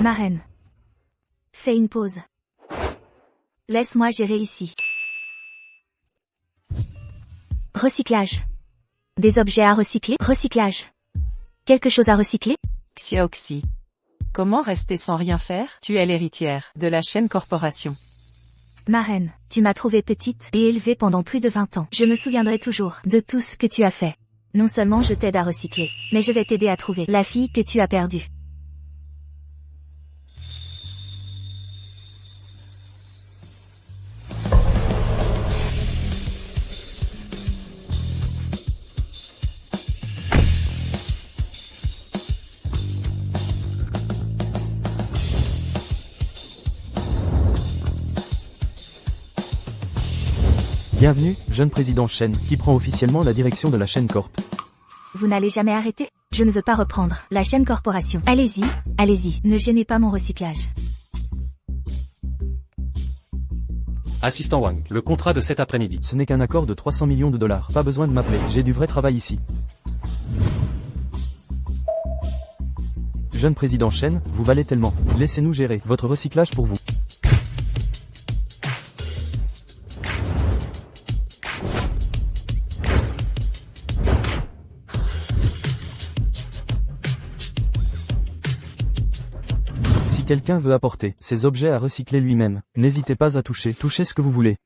Marraine. Fais une pause. Laisse-moi gérer ici. Recyclage. Des objets à recycler. Recyclage. Quelque chose à recycler. Xiaoxi. Comment rester sans rien faire? Tu es l'héritière de la chaîne corporation. Marraine, tu m'as trouvée petite et élevée pendant plus de 20 ans. Je me souviendrai toujours de tout ce que tu as fait. Non seulement je t'aide à recycler, mais je vais t'aider à trouver la fille que tu as perdue. Bienvenue, jeune président Shen, qui prend officiellement la direction de la chaîne Corp. Vous n'allez jamais arrêter? Je ne veux pas reprendre la chaîne corporation. Allez-y, allez-y, ne gênez pas mon recyclage. Assistant Wang, le contrat de cet après-midi. Ce n'est qu'un accord de 300 millions de dollars. Pas besoin de m'appeler, j'ai du vrai travail ici. Jeune président Shen, vous valez tellement. Laissez-nous gérer votre recyclage pour vous. Si quelqu'un veut apporter ces objets à recycler lui-même, n'hésitez pas à toucher ce que vous voulez.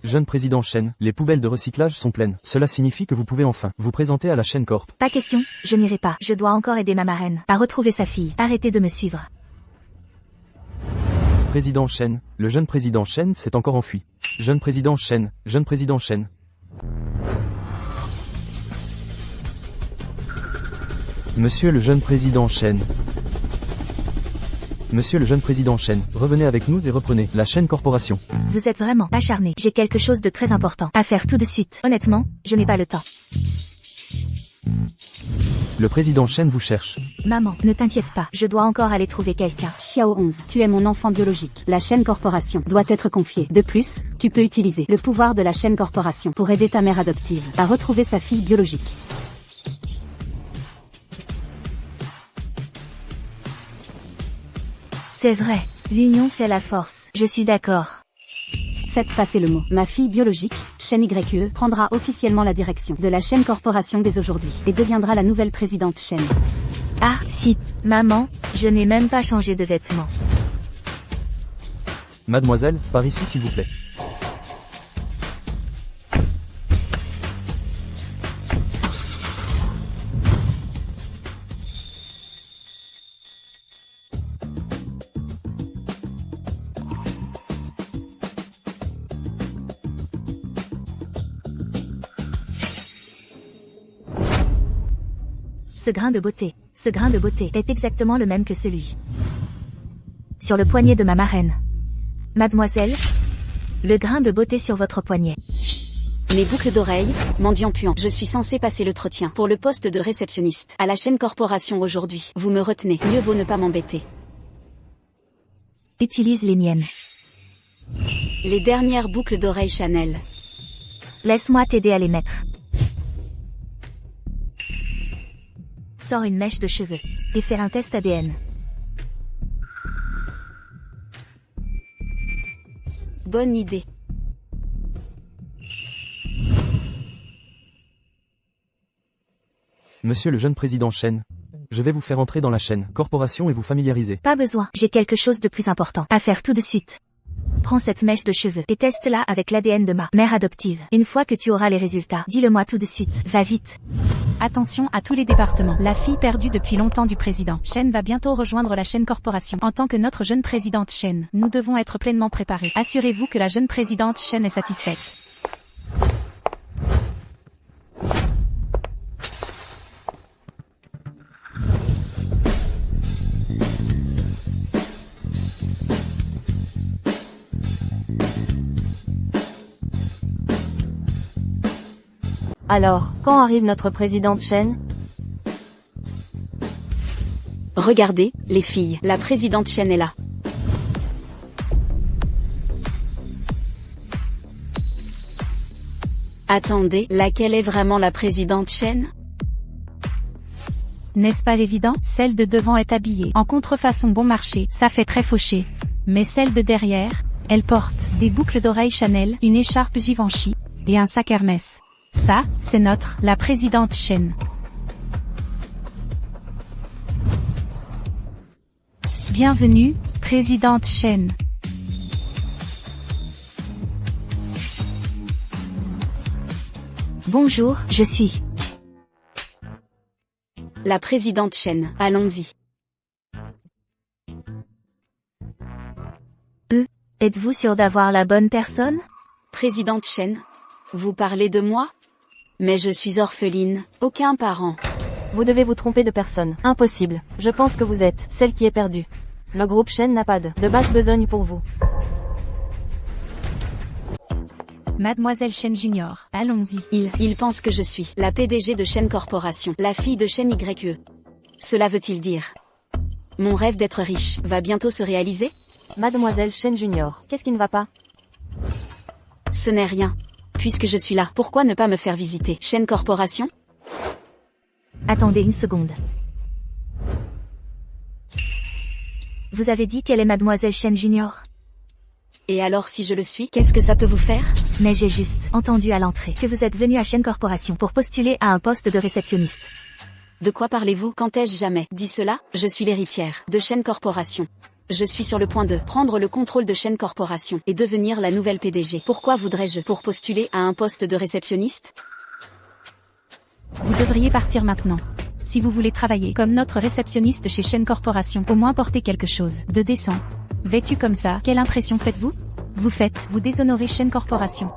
Jeune président Shen, les poubelles de recyclage sont pleines. Cela signifie que vous pouvez enfin vous présenter à la chaîne Corp. Pas question, je n'irai pas. Je dois encore aider ma marraine à retrouver sa fille. Arrêtez de me suivre. Président Shen, le jeune président Shen s'est encore enfui. Jeune président Shen, jeune président Shen. Monsieur le jeune président Shen. Monsieur le jeune président Shen, revenez avec nous et reprenez la chaîne corporation. Vous êtes vraiment acharné. J'ai quelque chose de très important à faire tout de suite. Honnêtement, je n'ai pas le temps. Le président Shen vous cherche. Maman, ne t'inquiète pas, je dois encore aller trouver quelqu'un. Xiao 11, tu es mon enfant biologique. La chaîne corporation doit être confiée. De plus, tu peux utiliser le pouvoir de la chaîne corporation pour aider ta mère adoptive à retrouver sa fille biologique. C'est vrai, l'union fait la force. Je suis d'accord. Faites passer le mot. Ma fille biologique, Shen YE, prendra officiellement la direction de la chaîne corporation dès aujourd'hui et deviendra la nouvelle présidente Shen. Ah, si, maman, je n'ai même pas changé de vêtements. Mademoiselle, par ici s'il vous plaît. Ce grain de beauté est exactement le même que celui sur le poignet de ma marraine. Mademoiselle, le grain de beauté sur votre poignet. Mes boucles d'oreilles, mendiant puant. Je suis censé passer l'entretien pour le poste de réceptionniste à la chaîne corporation aujourd'hui. Vous me retenez, mieux vaut ne pas m'embêter. Utilise les miennes. Les dernières boucles d'oreilles Chanel. Laisse-moi t'aider à les mettre. Sors une mèche de cheveux et fais un test ADN. Bonne idée. Monsieur le jeune président Shen, je vais vous faire entrer dans la chaîne corporation et vous familiariser. Pas besoin, j'ai quelque chose de plus important à faire tout de suite. Prends cette mèche de cheveux et teste-la avec l'ADN de ma mère adoptive. Une fois que tu auras les résultats, dis-le-moi tout de suite. Va vite. Attention à tous les départements. La fille perdue depuis longtemps du président Shen va bientôt rejoindre la chaîne corporation. En tant que notre jeune présidente Shen, nous devons être pleinement préparés. Assurez-vous que la jeune présidente Shen est satisfaite. Alors, quand arrive notre présidente Shen? Regardez, les filles, la présidente Shen est là. Attendez, laquelle est vraiment la présidente Shen? N'est-ce pas évident? Celle de devant est habillée en contrefaçon bon marché, ça fait très fauché. Mais celle de derrière, elle porte des boucles d'oreilles Chanel, une écharpe Givenchy et un sac Hermès. Ça, c'est la présidente Shen. Bienvenue, présidente Shen. Bonjour, je suis. La présidente Shen, allons-y. Êtes-vous sûr d'avoir la bonne personne? Présidente Shen, vous parlez de moi? Mais je suis orpheline, aucun parent. Vous devez vous tromper de personne. Impossible. Je pense que vous êtes celle qui est perdue. Le groupe Shen n'a pas de basse besogne pour vous. Mademoiselle Shen Junior, allons-y. Il pense que je suis la PDG de Shen Corporation, la fille de Shen YE. Cela veut-il dire? Mon rêve d'être riche va bientôt se réaliser? Mademoiselle Shen Junior, qu'est-ce qui ne va pas? Ce n'est rien. Puisque je suis là, pourquoi ne pas me faire visiter Shen Corporation? Attendez une seconde. Vous avez dit qu'elle est Mademoiselle Shen Junior? Et alors si je le suis, qu'est-ce que ça peut vous faire? Mais j'ai juste entendu à l'entrée que vous êtes venu à Shen Corporation pour postuler à un poste de réceptionniste. De quoi parlez-vous? Quand ai-je jamais dit cela? Je suis l'héritière de Shen Corporation. Je suis sur le point de prendre le contrôle de Shen Corporation et devenir la nouvelle PDG. Pourquoi voudrais-je pour postuler à un poste de réceptionniste? Vous devriez partir maintenant. Si vous voulez travailler comme notre réceptionniste chez Shen Corporation, au moins portez quelque chose de décent. Vêtu comme ça, quelle impression faites-vous? Vous déshonorez Shen Corporation.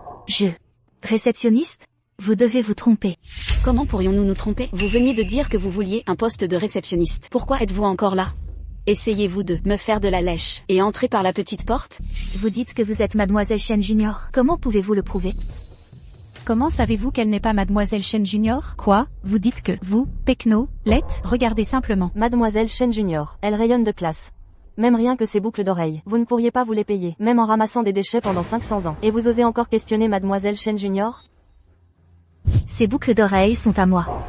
Réceptionniste? Vous devez vous tromper. Comment pourrions-nous nous tromper? Vous veniez de dire que vous vouliez un poste de réceptionniste. Pourquoi êtes-vous encore là? Essayez-vous de me faire de la lèche et entrer par la petite porte? Vous dites que vous êtes Mademoiselle Shen Junior. Comment pouvez-vous le prouver? Comment savez-vous qu'elle n'est pas Mademoiselle Shen Junior? Quoi? Vous dites que vous, Pecno, l'êtes? Regardez simplement. Mademoiselle Shen Junior, elle rayonne de classe. Même rien que ces boucles d'oreilles, vous ne pourriez pas vous les payer, même en ramassant des déchets pendant 500 ans. Et vous osez encore questionner Mademoiselle Shen Junior? Ces boucles d'oreilles sont à moi.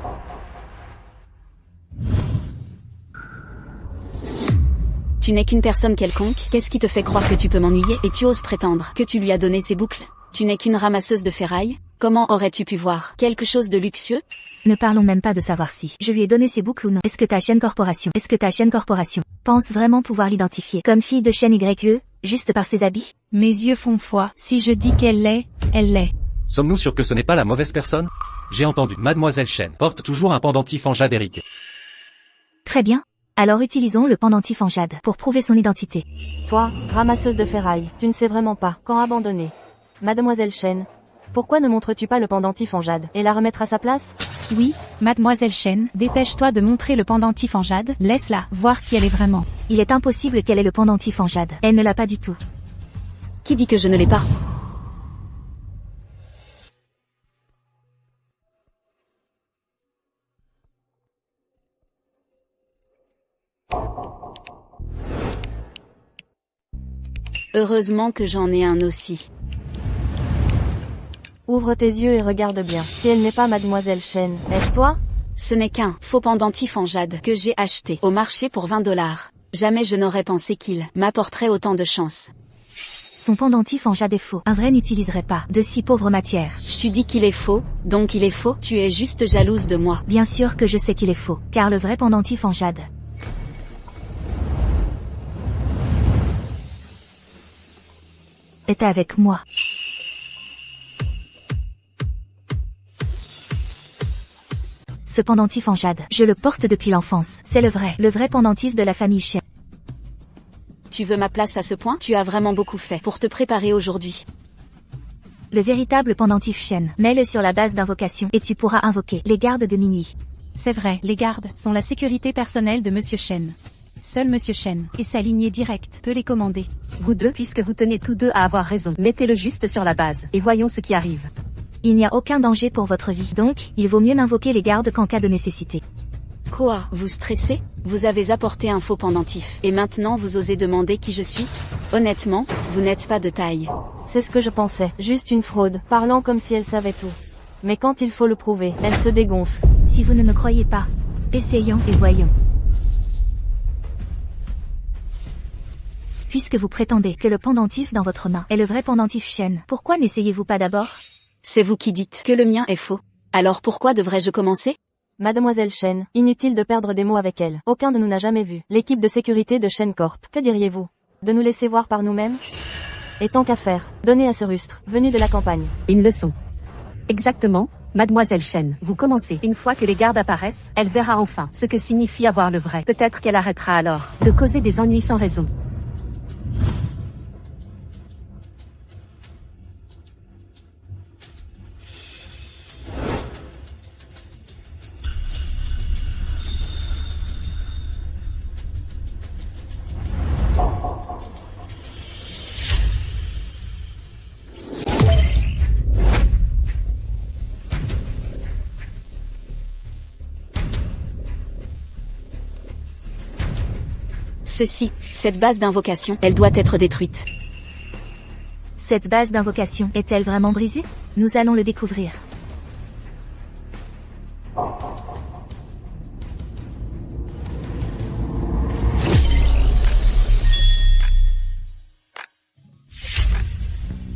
Tu n'es qu'une personne quelconque, qu'est-ce qui te fait croire que tu peux m'ennuyer et tu oses prétendre que tu lui as donné ces boucles? Tu n'es qu'une ramasseuse de ferraille? Comment aurais-tu pu voir quelque chose de luxueux? Ne parlons même pas de savoir si je lui ai donné ces boucles ou non. Est-ce que ta Shen Corporation pense vraiment pouvoir l'identifier comme fille de Shen YE, juste par ses habits? Mes yeux font foi. Si je dis qu'elle l'est, elle l'est. Sommes-nous sûrs que ce n'est pas la mauvaise personne? J'ai entendu, Mademoiselle Shen porte toujours un pendentif en jade Eric. Très bien. Alors utilisons le pendentif en jade pour prouver son identité. Toi, ramasseuse de ferraille, tu ne sais vraiment pas quand abandonner. Mademoiselle Shen, pourquoi ne montres-tu pas le pendentif en jade et la remettre à sa place? Oui, Mademoiselle Shen, dépêche-toi de montrer le pendentif en jade, laisse-la voir qui elle est vraiment. Il est impossible qu'elle ait le pendentif en jade. Elle ne l'a pas du tout. Qui dit que je ne l'ai pas? Heureusement que j'en ai un aussi. Ouvre tes yeux et regarde bien. Si elle n'est pas Mademoiselle Shen, est-ce toi? Ce n'est qu'un faux pendentif en jade que j'ai acheté au marché pour 20 $. Jamais je n'aurais pensé qu'il m'apporterait autant de chance. Son pendentif en jade est faux. Un vrai n'utiliserait pas de si pauvre matière. Tu dis qu'il est faux, donc il est faux. Tu es juste jalouse de moi. Bien sûr que je sais qu'il est faux, car le vrai pendentif en jade était avec moi. Ce pendentif en jade, je le porte depuis l'enfance. C'est le vrai pendentif de la famille Shen. Tu veux ma place à ce point? Tu as vraiment beaucoup fait pour te préparer aujourd'hui. Le véritable pendentif Shen, mets-le sur la base d'invocation et tu pourras invoquer les gardes de minuit. C'est vrai, les gardes sont la sécurité personnelle de Monsieur Shen. Seul Monsieur Shen et sa lignée directe peut les commander. Vous deux, puisque vous tenez tous deux à avoir raison, mettez-le juste sur la base, et voyons ce qui arrive. Il n'y a aucun danger pour votre vie, donc, il vaut mieux n'invoquer les gardes qu'en cas de nécessité. Quoi? Vous stressez? Vous avez apporté un faux pendentif, et maintenant vous osez demander qui je suis? Honnêtement, vous n'êtes pas de taille. C'est ce que je pensais, juste une fraude, parlant comme si elle savait tout. Mais quand il faut le prouver, elle se dégonfle. Si vous ne me croyez pas, essayons et voyons. Puisque vous prétendez que le pendentif dans votre main est le vrai pendentif Shen, pourquoi n'essayez-vous pas d'abord? C'est vous qui dites que le mien est faux. Alors pourquoi devrais-je commencer? Mademoiselle Shen, inutile de perdre des mots avec elle. Aucun de nous n'a jamais vu l'équipe de sécurité de Shen Corp. Que diriez-vous? De nous laisser voir par nous-mêmes? Et tant qu'à faire, donnez à ce rustre, venu de la campagne. Une leçon. Exactement, Mademoiselle Shen. Vous commencez. Une fois que les gardes apparaissent, elle verra enfin ce que signifie avoir le vrai. Peut-être qu'elle arrêtera alors de causer des ennuis sans raison. Cette base d'invocation, elle doit être détruite. Cette base d'invocation est-elle vraiment brisée? Nous allons le découvrir.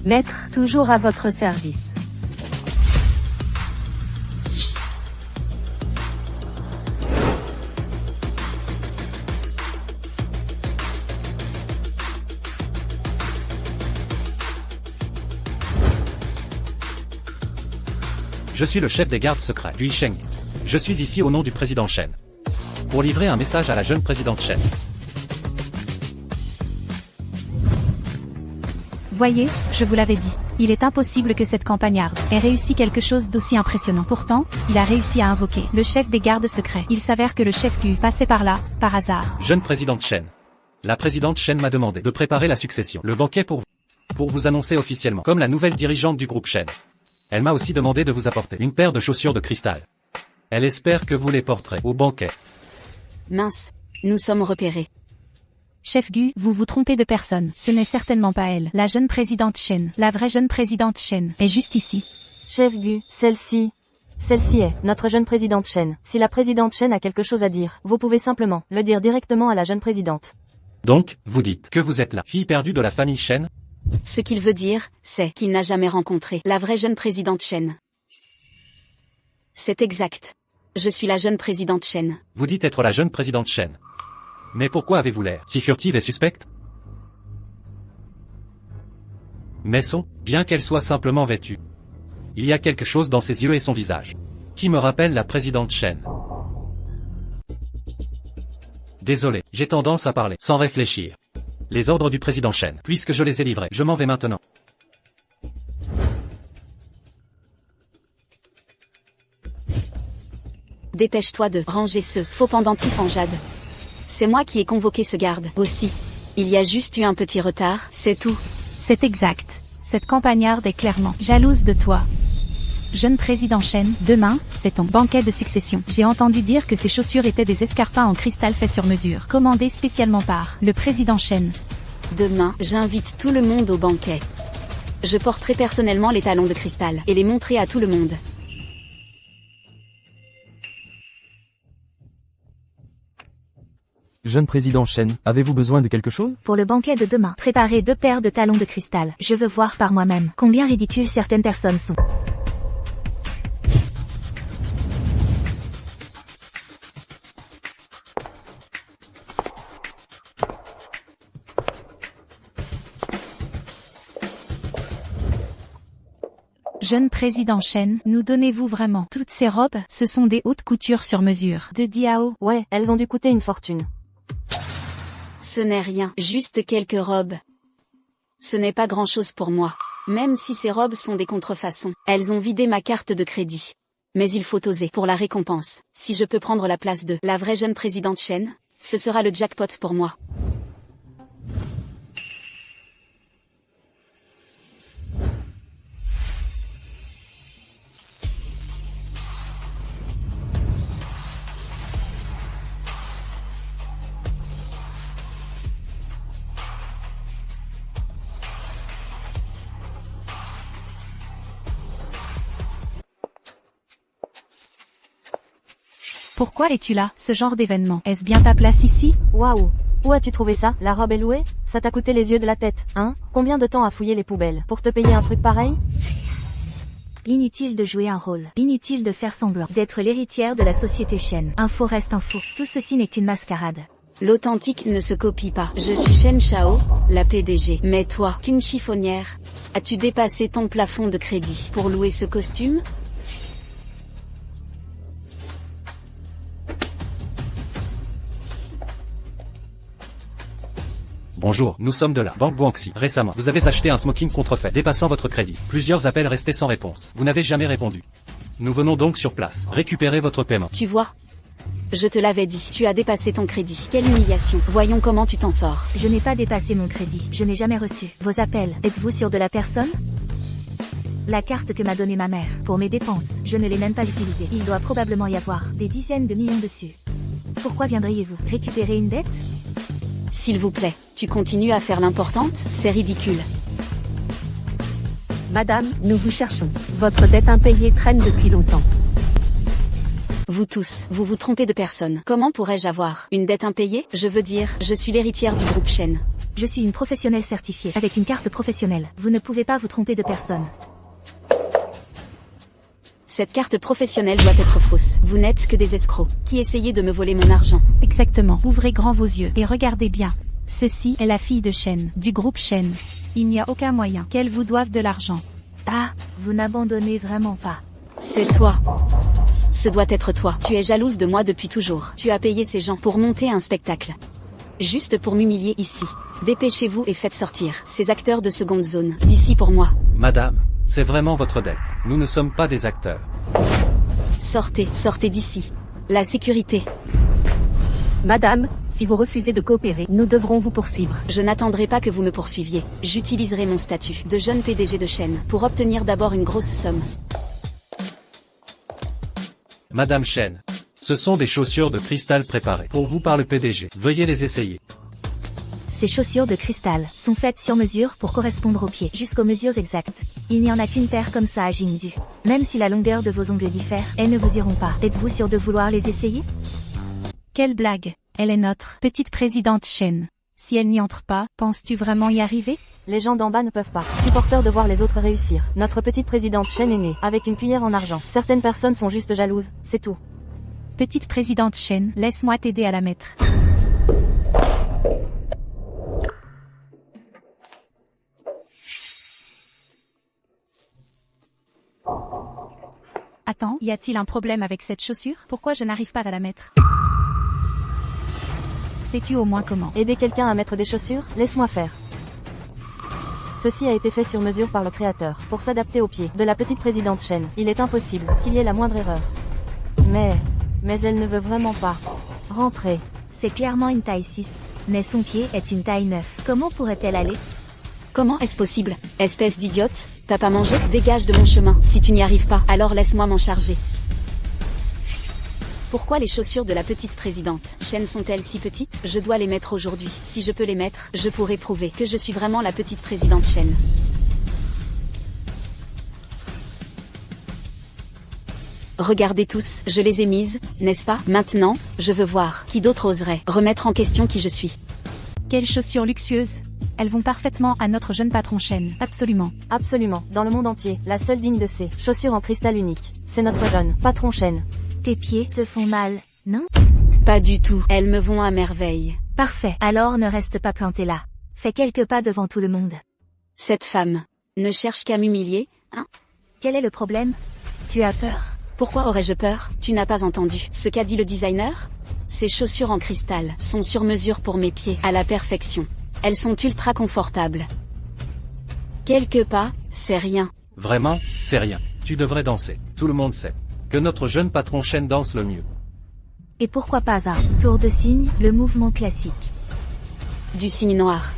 Maître, toujours à votre service. Je suis le chef des gardes secrets, Lui Sheng. Je suis ici au nom du président Shen. Pour livrer un message à la jeune présidente Shen. Voyez, je vous l'avais dit. Il est impossible que cette campagnarde ait réussi quelque chose d'aussi impressionnant. Pourtant, il a réussi à invoquer le chef des gardes secrets. Il s'avère que le chef Gu passait par là, par hasard. Jeune présidente Shen. La présidente Shen m'a demandé de préparer la succession. Le banquet pour vous annoncer officiellement comme la nouvelle dirigeante du groupe Shen. Elle m'a aussi demandé de vous apporter une paire de chaussures de cristal. Elle espère que vous les porterez au banquet. Mince, nous sommes repérés. Chef Gu, vous vous trompez de personne. Ce n'est certainement pas elle. La jeune présidente Shen, la vraie jeune présidente Shen, est juste ici. Chef Gu, celle-ci est notre jeune présidente Shen. Si la présidente Shen a quelque chose à dire, vous pouvez simplement le dire directement à la jeune présidente. Donc, vous dites que vous êtes la fille perdue de la famille Shen? Ce qu'il veut dire, c'est qu'il n'a jamais rencontré la vraie jeune présidente Shen. C'est exact. Je suis la jeune présidente Shen. Vous dites être la jeune présidente Shen. Mais pourquoi avez-vous l'air si furtive et suspecte? Mais bien qu'elle soit simplement vêtue. Il y a quelque chose dans ses yeux et son visage qui me rappelle la présidente Shen. Désolé, j'ai tendance à parler sans réfléchir. Les ordres du président Shen, puisque je les ai livrés, je m'en vais maintenant. Dépêche-toi de ranger ce faux pendentif en jade. C'est moi qui ai convoqué ce garde, aussi. Il y a juste eu un petit retard, c'est tout. C'est exact. Cette campagnarde est clairement jalouse de toi. Jeune président Shen, demain, c'est ton banquet de succession. J'ai entendu dire que ces chaussures étaient des escarpins en cristal faits sur mesure, commandés spécialement par le président Shen. Demain, j'invite tout le monde au banquet. Je porterai personnellement les talons de cristal et les montrerai à tout le monde. Jeune président Shen, avez-vous besoin de quelque chose? Pour le banquet de demain, préparez 2 paires de talons de cristal. Je veux voir par moi-même combien ridicules certaines personnes sont. Jeune président Shen, nous donnez-vous vraiment toutes ces robes? Ce sont des hautes coutures sur mesure. De Diao. Ouais, elles ont dû coûter une fortune. Ce n'est rien, juste quelques robes. Ce n'est pas grand-chose pour moi. Même si ces robes sont des contrefaçons, elles ont vidé ma carte de crédit. Mais il faut oser pour la récompense. Si je peux prendre la place de la vraie jeune présidente Shen, ce sera le jackpot pour moi. Pourquoi es-tu là? Ce genre d'événement, est-ce bien ta place ici? Waouh. Où as-tu trouvé ça? La robe est louée? Ça t'a coûté les yeux de la tête, hein? Combien de temps à fouiller les poubelles pour te payer un truc pareil? Inutile de jouer un rôle. Inutile de faire semblant d'être l'héritière de la société Shen. Info reste info. Tout ceci n'est qu'une mascarade. L'authentique ne se copie pas. Je suis Shen Shao, la PDG. Mais toi, qu'une chiffonnière. As-tu dépassé ton plafond de crédit pour louer ce costume? Bonjour, nous sommes de la Banque Guangxi. Récemment, vous avez acheté un smoking contrefait, dépassant votre crédit. Plusieurs appels restés sans réponse. Vous n'avez jamais répondu. Nous venons donc sur place. Récupérer votre paiement. Tu vois? Je te l'avais dit, tu as dépassé ton crédit. Quelle humiliation. Voyons comment tu t'en sors. Je n'ai pas dépassé mon crédit. Je n'ai jamais reçu vos appels. Êtes-vous sûr de la personne? La carte que m'a donnée ma mère pour mes dépenses, je ne l'ai même pas utilisée. Il doit probablement y avoir des dizaines de millions dessus. Pourquoi viendriez-vous récupérer une dette? S'il vous plaît, tu continues à faire l'importante? C'est ridicule. Madame, nous vous cherchons. Votre dette impayée traîne depuis longtemps. Vous tous, vous vous trompez de personne. Comment pourrais-je avoir une dette impayée? Je veux dire, je suis l'héritière du groupe Shen. Je suis une professionnelle certifiée, avec une carte professionnelle. Vous ne pouvez pas vous tromper de personne. Cette carte professionnelle doit être fausse. Vous n'êtes que des escrocs qui essayez de me voler mon argent. Exactement. Ouvrez grand vos yeux et regardez bien. Ceci est la fille de Shen, du groupe Shen. Il n'y a aucun moyen qu'elle vous doive de l'argent. Ah, vous n'abandonnez vraiment pas. C'est toi. Ce doit être toi. Tu es jalouse de moi depuis toujours. Tu as payé ces gens pour monter un spectacle. Juste pour m'humilier ici. Dépêchez-vous et faites sortir ces acteurs de seconde zone d'ici pour moi. Madame, c'est vraiment votre dette. Nous ne sommes pas des acteurs. Sortez, sortez d'ici. La sécurité. Madame, si vous refusez de coopérer, nous devrons vous poursuivre. Je n'attendrai pas que vous me poursuiviez. J'utiliserai mon statut de jeune PDG de Shen pour obtenir d'abord une grosse somme. Madame Shen, ce sont des chaussures de cristal préparées pour vous par le PDG. Veuillez les essayer. Ces chaussures de cristal sont faites sur mesure pour correspondre aux pieds, jusqu'aux mesures exactes. Il n'y en a qu'une paire comme ça à Jingdu. Même si la longueur de vos ongles diffère, elles ne vous iront pas. Êtes-vous sûr de vouloir les essayer? Quelle blague. Elle est notre petite présidente Shen. Si elle n'y entre pas, penses-tu vraiment y arriver? Les gens d'en bas ne peuvent pas. Supporteurs de voir les autres réussir. Notre petite présidente Shen est née, avec une cuillère en argent. Certaines personnes sont juste jalouses, c'est tout. Petite présidente Shen, laisse-moi t'aider à la mettre. Attends, y a-t-il un problème avec cette chaussure? Pourquoi je n'arrive pas à la mettre? Sais-tu au moins comment? Aider quelqu'un à mettre des chaussures? Laisse-moi faire. Ceci a été fait sur mesure par le créateur, pour s'adapter aux pieds de la petite présidente Shen. Il est impossible qu'il y ait la moindre erreur. Mais elle ne veut vraiment pas rentrer. C'est clairement une taille 6, mais son pied est une taille 9. Comment pourrait-elle aller? Comment est-ce possible? Espèce d'idiote, t'as pas mangé? Dégage de mon chemin. Si tu n'y arrives pas, alors laisse-moi m'en charger. Pourquoi les chaussures de la petite présidente Shen sont-elles si petites? Je dois les mettre aujourd'hui. Si je peux les mettre, je pourrai prouver que je suis vraiment la petite présidente Shen. Regardez tous, je les ai mises, n'est-ce pas? Maintenant, je veux voir qui d'autre oserait remettre en question qui je suis. Quelles chaussures luxueuses! Elles vont parfaitement à notre jeune patron Shen. Absolument. Absolument. Dans le monde entier, la seule digne de ces chaussures en cristal unique. C'est notre jeune patron Shen. Tes pieds te font mal, non? Pas du tout. Elles me vont à merveille. Parfait. Alors ne reste pas planté là. Fais quelques pas devant tout le monde. Cette femme ne cherche qu'à m'humilier, hein? Quel est le problème? Tu as peur? Pourquoi aurais-je peur? Tu n'as pas entendu ce qu'a dit le designer? Ces chaussures en cristal sont sur mesure pour mes pieds, à la perfection. Elles sont ultra confortables. Quelques pas, c'est rien. Vraiment, c'est rien. Tu devrais danser. Tout le monde sait que notre jeune patron Shen danse le mieux. Et pourquoi pas un tour de cygne, le mouvement classique? Du cygne noir.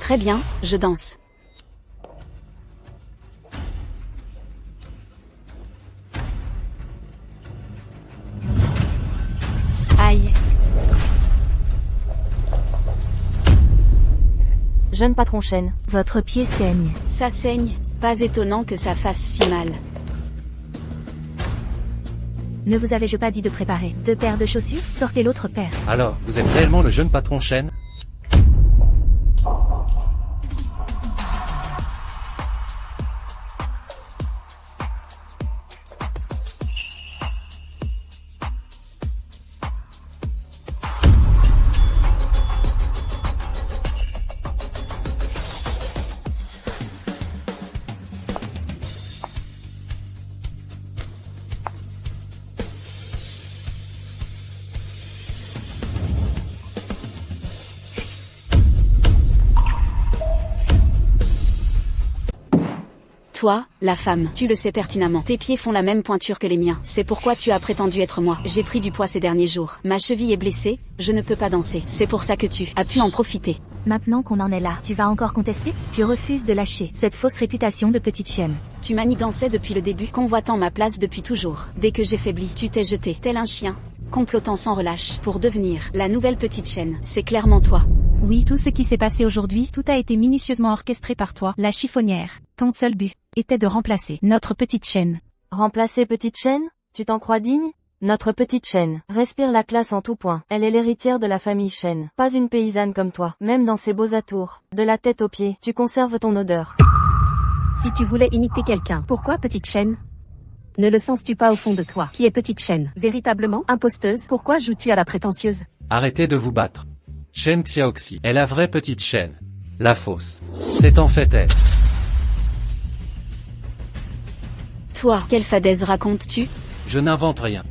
Très bien, je danse. Aïe. Jeune patron Shen, votre pied saigne. Ça saigne, pas étonnant que ça fasse si mal. Ne vous avais-je pas dit de préparer 2 paires de chaussures? Sortez l'autre paire. Alors, vous êtes réellement le jeune patron Shen? Toi, la femme, tu le sais pertinemment. Tes pieds font la même pointure que les miens. C'est pourquoi tu as prétendu être moi. J'ai pris du poids ces derniers jours. Ma cheville est blessée, je ne peux pas danser. C'est pour ça que tu as pu en profiter. Maintenant qu'on en est là, tu vas encore contester? Tu refuses de lâcher cette fausse réputation de petite chienne. Tu manigançais depuis le début, convoitant ma place depuis toujours. Dès que j'ai faibli, tu t'es jeté, tel un chien, complotant sans relâche, pour devenir la nouvelle petite chienne. C'est clairement toi. Oui, tout ce qui s'est passé aujourd'hui, tout a été minutieusement orchestré par toi, la chiffonnière. Ton seul but était de remplacer notre petite chaîne. Remplacer petite chaîne? Tu t'en crois digne? Notre petite chaîne respire la classe en tout point. Elle est l'héritière de la famille Shen. Pas une paysanne comme toi, même dans ses beaux atours. De la tête aux pieds, tu conserves ton odeur. Si tu voulais imiter quelqu'un, pourquoi petite chaîne? Ne le sens-tu pas au fond de toi, qui est petite chaîne? Véritablement imposteuse, pourquoi joues-tu à la prétentieuse? Arrêtez de vous battre. Shen Xiaoxi est la vraie petite Shen. La fausse. C'est en fait elle. Toi, quelle fadaise racontes-tu? Je n'invente rien.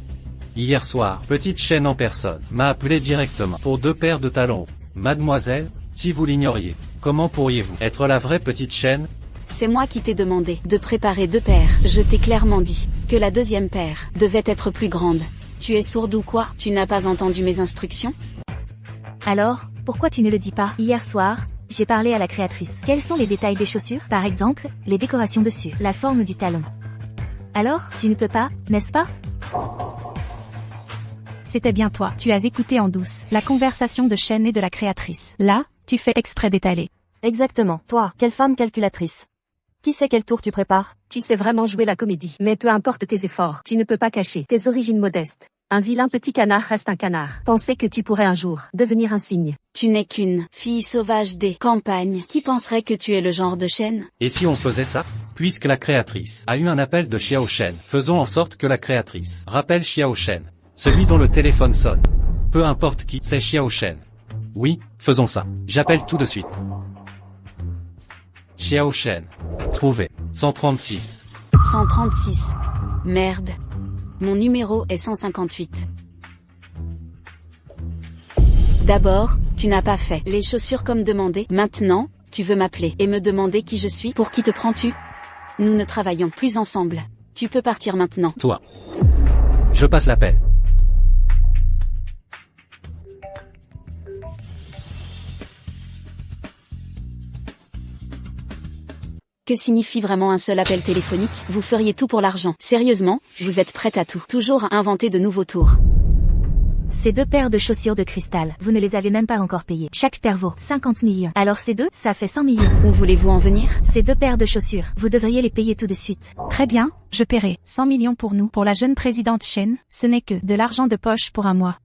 Hier soir, petite Shen en personne m'a appelé directement pour 2 paires de talons. Mademoiselle, si vous l'ignoriez, comment pourriez-vous être la vraie petite Shen? C'est moi qui t'ai demandé de préparer 2 paires. Je t'ai clairement dit que la deuxième paire devait être plus grande. Tu es sourde ou quoi? Tu n'as pas entendu mes instructions? Alors, pourquoi tu ne le dis pas? Hier soir, j'ai parlé à la créatrice. Quels sont les détails des chaussures? Par exemple, les décorations dessus, la forme du talon. Alors, tu ne peux pas, n'est-ce pas? C'était bien toi. Tu as écouté en douce la conversation de Shen et de la créatrice. Là, tu fais exprès d'étaler. Exactement. Toi, quelle femme calculatrice. Qui sait quel tour tu prépares? Tu sais vraiment jouer la comédie. Mais peu importe tes efforts, tu ne peux pas cacher tes origines modestes. Un vilain petit canard reste un canard. Pensez que tu pourrais un jour devenir un cygne. Tu n'es qu'une fille sauvage des campagnes. Qui penserait que tu es le genre de Shen? Et si on faisait ça? Puisque la créatrice a eu un appel de Xiao Shen, faisons en sorte que la créatrice rappelle Xiao Shen. Celui dont le téléphone sonne. Peu importe qui, c'est Xiao Shen. Oui, faisons ça. J'appelle tout de suite. Xiao Shen. Trouvé. 136. 136. Merde. Mon numéro est 158. D'abord, tu n'as pas fait les chaussures comme demandé. Maintenant, tu veux m'appeler et me demander qui je suis. Pour qui te prends-tu? Nous ne travaillons plus ensemble. Tu peux partir maintenant. Toi. Je passe l'appel. Que signifie vraiment un seul appel téléphonique? Vous feriez tout pour l'argent. Sérieusement, vous êtes prête à tout. Toujours à inventer de nouveaux tours. Ces 2 paires de chaussures de cristal, vous ne les avez même pas encore payées. Chaque paire vaut 50 millions. Alors ces 2, ça fait 100 millions. Où voulez-vous en venir? Ces 2 paires de chaussures, vous devriez les payer tout de suite. Très bien, je paierai 100 millions pour nous. Pour la jeune présidente Shen, ce n'est que de l'argent de poche pour un mois.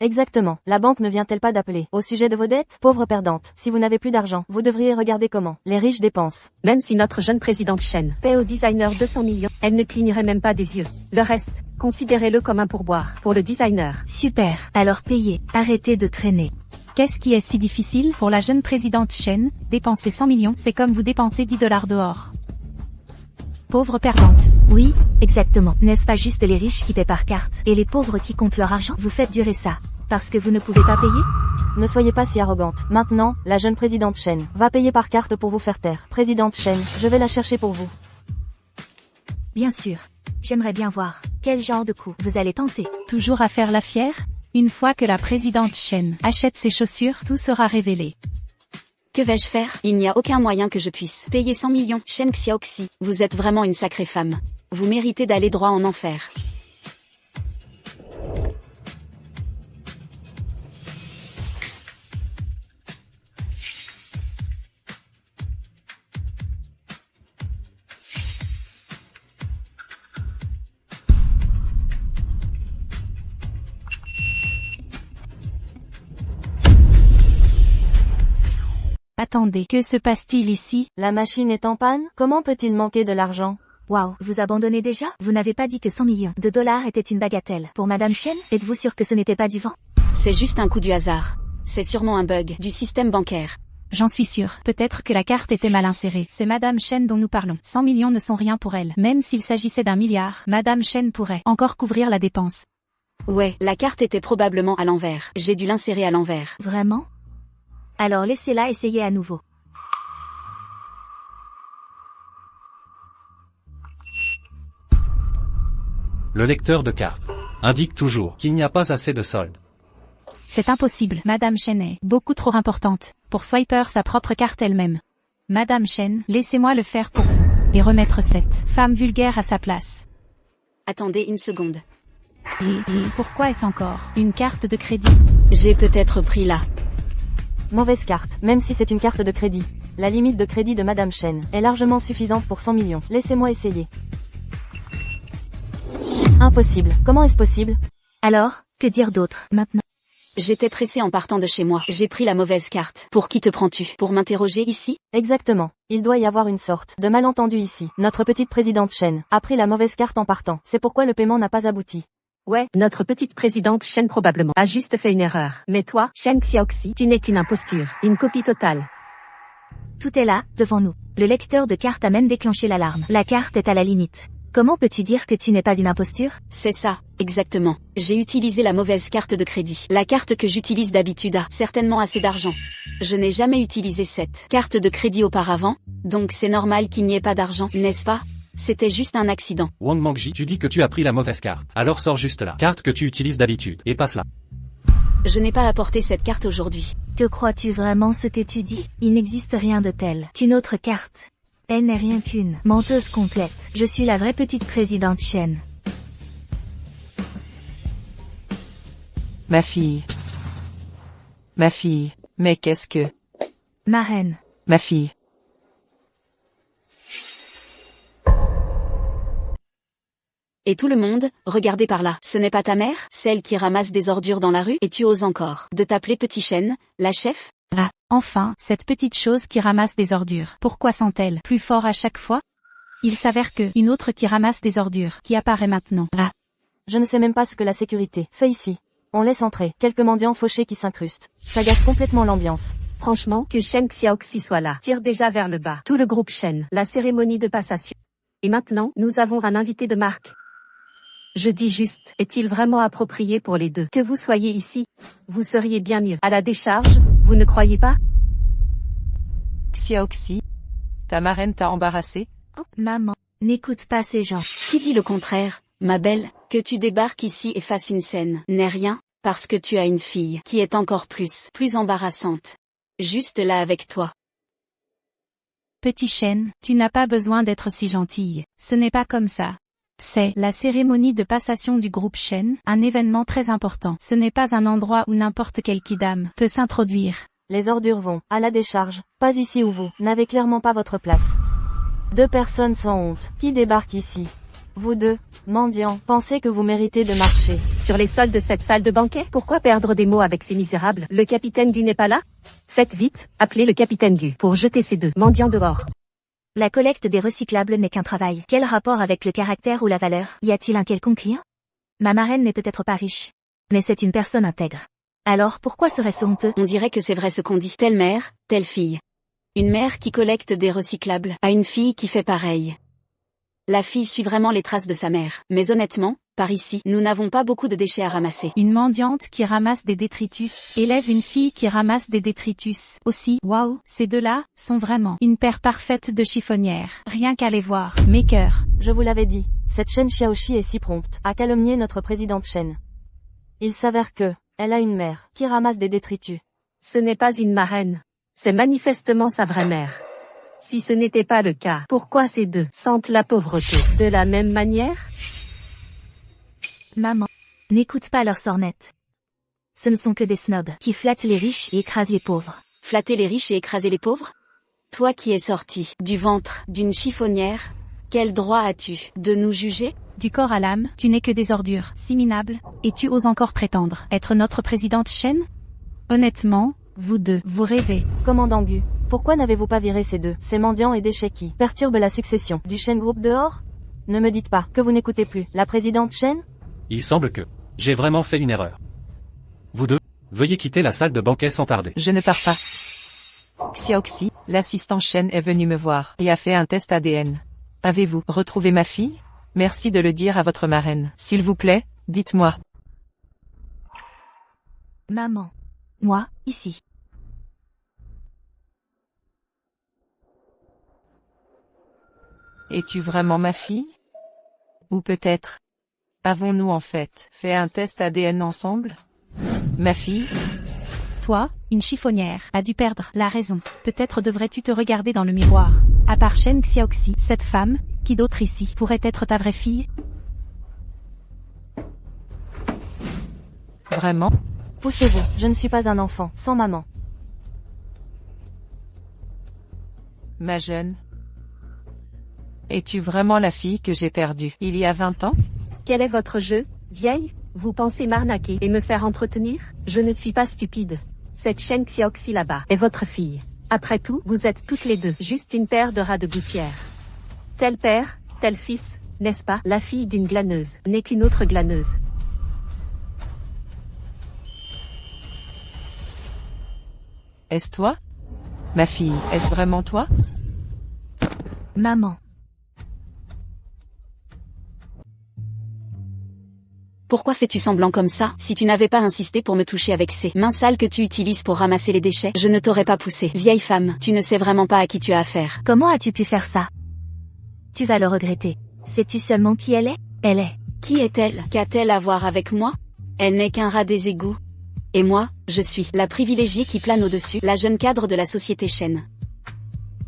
Exactement. La banque ne vient-elle pas d'appeler? Au sujet de vos dettes? Pauvre perdante. Si vous n'avez plus d'argent, vous devriez regarder comment les riches dépensent. Même si notre jeune présidente Shen paie au designer 200 millions, elle ne clignerait même pas des yeux. Le reste, considérez-le comme un pourboire pour le designer. Super. Alors payez. Arrêtez de traîner. Qu'est-ce qui est si difficile pour la jeune présidente Shen? Dépenser 100 millions, c'est comme vous dépenser 10 $ dehors. Pauvre perdante. Oui, exactement. N'est-ce pas juste les riches qui paient par carte, et les pauvres qui comptent leur argent? Vous faites durer ça. Parce que vous ne pouvez pas payer? Ne soyez pas si arrogante. Maintenant, la jeune présidente Shen va payer par carte pour vous faire taire. Présidente Shen, je vais la chercher pour vous. Bien sûr. J'aimerais bien voir quel genre de coup vous allez tenter. Toujours à faire la fière? Une fois que la présidente Shen achète ses chaussures, tout sera révélé. Que vais-je faire? Il n'y a aucun moyen que je puisse payer 100 millions. Shen Xiaoxi, vous êtes vraiment une sacrée femme. Vous méritez d'aller droit en enfer. Attendez, que se passe-t-il ici? La machine est en panne? Comment peut-il manquer de l'argent? Waouh, vous abandonnez déjà? Vous n'avez pas dit que 100 millions de dollars étaient une bagatelle. Pour Madame Chen, êtes-vous sûr que ce n'était pas du vent? C'est juste un coup du hasard. C'est sûrement un bug du système bancaire. J'en suis sûre. Peut-être que la carte était mal insérée. C'est Madame Chen dont nous parlons. 100 millions ne sont rien pour elle. Même s'il s'agissait d'1 milliard, Madame Chen pourrait encore couvrir la dépense. Ouais, la carte était probablement à l'envers. J'ai dû l'insérer à l'envers. Vraiment? Alors laissez-la essayer à nouveau. Le lecteur de cartes indique toujours qu'il n'y a pas assez de solde. C'est impossible. Madame Chen est beaucoup trop importante pour swiper sa propre carte elle-même. Madame Chen, laissez-moi le faire pour vous et remettre cette femme vulgaire à sa place. Attendez une seconde. Et pourquoi est-ce encore une carte de crédit? J'ai peut-être pris là. Mauvaise carte, même si c'est une carte de crédit. La limite de crédit de Madame Chen est largement suffisante pour 100 millions. Laissez-moi essayer. Impossible. Comment est-ce possible? Alors, que dire d'autre, maintenant? J'étais pressée en partant de chez moi. J'ai pris la mauvaise carte. Pour qui te prends-tu? Pour m'interroger ici? Exactement. Il doit y avoir une sorte de malentendu ici. Notre petite présidente Chen a pris la mauvaise carte en partant. C'est pourquoi le paiement n'a pas abouti. Ouais, notre petite présidente Chen probablement a juste fait une erreur. Mais toi, Chen Xiaoxi, tu n'es qu'une imposture, une copie totale. Tout est là, devant nous. Le lecteur de carte a même déclenché l'alarme. La carte est à la limite. Comment peux-tu dire que tu n'es pas une imposture? C'est ça, exactement. J'ai utilisé la mauvaise carte de crédit. La carte que j'utilise d'habitude a certainement assez d'argent. Je n'ai jamais utilisé cette carte de crédit auparavant, donc c'est normal qu'il n'y ait pas d'argent, n'est-ce pas? C'était juste un accident. Wang Mangji, tu dis que tu as pris la mauvaise carte. Alors sors juste la carte que tu utilises d'habitude et passe-la. Je n'ai pas apporté cette carte aujourd'hui. Te crois-tu vraiment ce que tu dis? Il n'existe rien de tel qu'une autre carte. Elle n'est rien qu'une menteuse complète. Je suis la vraie petite présidente Chen. Ma fille. Ma fille. Mais qu'est-ce que... Ma reine. Ma fille. Et tout le monde, regardez par là. Ce n'est pas ta mère, celle qui ramasse des ordures dans la rue, et tu oses encore de t'appeler Petit Chen, la chef? Ah, enfin, cette petite chose qui ramasse des ordures. Pourquoi sent-elle plus fort à chaque fois? Il s'avère que une autre qui ramasse des ordures, qui apparaît maintenant. Ah. Je ne sais même pas ce que la sécurité fait ici. On laisse entrer quelques mendiants fauchés qui s'incrustent. Ça gâche complètement l'ambiance. Franchement, que Chen Xiaoxi soit là, tire déjà vers le bas. Tout le groupe Chen, la cérémonie de passation. Et maintenant, nous avons un invité de marque. Je dis juste, est-il vraiment approprié pour les deux que vous soyez ici? Vous seriez bien mieux à la décharge, vous ne croyez pas? Xiaoxi. Ta marraine t'a embarrassé? Maman, n'écoute pas ces gens. Qui dit le contraire, ma belle, que tu débarques ici et fasses une scène, n'est rien, parce que tu as une fille qui est encore plus embarrassante. Juste là avec toi. Petit Chen, tu n'as pas besoin d'être si gentille. Ce n'est pas comme ça. C'est la cérémonie de passation du groupe Chen, un événement très important. Ce n'est pas un endroit où n'importe quel kidam peut s'introduire. Les ordures vont à la décharge, pas ici où vous n'avez clairement pas votre place. 2 personnes sans honte, qui débarquent ici. Vous deux, mendiants, pensez que vous méritez de marcher. Sur les sols de cette salle de banquet, pourquoi perdre des mots avec ces misérables? Le capitaine Gu n'est pas là? Faites vite, appelez le capitaine Gu pour jeter ces 2 mendiants dehors. La collecte des recyclables n'est qu'un travail. Quel rapport avec le caractère ou la valeur? Y a-t-il un quelconque lien? Ma marraine n'est peut-être pas riche, mais c'est une personne intègre. Alors pourquoi serait-ce honteux? On dirait que c'est vrai ce qu'on dit. Telle mère, telle fille. Une mère qui collecte des recyclables à une fille qui fait pareil. La fille suit vraiment les traces de sa mère. Mais honnêtement, par ici, nous n'avons pas beaucoup de déchets à ramasser. Une mendiante qui ramasse des détritus élève une fille qui ramasse des détritus. Aussi, waouh, ces deux-là sont vraiment une paire parfaite de chiffonnières. Rien qu'à les voir. Mes cœurs. Je vous l'avais dit, cette Chen Xiaoxi est si prompte à calomnier notre présidente Chen. Il s'avère que, elle a une mère qui ramasse des détritus. Ce n'est pas une marraine. C'est manifestement sa vraie mère. Si ce n'était pas le cas, pourquoi ces 2 sentent la pauvreté de la même manière? Maman, n'écoute pas leurs sornettes. Ce ne sont que des snobs qui flattent les riches et écrasent les pauvres. Flatter les riches et écraser les pauvres? Toi qui es sorti du ventre d'une chiffonnière, quel droit as-tu de nous juger? Du corps à l'âme, tu n'es que des ordures, si minables, et tu oses encore prétendre être notre présidente Chen? Honnêtement, vous deux, vous rêvez. Commandant Gu, Pourquoi n'avez-vous pas viré ces mendiants et déchets qui perturbent la succession du Shen Group dehors? Ne me dites pas que vous n'écoutez plus la présidente Shen? Il semble que j'ai vraiment fait une erreur. Vous deux, veuillez quitter la salle de banquet sans tarder. Je ne pars pas. Xiaoxi, l'assistant Shen est venu me voir et a fait un test ADN. Avez-vous retrouvé ma fille? Merci de le dire à votre marraine. S'il vous plaît, dites-moi. Maman. Moi, ici. Es-tu vraiment ma fille? Ou peut-être, avons-nous en fait fait un test ADN ensemble? Ma fille? Toi, une chiffonnière, as dû perdre la raison. Peut-être devrais-tu te regarder dans le miroir. À part Shen Xiaoxi, cette femme, qui d'autre ici pourrait être ta vraie fille? Vraiment? Poussez-vous, je ne suis pas un enfant, sans maman. Ma jeune. Es-tu vraiment la fille que j'ai perdue il y a 20 ans? Quel est votre jeu, vieille? Vous pensez m'arnaquer et me faire entretenir? Je ne suis pas stupide. Cette Shen Xiaoxi là-bas est votre fille. Après tout, vous êtes toutes les deux juste une paire de rats de gouttière. Tel père, tel fils, n'est-ce pas? La fille d'une glaneuse n'est qu'une autre glaneuse. Est-ce toi? Ma fille, est-ce vraiment toi? Maman. Pourquoi fais-tu semblant comme ça? Si tu n'avais pas insisté pour me toucher avec ces mains sales que tu utilises pour ramasser les déchets, je ne t'aurais pas poussé. Vieille femme, tu ne sais vraiment pas à qui tu as affaire. Comment as-tu pu faire ça? Tu vas le regretter. Sais-tu seulement qui elle est? Elle est. Qui est-elle? Qu'a-t-elle à voir avec moi? Elle n'est qu'un rat des égouts. Et moi, je suis la privilégiée qui plane au-dessus, la jeune cadre de la société Shen.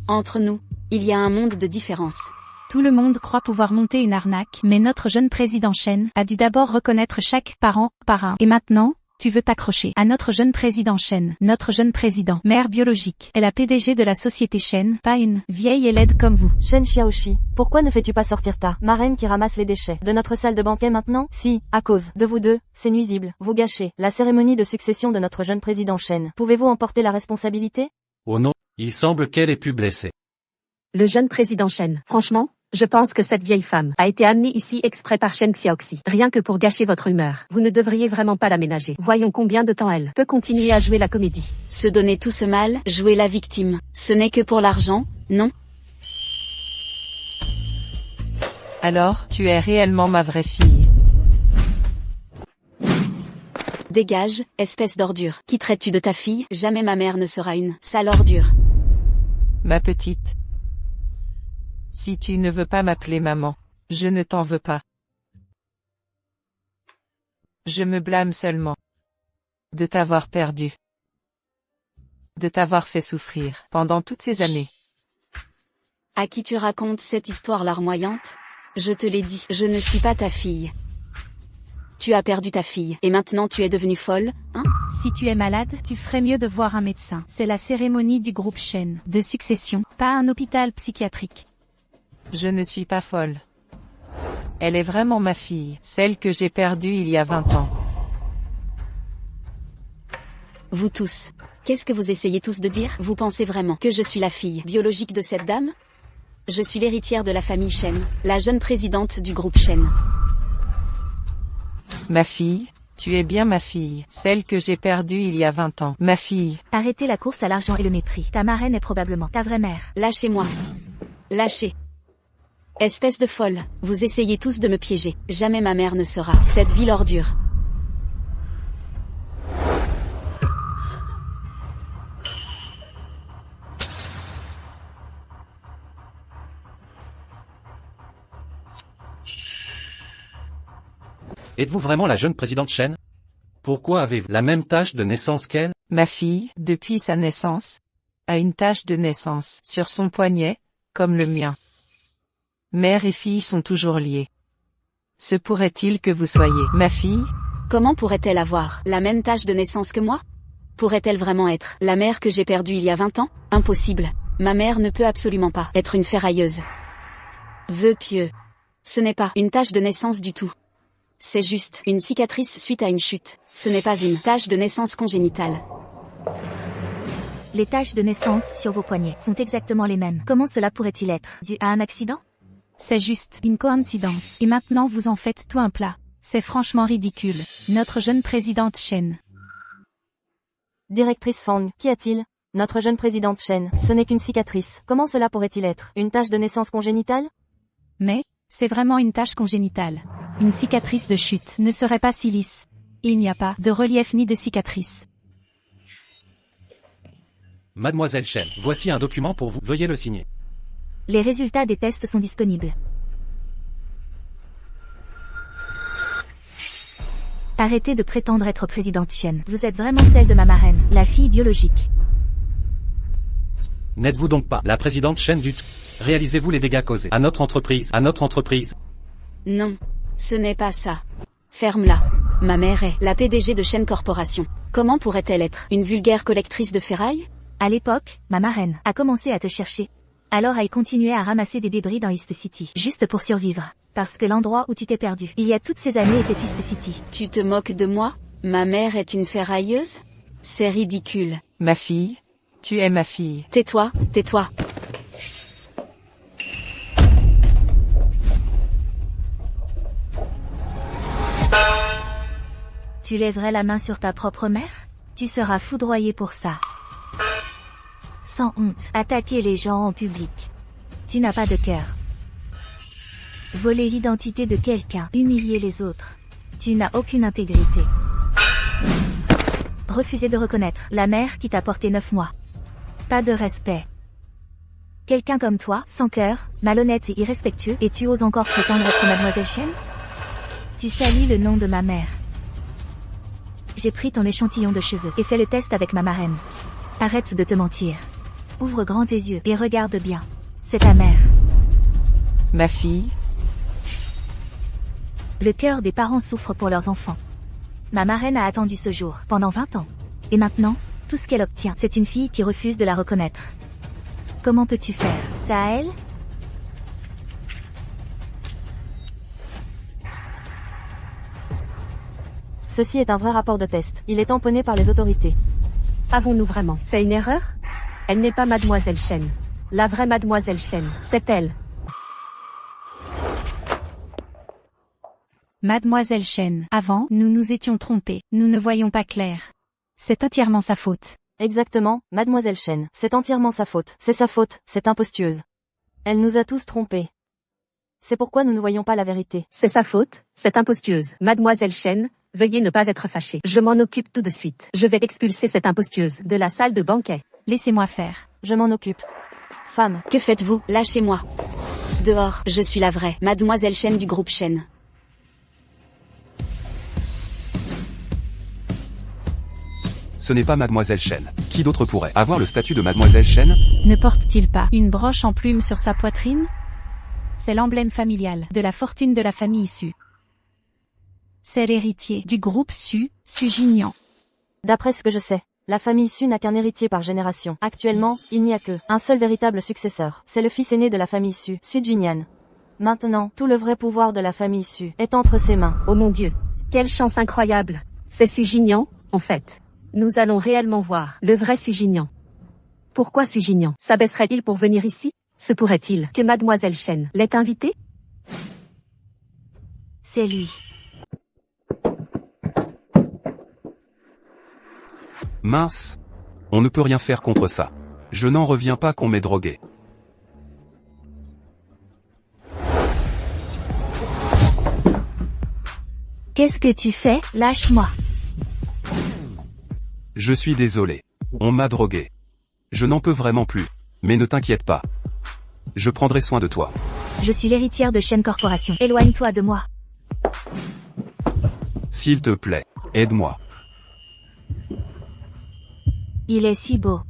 Entre nous, il y a un monde de différence. Tout le monde croit pouvoir monter une arnaque, mais notre jeune président Shen a dû d'abord reconnaître chaque parent par un. Et maintenant, tu veux t'accrocher à notre jeune président Shen. Notre jeune président, mère biologique, est la PDG de la société Shen, pas une vieille et laide comme vous. Shen Xiaoxi, pourquoi ne fais-tu pas sortir ta marraine qui ramasse les déchets de notre salle de banquet maintenant? Si, à cause de vous deux, c'est nuisible. Vous gâchez la cérémonie de succession de notre jeune président Shen. Pouvez-vous en porter la responsabilité? Oh non, il semble qu'elle est plus blessée. Le jeune président Shen. Franchement, je pense que cette vieille femme a été amenée ici exprès par Shen Xiaoxi. Rien que pour gâcher votre humeur. Vous ne devriez vraiment pas la ménager. Voyons combien de temps elle peut continuer à jouer la comédie. Se donner tout ce mal, jouer la victime. Ce n'est que pour l'argent, non? Alors, tu es réellement ma vraie fille. Dégage, espèce d'ordure. Qui traites-tu de ta fille? Jamais ma mère ne sera une sale ordure. Ma petite. Si tu ne veux pas m'appeler maman, je ne t'en veux pas. Je me blâme seulement de t'avoir perdu, de t'avoir fait souffrir pendant toutes ces années. À qui tu racontes cette histoire larmoyante? Je te l'ai dit, je ne suis pas ta fille. Tu as perdu ta fille, et maintenant tu es devenue folle, hein? Si tu es malade, tu ferais mieux de voir un médecin. C'est la cérémonie du groupe Shen de succession, pas un hôpital psychiatrique. Je ne suis pas folle. Elle est vraiment ma fille, celle que j'ai perdue il y a 20 ans. Vous tous. Qu'est-ce que vous essayez tous de dire? Vous pensez vraiment que je suis la fille biologique de cette dame? Je suis l'héritière de la famille Shen, la jeune présidente du groupe Shen. Ma fille, tu es bien ma fille, celle que j'ai perdue il y a 20 ans. Ma fille. Arrêtez la course à l'argent et le mépris. Ta marraine est probablement ta vraie mère. Lâchez-moi. Lâchez. Espèce de folle, vous essayez tous de me piéger. Jamais ma mère ne sera cette vile ordure. Êtes-vous vraiment la jeune présidente Shen? Pourquoi avez-vous la même tache de naissance qu'elle? Ma fille, depuis sa naissance, a une tache de naissance sur son poignet, comme le mien. Mère et fille sont toujours liées. Se pourrait-il que vous soyez ma fille? Comment pourrait-elle avoir la même tâche de naissance que moi? Pourrait-elle vraiment être la mère que j'ai perdue il y a 20 ans? Impossible. Ma mère ne peut absolument pas être une ferrailleuse. Vœu pieux. Ce n'est pas une tache de naissance du tout. C'est juste une cicatrice suite à une chute. Ce n'est pas une tache de naissance congénitale. Les taches de naissance sur vos poignets sont exactement les mêmes. Comment cela pourrait-il être dû à un accident? C'est juste une coïncidence. Et maintenant vous en faites tout un plat. C'est franchement ridicule. Notre jeune présidente Shen. Directrice Fang, qu'y a-t-il? Notre jeune présidente Shen, ce n'est qu'une cicatrice. Comment cela pourrait-il être? Une tache de naissance congénitale? Mais, c'est vraiment une tache congénitale. Une cicatrice de chute ne serait pas si lisse. Il n'y a pas de relief ni de cicatrice. Mademoiselle Shen, voici un document pour vous, veuillez le signer. Les résultats des tests sont disponibles. Arrêtez de prétendre être présidente Shen. Vous êtes vraiment celle de ma marraine, la fille biologique. N'êtes-vous donc pas la présidente Shen du tout? Réalisez-vous les dégâts causés à notre entreprise, Non. Ce n'est pas ça. Ferme-la. Ma mère est la PDG de Shen Corporation. Comment pourrait-elle être une vulgaire collectrice de ferraille? À l'époque, ma marraine a commencé à te chercher. Alors elle continuait à ramasser des débris dans East City, juste pour survivre. Parce que l'endroit où tu t'es perdu, il y a toutes ces années, était East City. Tu te moques de moi? Ma mère est une ferrailleuse? C'est ridicule. Ma fille? Tu es ma fille. Tais-toi, tais-toi. Tu lèverais la main sur ta propre mère? Tu seras foudroyé pour ça. Sans honte, attaquer les gens en public. Tu n'as pas de cœur. Voler l'identité de quelqu'un, humilier les autres. Tu n'as aucune intégrité. Refuser de reconnaître la mère qui t'a porté 9 mois. Pas de respect. Quelqu'un comme toi, sans cœur, malhonnête et irrespectueux, et tu oses encore prétendre être Mademoiselle Shen? Tu salis le nom de ma mère. J'ai pris ton échantillon de cheveux et fait le test avec ma marraine. Arrête de te mentir. Ouvre grand tes yeux et regarde bien. C'est ta mère. Ma fille? Le cœur des parents souffre pour leurs enfants. Ma marraine a attendu ce jour pendant 20 ans. Et maintenant, tout ce qu'elle obtient, c'est une fille qui refuse de la reconnaître. Comment peux-tu faire ça à elle? Ceci est un vrai rapport de test. Il est tamponné par les autorités. Avons-nous vraiment fait une erreur? Elle n'est pas Mademoiselle Shen. La vraie Mademoiselle Shen, c'est elle. Mademoiselle Shen. Avant, nous nous étions trompés. Nous ne voyons pas clair. C'est entièrement sa faute. Exactement, Mademoiselle Shen. C'est entièrement sa faute. C'est sa faute, cette impostueuse. Elle nous a tous trompés. C'est pourquoi nous ne voyons pas la vérité. C'est sa faute, cette impostueuse. Mademoiselle Shen, veuillez ne pas être fâchée. Je m'en occupe tout de suite. Je vais expulser cette impostueuse de la salle de banquet. Laissez-moi faire. Je m'en occupe. Femme. Que faites-vous? Lâchez-moi. Dehors, je suis la vraie Mademoiselle Shen du groupe Shen. Ce n'est pas Mademoiselle Shen. Qui d'autre pourrait avoir le statut de Mademoiselle Shen? Ne porte-t-il pas une broche en plume sur sa poitrine? C'est l'emblème familial de la fortune de la famille issue. C'est l'héritier du groupe Su Gignan. D'après ce que je sais, la famille Su n'a qu'un héritier par génération. Actuellement, il n'y a que un seul véritable successeur. C'est le fils aîné de la famille Su, Su Jingyan. Maintenant, tout le vrai pouvoir de la famille Su est entre ses mains. Oh mon Dieu. Quelle chance incroyable. C'est Su Jingyan, en fait. Nous allons réellement voir le vrai Su Jingyan. Pourquoi Su Jingyan s'abaisserait-il pour venir ici? Se pourrait-il que Mademoiselle Shen l'ait invité? C'est lui. Mince. On ne peut rien faire contre ça. Je n'en reviens pas qu'on m'ait drogué. Qu'est-ce que tu fais? Lâche-moi. Je suis désolé. On m'a drogué. Je n'en peux vraiment plus. Mais ne t'inquiète pas. Je prendrai soin de toi. Je suis l'héritière de Shen Corporation. Éloigne-toi de moi. S'il te plaît, aide-moi. Il est si beau.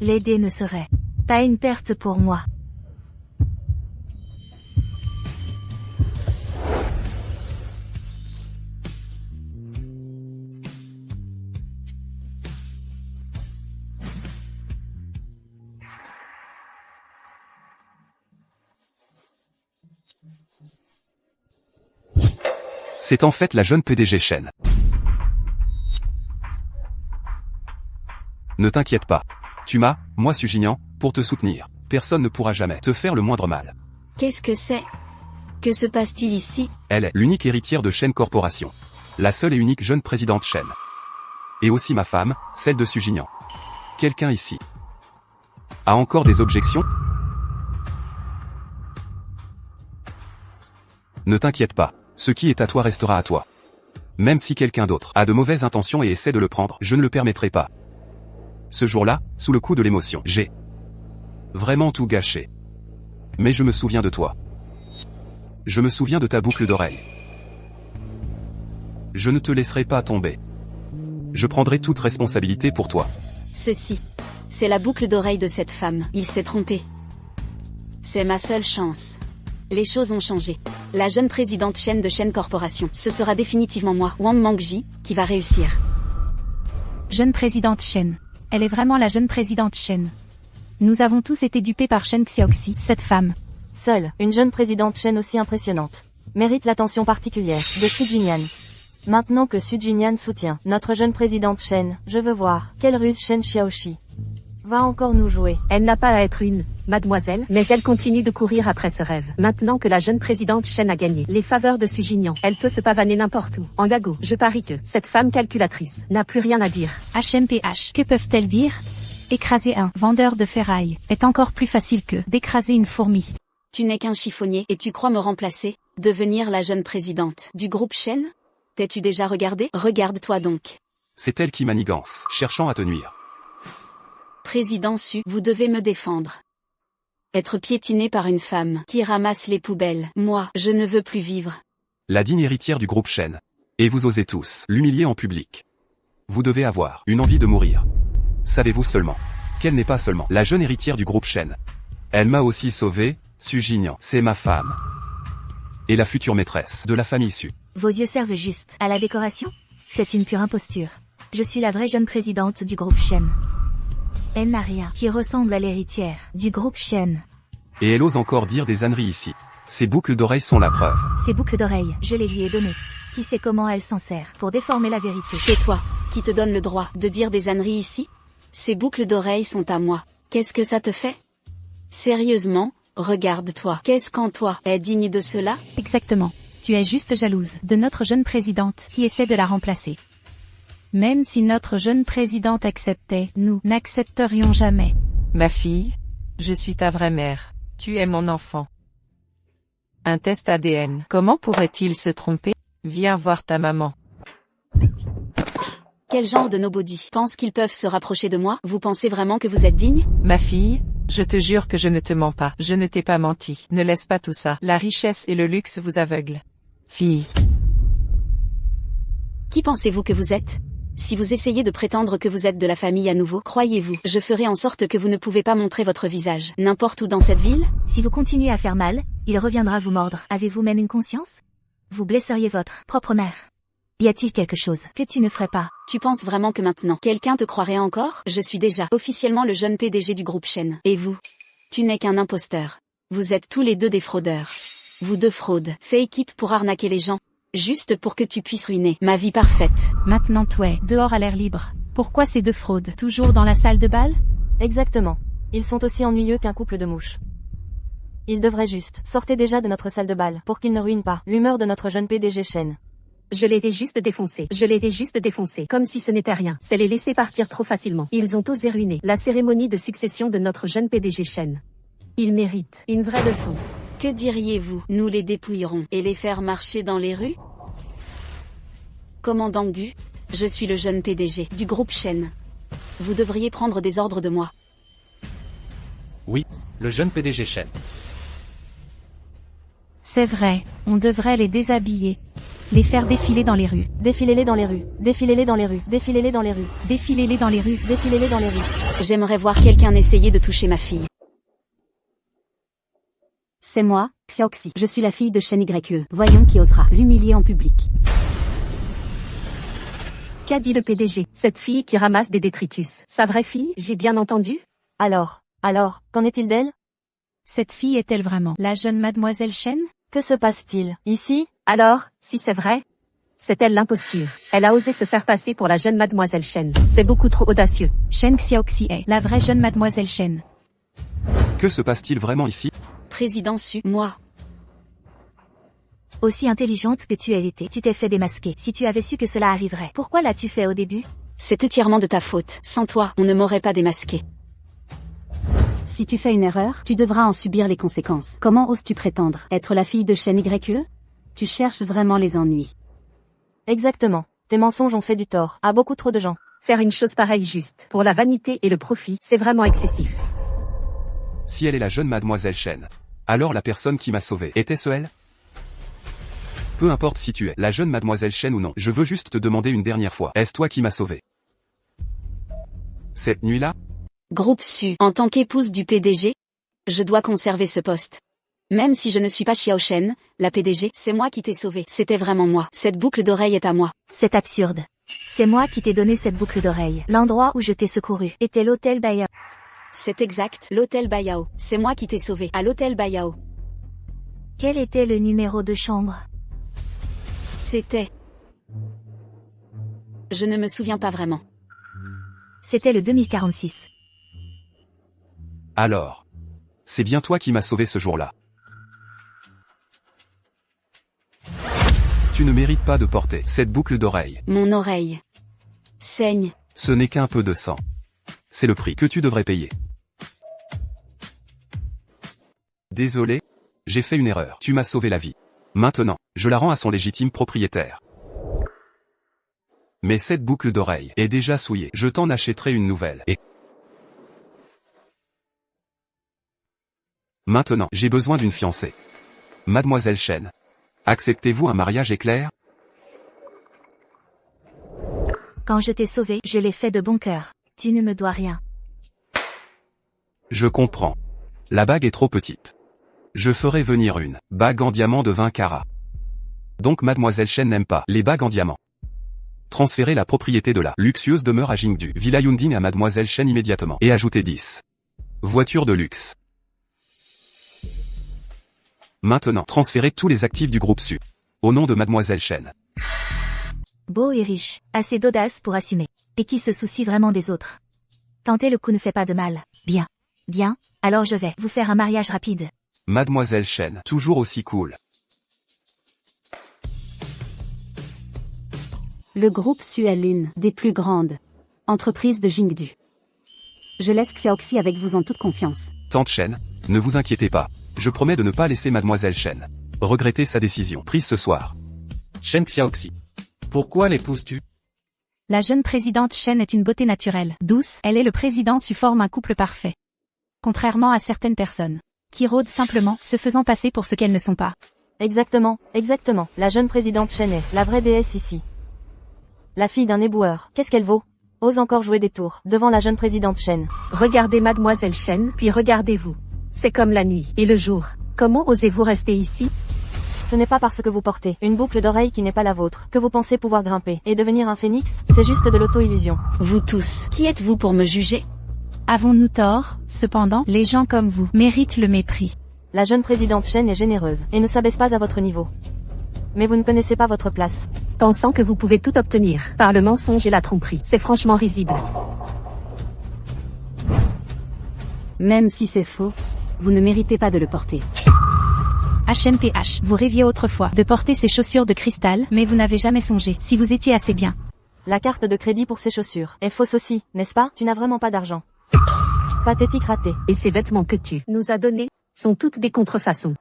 L'aider ne serait pas une perte pour moi. C'est en fait la jeune PDG Shen. Ne t'inquiète pas. Tu m'as, moi Sujignan, pour te soutenir. Personne ne pourra jamais te faire le moindre mal. Qu'est-ce que c'est? Que se passe-t-il ici? Elle est l'unique héritière de Shen Corporation. La seule et unique jeune présidente Shen. Et aussi ma femme, celle de Sujignan. Quelqu'un ici a encore des objections? Ne t'inquiète pas, ce qui est à toi restera à toi. Même si quelqu'un d'autre a de mauvaises intentions et essaie de le prendre, je ne le permettrai pas. Ce jour-là, sous le coup de l'émotion, j'ai vraiment tout gâché. Mais je me souviens de toi. Je me souviens de ta boucle d'oreille. Je ne te laisserai pas tomber. Je prendrai toute responsabilité pour toi. Ceci. C'est la boucle d'oreille de cette femme. Il s'est trompé. C'est ma seule chance. Les choses ont changé. La jeune présidente Shen de Shen Corporation. Ce sera définitivement moi, Wang Mangji, qui va réussir. Jeune présidente Shen. Elle est vraiment la jeune présidente Shen. Nous avons tous été dupés par Shen Xiaoxi, cette femme. Seule, une jeune présidente Shen aussi impressionnante mérite l'attention particulière de Sujignan. Maintenant que Sujignan soutient notre jeune présidente Shen, je veux voir quelle ruse Shen Xiaoxi va encore nous jouer. Elle n'a pas à être une mademoiselle, mais elle continue de courir après ce rêve. Maintenant que la jeune présidente Shen a gagné les faveurs de Sujignan, elle peut se pavaner n'importe où. En Gago, je parie que cette femme calculatrice n'a plus rien à dire. HMPH, que peuvent-elles dire? Écraser un vendeur de ferraille est encore plus facile que d'écraser une fourmi. Tu n'es qu'un chiffonnier et tu crois me remplacer, devenir la jeune présidente du groupe Shen? T'es-tu déjà regardé? Regarde-toi donc. C'est elle qui manigance, cherchant à te nuire. Président Su, vous devez me défendre. Être piétiné par une femme qui ramasse les poubelles, moi, je ne veux plus vivre. La digne héritière du groupe Shen. Et vous osez tous l'humilier en public. Vous devez avoir une envie de mourir. Savez-vous seulement qu'elle n'est pas seulement la jeune héritière du groupe Shen. Elle m'a aussi sauvé, Sujignan. C'est ma femme. Et la future maîtresse de la famille Su. Vos yeux servent juste à la décoration? C'est une pure imposture. Je suis la vraie jeune présidente du groupe Shen. Elle n'a rien qui ressemble à l'héritière du groupe Shen. Et elle ose encore dire des âneries ici. Ces boucles d'oreilles sont la preuve. Ces boucles d'oreilles, je les lui ai données. Qui sait comment elle s'en sert pour déformer la vérité? Tais-toi, qui te donne le droit de dire des âneries ici? Ces boucles d'oreilles sont à moi. Qu'est-ce que ça te fait? Sérieusement, regarde-toi. Qu'est-ce qu'en toi est digne de cela? Exactement. Tu es juste jalouse de notre jeune présidente qui essaie de la remplacer. Même si notre jeune présidente acceptait, nous n'accepterions jamais. Ma fille, je suis ta vraie mère. Tu es mon enfant. Un test ADN. Comment pourrait-il se tromper? Viens voir ta maman. Quel genre de nobody pense qu'ils peuvent se rapprocher de moi? Vous pensez vraiment que vous êtes digne? Ma fille, je te jure que je ne te mens pas. Je ne t'ai pas menti. Ne laisse pas tout ça. La richesse et le luxe vous aveuglent. Fille. Qui pensez-vous que vous êtes? Si vous essayez de prétendre que vous êtes de la famille à nouveau, croyez-vous, je ferai en sorte que vous ne pouvez pas montrer votre visage n'importe où dans cette ville? Si vous continuez à faire mal, il reviendra vous mordre. Avez-vous même une conscience? Vous blesseriez votre propre mère. Y a-t-il quelque chose que tu ne ferais pas? Tu penses vraiment que maintenant, quelqu'un te croirait encore? Je suis déjà officiellement le jeune PDG du groupe Shen. Et vous? Tu n'es qu'un imposteur. Vous êtes tous les deux des fraudeurs. Vous deux fraudes, fait équipe pour arnaquer les gens. Juste pour que tu puisses ruiner ma vie parfaite. Maintenant toi, dehors à l'air libre. Pourquoi ces deux fraudes? Toujours dans la salle de bal? Exactement. Ils sont aussi ennuyeux qu'un couple de mouches. Ils devraient juste sortir déjà de notre salle de bal pour qu'ils ne ruinent pas l'humeur de notre jeune PDG Shen. Je les ai juste défoncés. Comme si ce n'était rien. C'est les laisser partir trop facilement. Ils ont osé ruiner la cérémonie de succession de notre jeune PDG Shen. Ils méritent une vraie leçon. Que diriez-vous? Nous les dépouillerons et les faire marcher dans les rues? Commandant Gu, je suis le jeune PDG du groupe Shen. Vous devriez prendre des ordres de moi. Oui, le jeune PDG Shen. C'est vrai, on devrait les déshabiller. Les faire défiler dans les rues. Défilez-les dans les rues. Défilez-les dans les rues. Défilez-les dans les rues. Défilez-les dans les rues. Défilez-les dans les rues. J'aimerais voir quelqu'un essayer de toucher ma fille. C'est moi, Xiaoxi. Je suis la fille de Shen YE. Voyons qui osera l'humilier en public. Qu'a dit le PDG? Cette fille qui ramasse des détritus. Sa vraie fille, j'ai bien entendu? Alors, qu'en est-il d'elle? Cette fille est-elle vraiment la jeune mademoiselle Shen? Que se passe-t-il ici? Alors, si c'est vrai, C'est elle l'imposture. Elle a osé se faire passer pour la jeune mademoiselle Shen. C'est beaucoup trop audacieux. Shen Xiaoxi est la vraie jeune mademoiselle Shen. Que se passe-t-il vraiment ici? Président Su, moi. Aussi intelligente que tu as été, tu t'es fait démasquer. Si tu avais su que cela arriverait, pourquoi l'as-tu fait au début? C'est entièrement de ta faute. Sans toi, on ne m'aurait pas démasqué. Si tu fais une erreur, tu devras en subir les conséquences. Comment oses-tu prétendre être la fille de Shen YE? Tu cherches vraiment les ennuis. Exactement. Tes mensonges ont fait du tort à beaucoup trop de gens. Faire une chose pareille juste pour la vanité et le profit, c'est vraiment excessif. Si elle est la jeune mademoiselle Shen, alors la personne qui m'a sauvé, était-ce elle? Peu importe si tu es la jeune mademoiselle Shen ou non, je veux juste te demander une dernière fois, est-ce toi qui m'as sauvé? Cette nuit-là? Groupe Su, en tant qu'épouse du PDG, je dois conserver ce poste. Même si je ne suis pas Xiao Shen, la PDG, c'est moi qui t'ai sauvé. C'était vraiment moi. Cette boucle d'oreille est à moi. C'est absurde. C'est moi qui t'ai donné cette boucle d'oreille. L'endroit où je t'ai secouru était l'hôtel Bayao. C'est exact, l'hôtel Bayao. C'est moi qui t'ai sauvé, à l'hôtel Bayao. Quel était le numéro de chambre? C'était... Je ne me souviens pas vraiment. C'était le 2046. Alors. C'est bien toi qui m'as sauvé ce jour-là. Tu ne mérites pas de porter cette boucle d'oreille. Mon oreille saigne. Ce n'est qu'un peu de sang. C'est le prix que tu devrais payer. Désolé, j'ai fait une erreur. Tu m'as sauvé la vie. Maintenant, je la rends à son légitime propriétaire. Mais cette boucle d'oreille est déjà souillée. Je t'en achèterai une nouvelle. Et maintenant, j'ai besoin d'une fiancée. Mademoiselle Shen. Acceptez-vous un mariage éclair? Quand je t'ai sauvé, je l'ai fait de bon cœur. Tu ne me dois rien. Je comprends. La bague est trop petite. Je ferai venir une bague en diamant de 20 carats. Donc Mademoiselle Shen n'aime pas les bagues en diamant. Transférez la propriété de la luxueuse demeure à Jingdu, Villa Yunding à Mademoiselle Shen immédiatement. Et ajoutez 10 voitures de luxe. Maintenant, transférez tous les actifs du groupe Su. Au nom de Mademoiselle Shen. Beau et riche, assez d'audace pour assumer. Et qui se soucie vraiment des autres. Tenter le coup ne fait pas de mal. Bien. Bien, alors je vais vous faire un mariage rapide. Mademoiselle Shen, toujours aussi cool. Le groupe Su est l'une des plus grandes entreprises de Jingdu. Je laisse Xiaoxi avec vous en toute confiance. Tante Shen, ne vous inquiétez pas. Je promets de ne pas laisser Mademoiselle Shen regretter sa décision prise ce soir. Shen Xiaoxi. Pourquoi l'épouses-tu? La jeune présidente Shen est une beauté naturelle, douce, elle et le président Su forment un couple parfait. Contrairement à certaines personnes, qui rôdent simplement, se faisant passer pour ce qu'elles ne sont pas. Exactement, exactement. La jeune présidente Shen est la vraie déesse ici. La fille d'un éboueur, qu'est-ce qu'elle vaut? Ose encore jouer des tours, devant la jeune présidente Shen. Regardez mademoiselle Shen, puis regardez-vous. C'est comme la nuit et le jour. Comment osez-vous rester ici? Ce n'est pas parce que vous portez une boucle d'oreille qui n'est pas la vôtre que vous pensez pouvoir grimper et devenir un phénix, c'est juste de l'auto-illusion. Vous tous, qui êtes-vous pour me juger? Avons-nous tort? Cependant, les gens comme vous méritent le mépris. La jeune présidente Shen est généreuse et ne s'abaisse pas à votre niveau. Mais vous ne connaissez pas votre place. Pensant que vous pouvez tout obtenir par le mensonge et la tromperie, c'est franchement risible. Même si c'est faux, vous ne méritez pas de le porter. HMPH, vous rêviez autrefois de porter ces chaussures de cristal, mais vous n'avez jamais songé, si vous étiez assez bien. La carte de crédit pour ces chaussures est fausse aussi, n'est-ce pas? Tu n'as vraiment pas d'argent. Pathétique raté. Et ces vêtements que tu nous as donnés sont toutes des contrefaçons.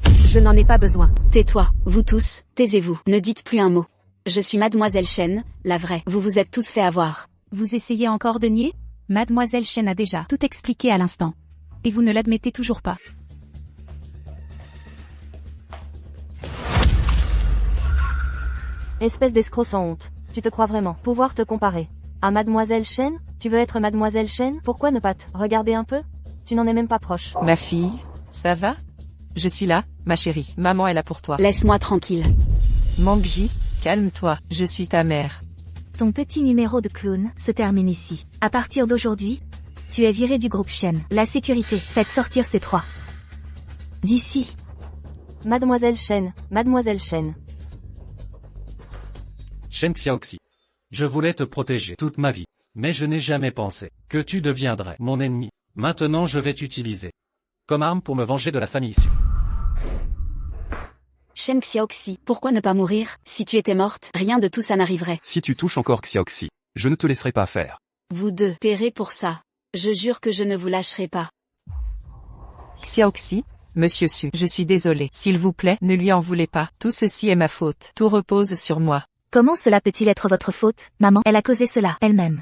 Je n'en ai pas besoin. Tais-toi, vous tous, taisez-vous, ne dites plus un mot. Je suis Mademoiselle Shen, la vraie, vous vous êtes tous fait avoir. Vous essayez encore de nier? Mademoiselle Shen a déjà tout expliqué à l'instant. Et vous ne l'admettez toujours pas. Espèce d'escroc sans honte. Tu te crois vraiment pouvoir te comparer à Mademoiselle Shen? Tu veux être Mademoiselle Shen? Pourquoi ne pas te regarder un peu? Tu n'en es même pas proche. Ma fille, ça va? Je suis là, ma chérie. Maman est là pour toi. Laisse-moi tranquille. Mangji, calme-toi, je suis ta mère. Ton petit numéro de clown se termine ici. À partir d'aujourd'hui, tu es viré du groupe Shen. La sécurité, faites sortir ces trois d'ici. Mademoiselle Shen, Mademoiselle Shen. Shen Xiaoxi. Je voulais te protéger toute ma vie. Mais je n'ai jamais pensé que tu deviendrais mon ennemi. Maintenant je vais t'utiliser comme arme pour me venger de la famille Xu. Shen Xiaoxi, pourquoi ne pas mourir? Si tu étais morte, rien de tout ça n'arriverait. Si tu touches encore Xiaoxi, je ne te laisserai pas faire. Vous deux paierez pour ça. Je jure que je ne vous lâcherai pas. Xiaoxi, Monsieur Su, je suis désolé. S'il vous plaît, ne lui en voulez pas. Tout ceci est ma faute. Tout repose sur moi. Comment cela peut-il être votre faute, maman? Elle a causé cela, elle-même.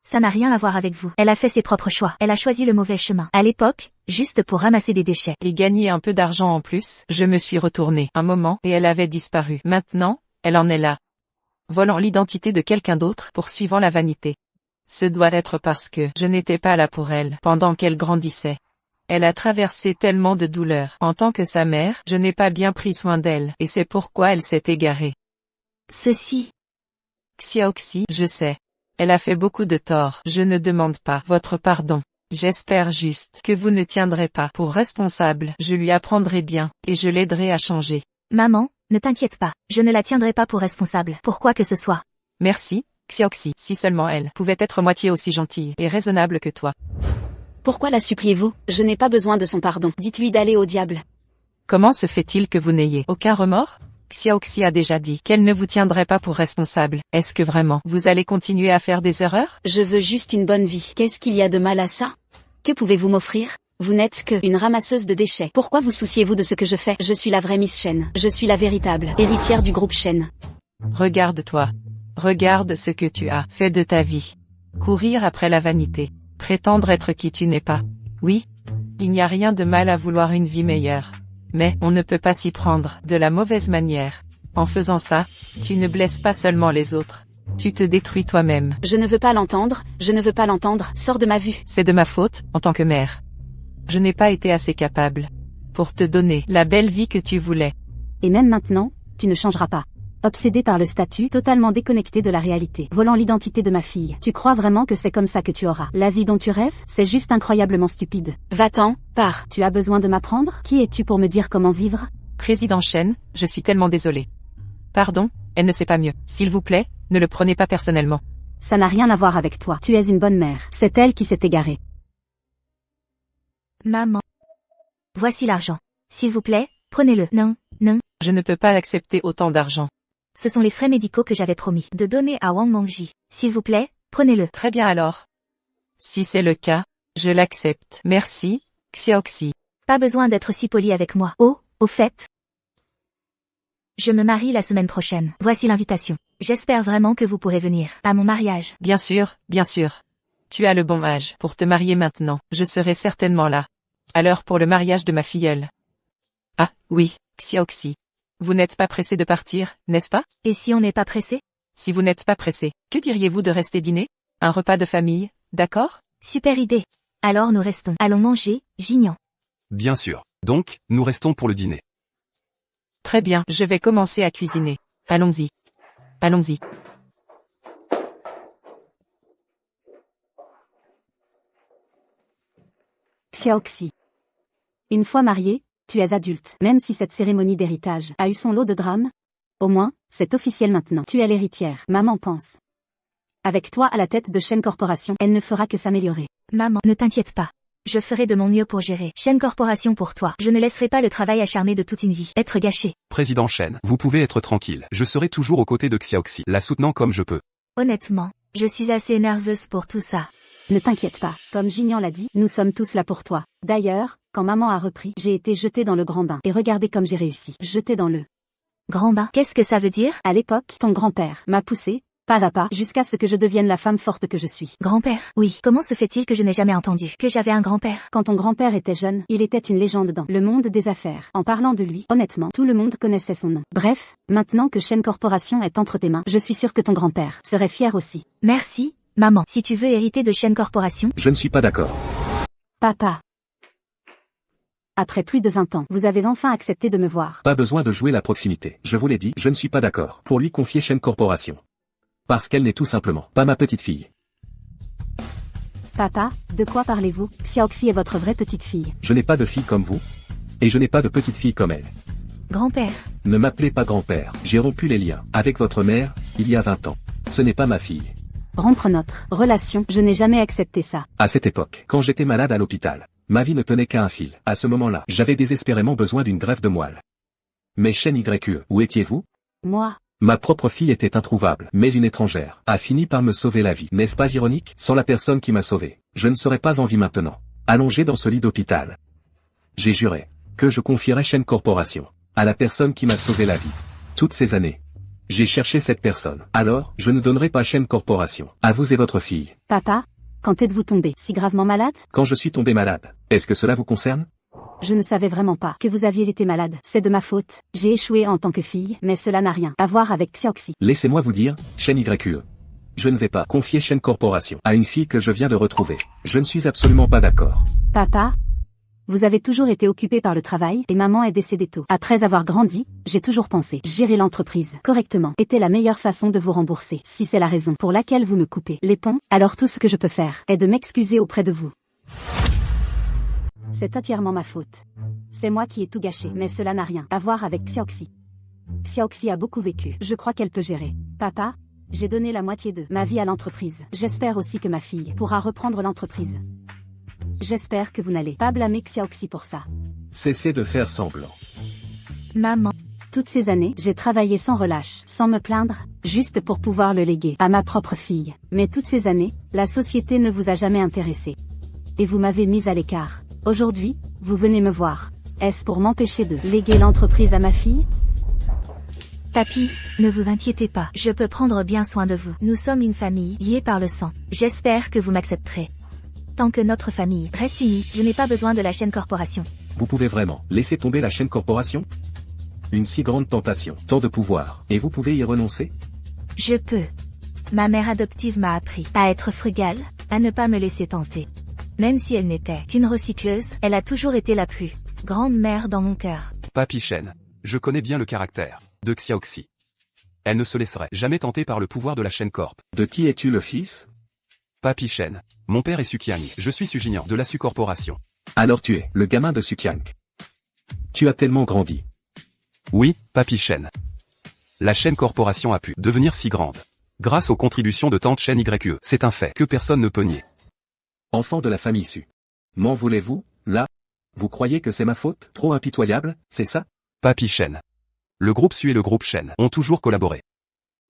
Ça n'a rien à voir avec vous. Elle a fait ses propres choix. Elle a choisi le mauvais chemin. À l'époque, juste pour ramasser des déchets. Et gagner un peu d'argent en plus, je me suis retourné un moment et elle avait disparu. Maintenant, elle en est là. Volant l'identité de quelqu'un d'autre, poursuivant la vanité. Ce doit être parce que je n'étais pas là pour elle pendant qu'elle grandissait. Elle a traversé tellement de douleurs. En tant que sa mère, je n'ai pas bien pris soin d'elle, et c'est pourquoi elle s'est égarée. Ceci. Xiaoxi, je sais. Elle a fait beaucoup de tort. Je ne demande pas votre pardon. J'espère juste que vous ne tiendrez pas pour responsable. Je lui apprendrai bien, et je l'aiderai à changer. Maman, ne t'inquiète pas. Je ne la tiendrai pas pour responsable. Pour quoi que ce soit. Merci, Xiaoxi. Si seulement elle pouvait être moitié aussi gentille et raisonnable que toi. Pourquoi la suppliez-vous? Je n'ai pas besoin de son pardon. Dites-lui d'aller au diable. Comment se fait-il que vous n'ayez aucun remords? Xiaoxi a déjà dit qu'elle ne vous tiendrait pas pour responsable. Est-ce que vraiment, vous allez continuer à faire des erreurs? Je veux juste une bonne vie. Qu'est-ce qu'il y a de mal à ça? Que pouvez-vous m'offrir? Vous n'êtes que une ramasseuse de déchets. Pourquoi vous souciez-vous de ce que je fais? Je suis la vraie Miss Shen. Je suis la véritable héritière du groupe Shen. Regarde-toi. Regarde ce que tu as fait de ta vie. Courir après la vanité. Prétendre être qui tu n'es pas. Oui, il n'y a rien de mal à vouloir une vie meilleure. Mais on ne peut pas s'y prendre de la mauvaise manière. En faisant ça, tu ne blesses pas seulement les autres. Tu te détruis toi-même. Je ne veux pas l'entendre, je ne veux pas l'entendre, sors de ma vue. C'est de ma faute, en tant que mère. Je n'ai pas été assez capable pour te donner la belle vie que tu voulais. Et même maintenant, tu ne changeras pas. Obsédé par le statut, totalement déconnecté de la réalité, volant l'identité de ma fille. Tu crois vraiment que c'est comme ça que tu auras la vie dont tu rêves? C'est juste incroyablement stupide. Va-t'en, pars. Tu as besoin de m'apprendre? Qui es-tu pour me dire comment vivre? Président Shen, je suis tellement désolé. Pardon, elle ne sait pas mieux. S'il vous plaît, ne le prenez pas personnellement. Ça n'a rien à voir avec toi. Tu es une bonne mère. C'est elle qui s'est égarée. Maman. Voici l'argent. S'il vous plaît, prenez-le. Non, non. Je ne peux pas accepter autant d'argent. Ce sont les frais médicaux que j'avais promis de donner à Wang Mengji. S'il vous plaît, prenez-le. Très bien alors. Si c'est le cas, je l'accepte. Merci, Xiaoxi. Pas besoin d'être si poli avec moi. Oh, au fait. Je me marie la semaine prochaine. Voici l'invitation. J'espère vraiment que vous pourrez venir à mon mariage. Bien sûr, bien sûr. Tu as le bon âge pour te marier maintenant. Je serai certainement là. Alors pour le mariage de ma filleule. Ah, oui, Xiaoxi. Vous n'êtes pas pressé de partir, n'est-ce pas? Et si on n'est pas pressé? Si vous n'êtes pas pressé, que diriez-vous de rester dîner? Un repas de famille, d'accord? Super idée. Alors nous restons. Allons manger, Gignan. Bien sûr. Donc, nous restons pour le dîner. Très bien, je vais commencer à cuisiner. Allons-y. Allons-y. Xiaoxi. Une fois marié, tu es adulte. Même si cette cérémonie d'héritage a eu son lot de drames, au moins, c'est officiel maintenant. Tu es l'héritière. Maman pense. Avec toi à la tête de Shen Corporation, elle ne fera que s'améliorer. Maman, ne t'inquiète pas. Je ferai de mon mieux pour gérer Shen Corporation pour toi. Je ne laisserai pas le travail acharné de toute une vie être gâché. Président Shen, vous pouvez être tranquille. Je serai toujours aux côtés de Xiaoxi, la soutenant comme je peux. Honnêtement, je suis assez nerveuse pour tout ça. Ne t'inquiète pas. Comme Gignan l'a dit, nous sommes tous là pour toi. D'ailleurs, quand maman a repris, j'ai été jetée dans le grand bain. Et regardez comme j'ai réussi. Jetée dans le grand bain. Qu'est-ce que ça veut dire? À l'époque, ton grand-père m'a poussée, pas à pas, jusqu'à ce que je devienne la femme forte que je suis. Grand-père? Oui. Comment se fait-il que je n'ai jamais entendu que j'avais un grand-père? Quand ton grand-père était jeune, il était une légende dans le monde des affaires. En parlant de lui, honnêtement, tout le monde connaissait son nom. Bref, maintenant que Shen Corporation est entre tes mains, je suis sûre que ton grand-père serait fier aussi. Merci, maman. Si tu veux hériter de Shen Corporation... Je ne suis pas d'accord. Papa. Après plus de 20 ans, vous avez enfin accepté de me voir. Pas besoin de jouer la proximité. Je vous l'ai dit, je ne suis pas d'accord pour lui confier Shen Corporation. Parce qu'elle n'est tout simplement pas ma petite fille. Papa, de quoi parlez-vous? Xiaoxi est votre vraie petite fille. Je n'ai pas de fille comme vous. Et je n'ai pas de petite fille comme elle. Grand-père. Ne m'appelez pas grand-père. J'ai rompu les liens avec votre mère, il y a 20 ans. Ce n'est pas ma fille. Rompre notre relation, je n'ai jamais accepté ça. À cette époque, quand j'étais malade à l'hôpital, ma vie ne tenait qu'à un fil. À ce moment-là, j'avais désespérément besoin d'une greffe de moelle. Mais Shen YE, où étiez-vous? Moi, Ma propre fille était introuvable, mais une étrangère a fini par me sauver la vie. N'est-ce pas ironique? Sans la personne qui m'a sauvé, je ne serais pas en vie maintenant, allongé dans ce lit d'hôpital. J'ai juré que je confierais Shen Corporation à la personne qui m'a sauvé la vie. Toutes ces années, j'ai cherché cette personne. Alors, je ne donnerai pas Shen Corporation à vous et votre fille. papa, quand êtes-vous tombé si gravement malade? Quand je suis tombé malade, est-ce que cela vous concerne? Je ne savais vraiment pas que vous aviez été malade. C'est de ma faute. J'ai échoué en tant que fille, mais cela n'a rien à voir avec Xiaoxi. Laissez-moi vous dire, Shen YE. Je ne vais pas confier Shen Corporation à une fille que je viens de retrouver. Je ne suis absolument pas d'accord. Papa, vous avez toujours été occupé par le travail et maman est décédée tôt. Après avoir grandi, j'ai toujours pensé gérer l'entreprise correctement était la meilleure façon de vous rembourser. Si c'est la raison pour laquelle vous me coupez les ponts, alors tout ce que je peux faire est de m'excuser auprès de vous. C'est entièrement ma faute. C'est moi qui ai tout gâché, mais cela n'a rien à voir avec Xiaoxi. Xiaoxi a beaucoup vécu. Je crois qu'elle peut gérer. Papa, j'ai donné la moitié de ma vie à l'entreprise. J'espère aussi que ma fille pourra reprendre l'entreprise. J'espère que vous n'allez pas blâmer Xiaoxi pour ça. Cessez de faire semblant. Maman. Toutes ces années, j'ai travaillé sans relâche, sans me plaindre, juste pour pouvoir le léguer à ma propre fille. Mais toutes ces années, la société ne vous a jamais intéressé. Et vous m'avez mise à l'écart. Aujourd'hui, vous venez me voir. Est-ce pour m'empêcher de léguer l'entreprise à ma fille? Papy, ne vous inquiétez pas. Je peux prendre bien soin de vous. Nous sommes une famille liée par le sang. J'espère que vous m'accepterez. Tant que notre famille reste unie, je n'ai pas besoin de la Shen Corporation. Vous pouvez vraiment laisser tomber la Shen Corporation? Une si grande tentation, tant de pouvoir, et vous pouvez y renoncer? Je peux. Ma mère adoptive m'a appris à être frugale, à ne pas me laisser tenter. Même si elle n'était qu'une recycleuse, elle a toujours été la plus grande mère dans mon cœur. Papy Shen. Je connais bien le caractère de Xiaoxi. Elle ne se laisserait jamais tenter par le pouvoir de la Shen Corp. De qui es-tu le fils? Papy Shen. Mon père est Sukiang. Je suis Sujinian de la Su Corporation. Alors tu es le gamin de Sukiang. Tu as tellement grandi. Oui, Papy Shen. La Shen Corporation a pu devenir si grande grâce aux contributions de tante Shen YE. C'est un fait que personne ne peut nier. Enfant de la famille Su. M'en voulez-vous, là? Vous croyez que c'est ma faute? Trop impitoyable, c'est ça? Papy Shen. Le groupe Su et le groupe Shen ont toujours collaboré.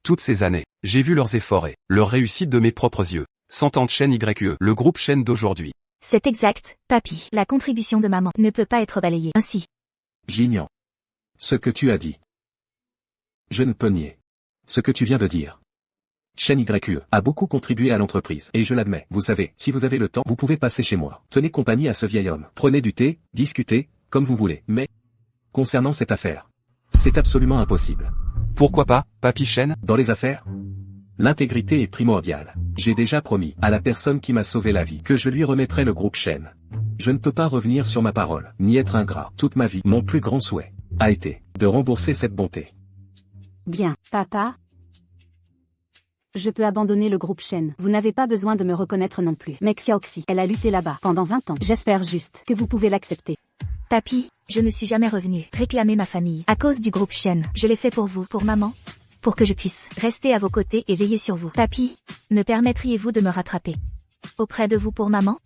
Toutes ces années, j'ai vu leurs efforts et leur réussite de mes propres yeux. Sans tante Shen YE, le groupe Shen d'aujourd'hui. C'est exact, papy. La contribution de maman ne peut pas être balayée ainsi. J'ignore ce que tu as dit. Je ne peux nier ce que tu viens de dire. Shen YE a beaucoup contribué à l'entreprise, et je l'admets. Vous savez, si vous avez le temps, vous pouvez passer chez moi. Tenez compagnie à ce vieil homme. Prenez du thé, discutez, comme vous voulez. Mais, concernant cette affaire, c'est absolument impossible. Pourquoi pas, Papy Shen? Dans les affaires, l'intégrité est primordiale. J'ai déjà promis à la personne qui m'a sauvé la vie que je lui remettrai le groupe Shen. Je ne peux pas revenir sur ma parole, ni être ingrat. Toute ma vie, mon plus grand souhait a été de rembourser cette bonté. Bien, papa. Je peux abandonner le groupe Shen. Vous n'avez pas besoin de me reconnaître non plus. Mais Xiaoxi, elle a lutté là-bas pendant 20 ans. J'espère juste que vous pouvez l'accepter. Papy, je ne suis jamais revenue réclamer ma famille à cause du groupe Shen. Je l'ai fait pour vous, pour maman, pour que je puisse rester à vos côtés et veiller sur vous. Papy, me permettriez-vous de me rattraper auprès de vous pour maman?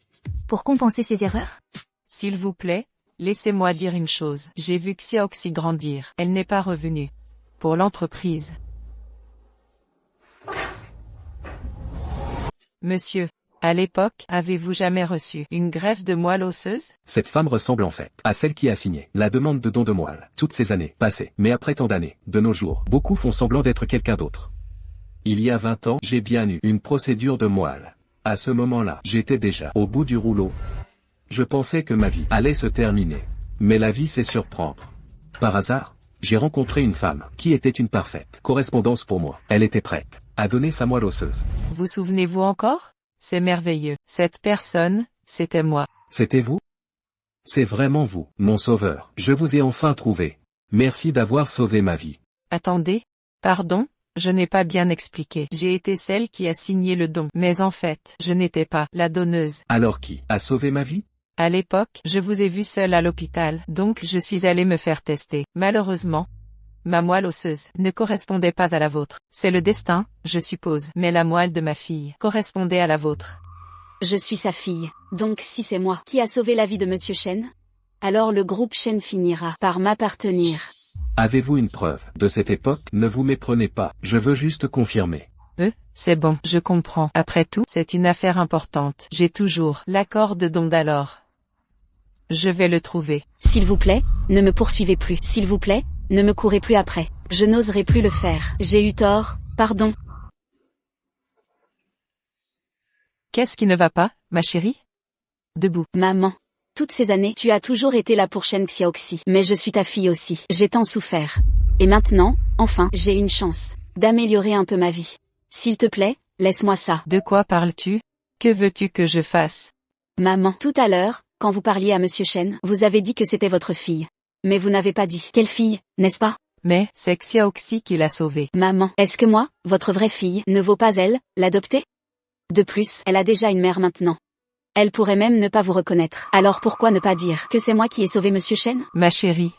Pour compenser ses erreurs? S'il vous plaît, laissez-moi dire une chose. J'ai vu Xiaoxi grandir. Elle n'est pas revenue. Pour l'entreprise. Monsieur, à l'époque, avez-vous jamais reçu une greffe de moelle osseuse? Cette femme ressemble en fait à celle qui a signé la demande de don de moelle. Toutes ces années passées, mais après tant d'années, de nos jours, beaucoup font semblant d'être quelqu'un d'autre. Il y a 20 ans, j'ai bien eu une procédure de moelle. À ce moment-là, j'étais déjà au bout du rouleau. Je pensais que ma vie allait se terminer. Mais la vie sait surprendre. Par hasard, j'ai rencontré une femme qui était une parfaite correspondance pour moi. Elle était prête à donner sa moelle osseuse. Vous souvenez-vous encore? C'est merveilleux. Cette personne, c'était moi. C'était vous? C'est vraiment vous, mon sauveur. Je vous ai enfin trouvé. Merci d'avoir sauvé ma vie. Attendez. Pardon? Je n'ai pas bien expliqué. J'ai été celle qui a signé le don. Mais en fait, je n'étais pas la donneuse. Alors qui a sauvé ma vie? À l'époque, je vous ai vu seul à l'hôpital, donc je suis allé me faire tester. Malheureusement, ma moelle osseuse ne correspondait pas à la vôtre. C'est le destin, je suppose, mais la moelle de ma fille correspondait à la vôtre. Je suis sa fille. Donc si c'est moi qui a sauvé la vie de Monsieur Shen, alors le groupe Shen finira par m'appartenir. Avez-vous une preuve de cette époque? Ne vous méprenez pas, je veux juste confirmer. C'est bon, je comprends. Après tout, c'est une affaire importante. J'ai toujours l'accord de Dondalore. Je vais le trouver. S'il vous plaît, ne me poursuivez plus. S'il vous plaît, ne me courez plus après. Je n'oserai plus le faire. J'ai eu tort, pardon. Qu'est-ce qui ne va pas, ma chérie? Debout. Maman. Toutes ces années, tu as toujours été là pour Shen Xiaoxi. Mais je suis ta fille aussi. J'ai tant souffert. Et maintenant, enfin, j'ai une chance d'améliorer un peu ma vie. S'il te plaît, laisse-moi ça. De quoi parles-tu? Que veux-tu que je fasse? Maman, tout à l'heure, quand vous parliez à Monsieur Shen, vous avez dit que c'était votre fille. Mais vous n'avez pas dit quelle fille, n'est-ce pas? Mais, c'est Xiaoxi qui l'a sauvée. Maman, est-ce que moi, votre vraie fille, ne vaut pas elle, l'adopter? De plus, elle a déjà une mère maintenant. Elle pourrait même ne pas vous reconnaître. Alors pourquoi ne pas dire que c'est moi qui ai sauvé Monsieur Shen? Ma chérie.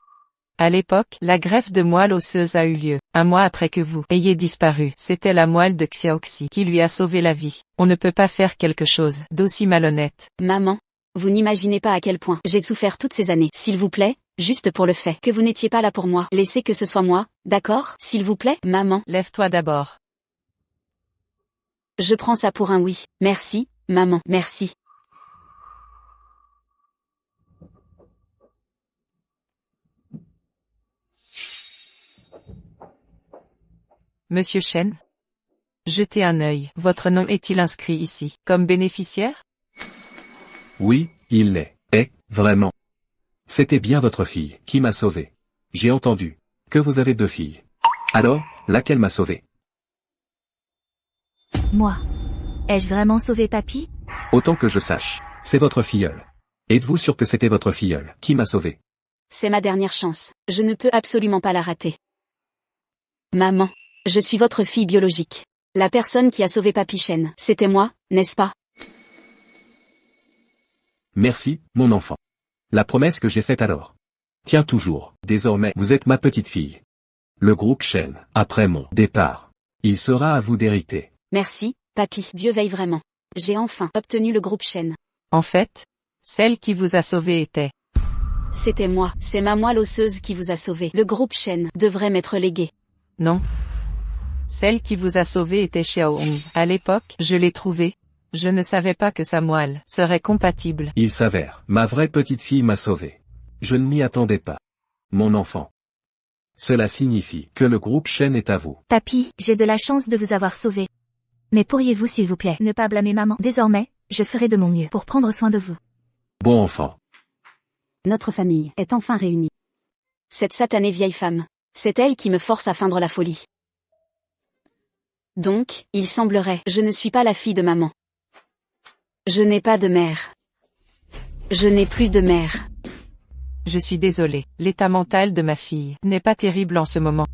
À l'époque, la greffe de moelle osseuse a eu lieu. Un mois après que vous ayez disparu. C'était la moelle de Xiaoxi qui lui a sauvé la vie. On ne peut pas faire quelque chose d'aussi malhonnête. Maman, vous n'imaginez pas à quel point j'ai souffert toutes ces années. S'il vous plaît, juste pour le fait que vous n'étiez pas là pour moi. Laissez que ce soit moi, d'accord? S'il vous plaît, maman. Lève-toi d'abord. Je prends ça pour un oui. Merci, maman, merci. Monsieur Shen? Jetez un œil. Votre nom est-il inscrit ici, comme bénéficiaire? Oui, il l'est. Vraiment. C'était bien votre fille qui m'a sauvé. J'ai entendu que vous avez 2 filles. Alors, laquelle m'a sauvé? Moi. Ai-je vraiment sauvé papy? Autant que je sache, c'est votre filleule. Êtes-vous sûr que c'était votre filleule qui m'a sauvé? C'est ma dernière chance. Je ne peux absolument pas la rater. Maman. Je suis votre fille biologique. La personne qui a sauvé Papy Shen. C'était moi, n'est-ce pas? Merci, mon enfant. La promesse que j'ai faite alors. Tiens toujours, désormais, vous êtes ma petite fille. Le groupe Shen, après mon départ, il sera à vous d'hériter. Merci, Papy. Dieu veille vraiment. J'ai enfin obtenu le groupe Shen. En fait, celle qui vous a sauvé était. C'était moi. C'est ma moelle osseuse qui vous a sauvé. Le groupe Shen devrait m'être légué. Non. Celle qui vous a sauvé était Xiao 11. À l'époque, je l'ai trouvée. Je ne savais pas que sa moelle serait compatible. Il s'avère, ma vraie petite fille m'a sauvé. Je ne m'y attendais pas. Mon enfant. Cela signifie que le groupe Shen est à vous. Papy, j'ai de la chance de vous avoir sauvé. Mais pourriez-vous s'il vous plaît ne pas blâmer maman? Désormais, je ferai de mon mieux pour prendre soin de vous. Bon enfant. Notre famille est enfin réunie. Cette satanée vieille femme. C'est elle qui me force à feindre la folie. Donc, il semblerait, je ne suis pas la fille de maman. Je n'ai pas de mère. Je n'ai plus de mère. Je suis désolée, l'état mental de ma fille n'est pas terrible en ce moment.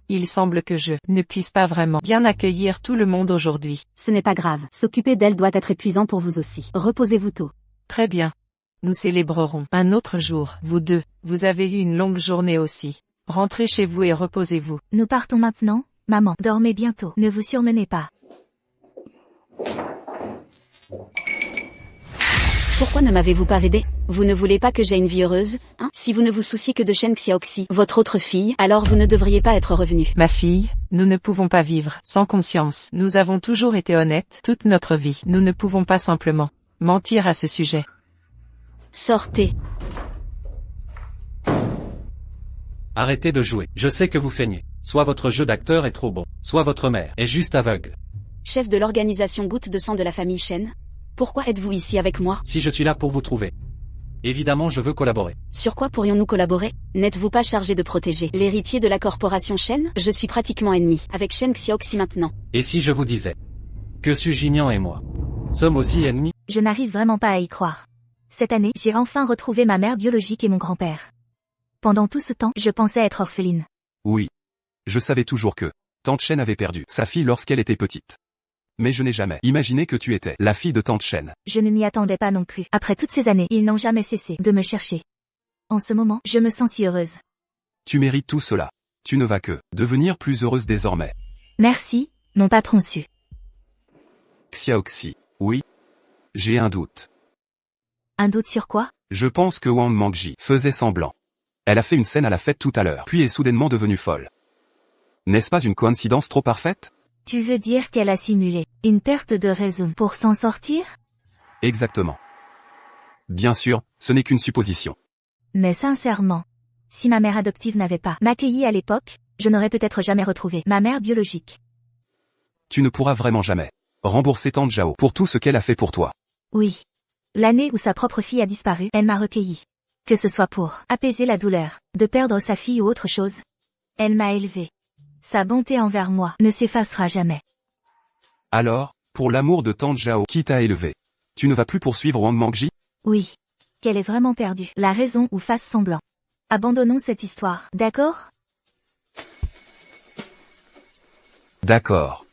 Il semble que je ne puisse pas vraiment bien accueillir tout le monde aujourd'hui. Ce n'est pas grave, s'occuper d'elle doit être épuisant pour vous aussi. Reposez-vous tôt. Très bien. Nous célébrerons un autre jour, vous deux. Vous avez eu une longue journée aussi. Rentrez chez vous et reposez-vous. Nous partons maintenant, maman. Dormez bientôt. Ne vous surmenez pas. Pourquoi ne m'avez-vous pas aidé? Vous ne voulez pas que j'aie une vie heureuse, hein? Si vous ne vous souciez que de Shen Xiaoxi, votre autre fille, alors vous ne devriez pas être revenu. Ma fille, nous ne pouvons pas vivre sans conscience. Nous avons toujours été honnêtes toute notre vie. Nous ne pouvons pas simplement mentir à ce sujet. Sortez. Arrêtez de jouer. Je sais que vous feignez. Soit votre jeu d'acteur est trop bon, soit votre mère est juste aveugle. Chef de l'organisation Goutte de sang de la famille Shen. Pourquoi êtes-vous ici avec moi? Si je suis là pour vous trouver. Évidemment je veux collaborer. Sur quoi pourrions-nous collaborer? N'êtes-vous pas chargé de protéger l'héritier de la corporation Shen? Je suis pratiquement ennemi avec Shen Xiaoxi maintenant. Et si je vous disais que Su Jinian et moi sommes aussi ennemis? Je n'arrive vraiment pas à y croire. Cette année, j'ai enfin retrouvé ma mère biologique et mon grand-père. Pendant tout ce temps, je pensais être orpheline. Oui. Je savais toujours que Tante Chen avait perdu sa fille lorsqu'elle était petite. Mais je n'ai jamais imaginé que tu étais la fille de tante Shen. Je ne m'y attendais pas non plus. Après toutes ces années, ils n'ont jamais cessé de me chercher. En ce moment, je me sens si heureuse. Tu mérites tout cela. Tu ne vas que devenir plus heureuse désormais. Merci, mon patron su. Xiaoxi. Oui. J'ai un doute. Un doute sur quoi? Je pense que Wang Mangji faisait semblant. Elle a fait une scène à la fête tout à l'heure, puis est soudainement devenue folle. N'est-ce pas une coïncidence trop parfaite? Tu veux dire qu'elle a simulé une perte de raison pour s'en sortir? Exactement. Bien sûr, ce n'est qu'une supposition. Mais sincèrement, si ma mère adoptive n'avait pas m'accueilli à l'époque, je n'aurais peut-être jamais retrouvé ma mère biologique. Tu ne pourras vraiment jamais rembourser tante Zhao pour tout ce qu'elle a fait pour toi. Oui. L'année où sa propre fille a disparu, elle m'a recueilli. Que ce soit pour apaiser la douleur, de perdre sa fille ou autre chose. Elle m'a élevée. Sa bonté envers moi ne s'effacera jamais. Alors, pour l'amour de tante Zhao qui t'a élevé, tu ne vas plus poursuivre Wang Mangji? Oui. Qu'elle est vraiment perdue. La raison ou fasse semblant. Abandonnons cette histoire, d'accord? D'accord.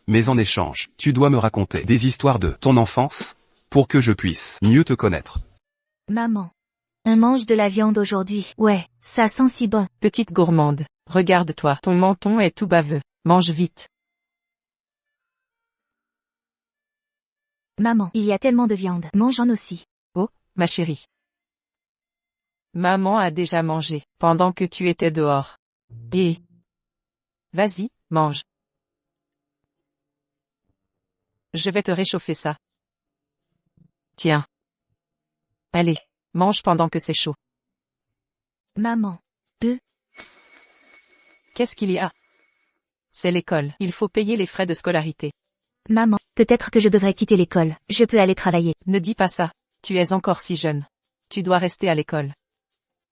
Mais en échange, tu dois me raconter des histoires de ton enfance, pour que je puisse mieux te connaître. Maman. On mange de la viande aujourd'hui. Ouais, ça sent si bon. Petite gourmande, regarde-toi, ton menton est tout baveux. Mange vite. Maman, il y a tellement de viande. Mange-en aussi. Oh, ma chérie. Maman a déjà mangé, pendant que tu étais dehors. Et... Vas-y, mange. Je vais te réchauffer ça. Tiens. Allez, mange pendant que c'est chaud. Maman. Qu'est-ce qu'il y a? C'est l'école, il faut payer les frais de scolarité. Maman, peut-être que je devrais quitter l'école. Je peux aller travailler. Ne dis pas ça. Tu es encore si jeune. Tu dois rester à l'école.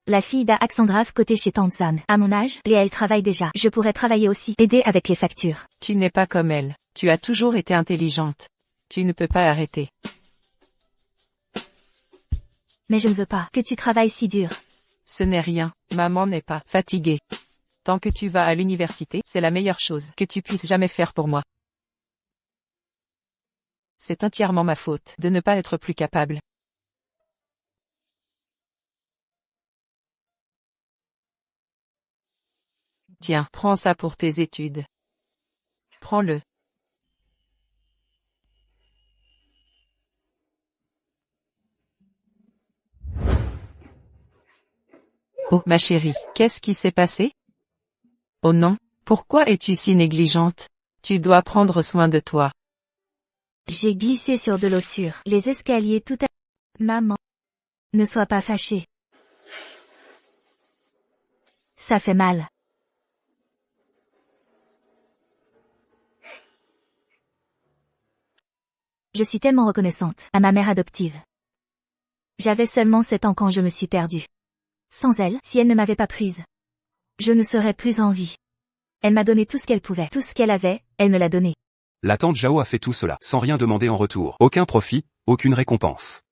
La fille d'Axandrave côté chez Tante Sam. À mon âge, et elle travaille déjà. Je pourrais travailler aussi, aider avec les factures. Tu n'es pas comme elle. Tu as toujours été intelligente. Tu ne peux pas arrêter. Mais je ne veux pas que tu travailles si dur. Ce n'est rien. Maman n'est pas fatiguée. Tant que tu vas à l'université, c'est la meilleure chose que tu puisses jamais faire pour moi. C'est entièrement ma faute de ne pas être plus capable. Tiens, prends ça pour tes études. Prends-le. Oh, ma chérie, qu'est-ce qui s'est passé? Oh non, pourquoi es-tu si négligente? Tu dois prendre soin de toi. J'ai glissé sur de l'eau sur les escaliers tout à... Maman. Ne sois pas fâchée. Ça fait mal. Je suis tellement reconnaissante à ma mère adoptive. J'avais seulement 7 ans quand je me suis perdue. Sans elle, si elle ne m'avait pas prise, je ne serais plus en vie. Elle m'a donné tout ce qu'elle pouvait, tout ce qu'elle avait, elle me l'a donné. La tante Zhao a fait tout cela, sans rien demander en retour. Aucun profit, aucune récompense.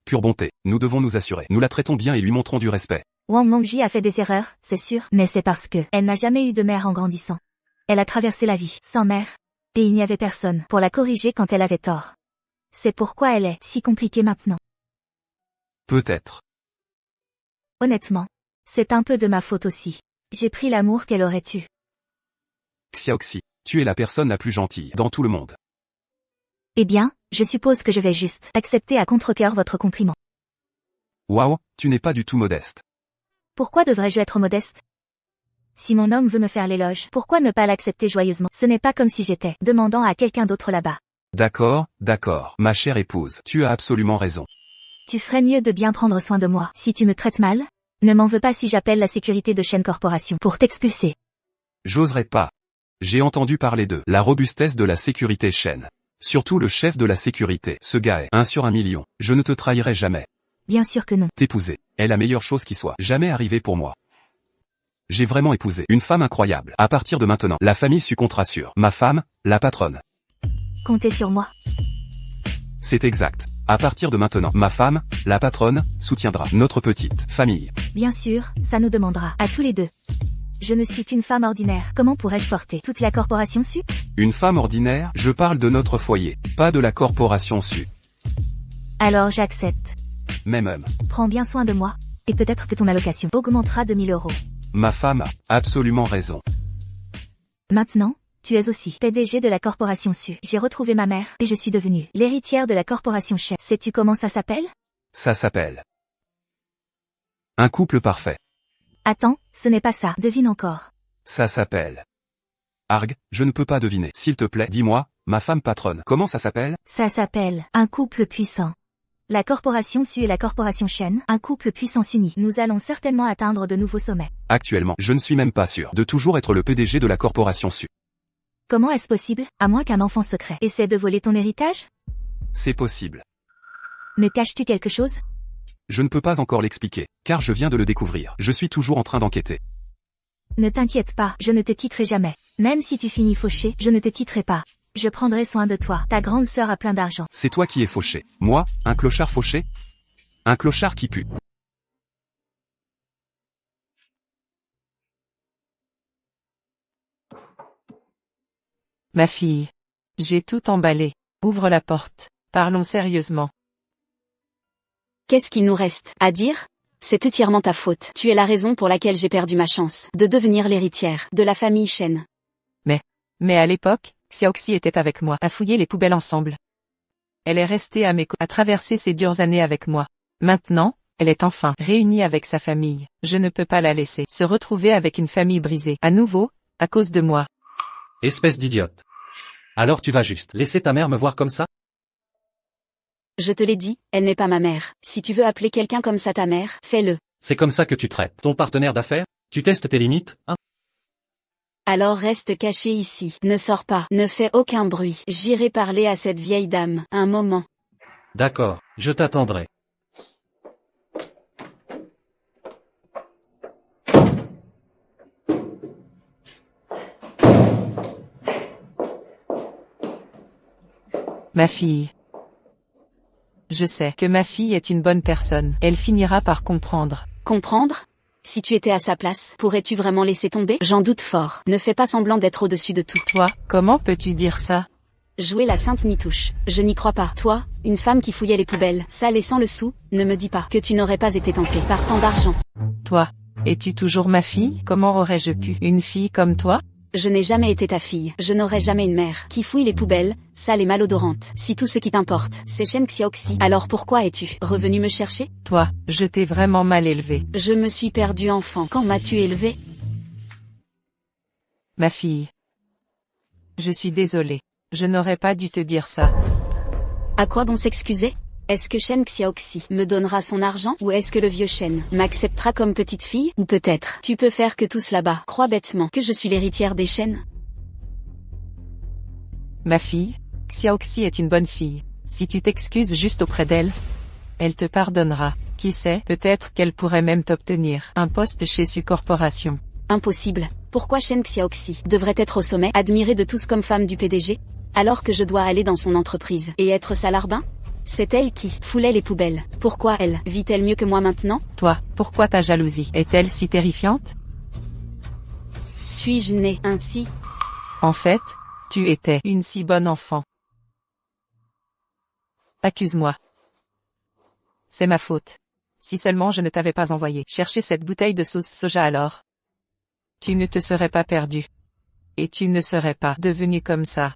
Pure bonté, nous devons nous assurer. Nous la traitons bien et lui montrons du respect. Wang Mangji a fait des erreurs, c'est sûr, mais c'est parce que elle n'a jamais eu de mère en grandissant. Elle a traversé la vie sans mère, et il n'y avait personne pour la corriger quand elle avait tort. C'est pourquoi elle est si compliquée maintenant. Peut-être. Honnêtement, c'est un peu de ma faute aussi. J'ai pris l'amour qu'elle aurait eu. Xiaoxi, tu es la personne la plus gentille dans tout le monde. Eh bien, je suppose que je vais juste accepter à contre-cœur votre compliment. Waouh, tu n'es pas du tout modeste. Pourquoi devrais-je être modeste? Si mon homme veut me faire l'éloge, pourquoi ne pas l'accepter joyeusement? Ce n'est pas comme si j'étais demandant à quelqu'un d'autre là-bas. D'accord, ma chère épouse, tu as absolument raison. Tu ferais mieux de bien prendre soin de moi. Si tu me traites mal, ne m'en veux pas si j'appelle la sécurité de Shen Corporation pour t'expulser. J'oserais pas. J'ai entendu parler de la robustesse de la sécurité Shen. Surtout le chef de la sécurité, ce gars est 1 sur 1 million. Je ne te trahirai jamais. Bien sûr que non. T'épouser est la meilleure chose qui soit jamais arrivée pour moi. J'ai vraiment épousé une femme incroyable. À partir de maintenant, la famille su comptera sur ma femme, la patronne. Comptez sur moi. C'est exact. À partir de maintenant, ma femme, la patronne, soutiendra notre petite famille. Bien sûr, ça nous demandera à tous les deux Je ne suis qu'une femme ordinaire. Comment pourrais-je porter toute la corporation Su? Une femme ordinaire, je parle de notre foyer, pas de la corporation Su. Alors j'accepte. Mais Prends bien soin de moi. Et peut-être que ton allocation augmentera de 1000 euros. ma femme a absolument raison. Maintenant, tu es aussi PDG de la corporation Su. J'ai retrouvé ma mère, et je suis devenue l'héritière de la corporation Shen. Sais-tu comment ça s'appelle? Ça s'appelle un couple parfait. Attends, ce n'est pas ça. Devine encore. Ça s'appelle Arg, je ne peux pas deviner. S'il te plaît, dis-moi, ma femme patronne. Comment ça s'appelle? Ça s'appelle un couple puissant. La corporation Su et la corporation Shen, un couple puissant s'unit. Nous allons certainement atteindre de nouveaux sommets. Actuellement, je ne suis même pas sûr de toujours être le PDG de la corporation Su. Comment est-ce possible, à moins qu'un enfant secret essaie de voler ton héritage? C'est possible. Me caches-tu quelque chose? Je ne peux pas encore l'expliquer, car je viens de le découvrir. Je suis toujours en train d'enquêter. Ne t'inquiète pas, je ne te quitterai jamais. Même si tu finis fauché, je ne te quitterai pas. Je prendrai soin de toi. Ta grande sœur a plein d'argent. C'est toi qui es fauché. Moi, un clochard fauché? Un clochard qui pue. Ma fille. J'ai tout emballé. Ouvre la porte. Parlons sérieusement. Qu'est-ce qu'il nous reste à dire? C'est entièrement ta faute. Tu es la raison pour laquelle j'ai perdu ma chance de devenir l'héritière de la famille Shen. Mais à l'époque, Xiaoxi était avec moi, à fouiller les poubelles ensemble. Elle est restée à mes côtés, à traverser ces dures années avec moi. Maintenant, elle est enfin réunie avec sa famille. Je ne peux pas la laisser se retrouver avec une famille brisée, à nouveau, à cause de moi. Espèce d'idiote. Alors tu vas juste laisser ta mère me voir comme ça? Je te l'ai dit, elle n'est pas ma mère. Si tu veux appeler quelqu'un comme ça ta mère, fais-le. C'est comme ça que tu traites ton partenaire d'affaires? Tu testes tes limites, hein? Alors reste caché ici. Ne sors pas. Ne fais aucun bruit. J'irai parler à cette vieille dame. Un moment. D'accord, je t'attendrai. Ma fille. Je sais que ma fille est une bonne personne. Elle finira par comprendre. Comprendre? Si tu étais à sa place, pourrais-tu vraiment laisser tomber? J'en doute fort. Ne fais pas semblant d'être au-dessus de tout. Toi, comment peux-tu dire ça? Jouer la sainte Nitouche. Je n'y crois pas. Toi, une femme qui fouillait les poubelles, sale et sans le sou, ne me dis pas que tu n'aurais pas été tentée par tant d'argent. Toi, es-tu toujours ma fille? Comment aurais-je pu? Une fille comme toi? Je n'ai jamais été ta fille. Je n'aurai jamais une mère qui fouille les poubelles, sale et malodorante. Si tout ce qui t'importe, c'est Shen Xiaoxi, alors pourquoi es-tu revenu me chercher? Toi, je t'ai vraiment mal élevé. Je me suis perdu enfant. Quand m'as-tu élevé? Ma fille. Je suis désolée. Je n'aurais pas dû te dire ça. À quoi bon s'excuser? Est-ce que Shen Xiaoxi me donnera son argent ou est-ce que le vieux Shen m'acceptera comme petite fille? Ou peut-être, tu peux faire que tout cela bas. Crois bêtement que je suis l'héritière des Shen. Ma fille, Xiaoxi est une bonne fille. Si tu t'excuses juste auprès d'elle, elle te pardonnera. Qui sait, peut-être qu'elle pourrait même t'obtenir un poste chez Su Corporation. Impossible. Pourquoi Shen Xiaoxi devrait être au sommet, admirée de tous comme femme du PDG, alors que je dois aller dans son entreprise et être sa larbin? C'est elle qui foulait les poubelles. Pourquoi elle vit-elle mieux que moi maintenant? Toi, pourquoi ta jalousie est-elle si terrifiante? Suis-je née ainsi? En fait, tu étais une si bonne enfant. Accuse-moi. C'est ma faute. Si seulement je ne t'avais pas envoyé chercher cette bouteille de sauce soja alors. Tu ne te serais pas perdu. Et tu ne serais pas devenu comme ça.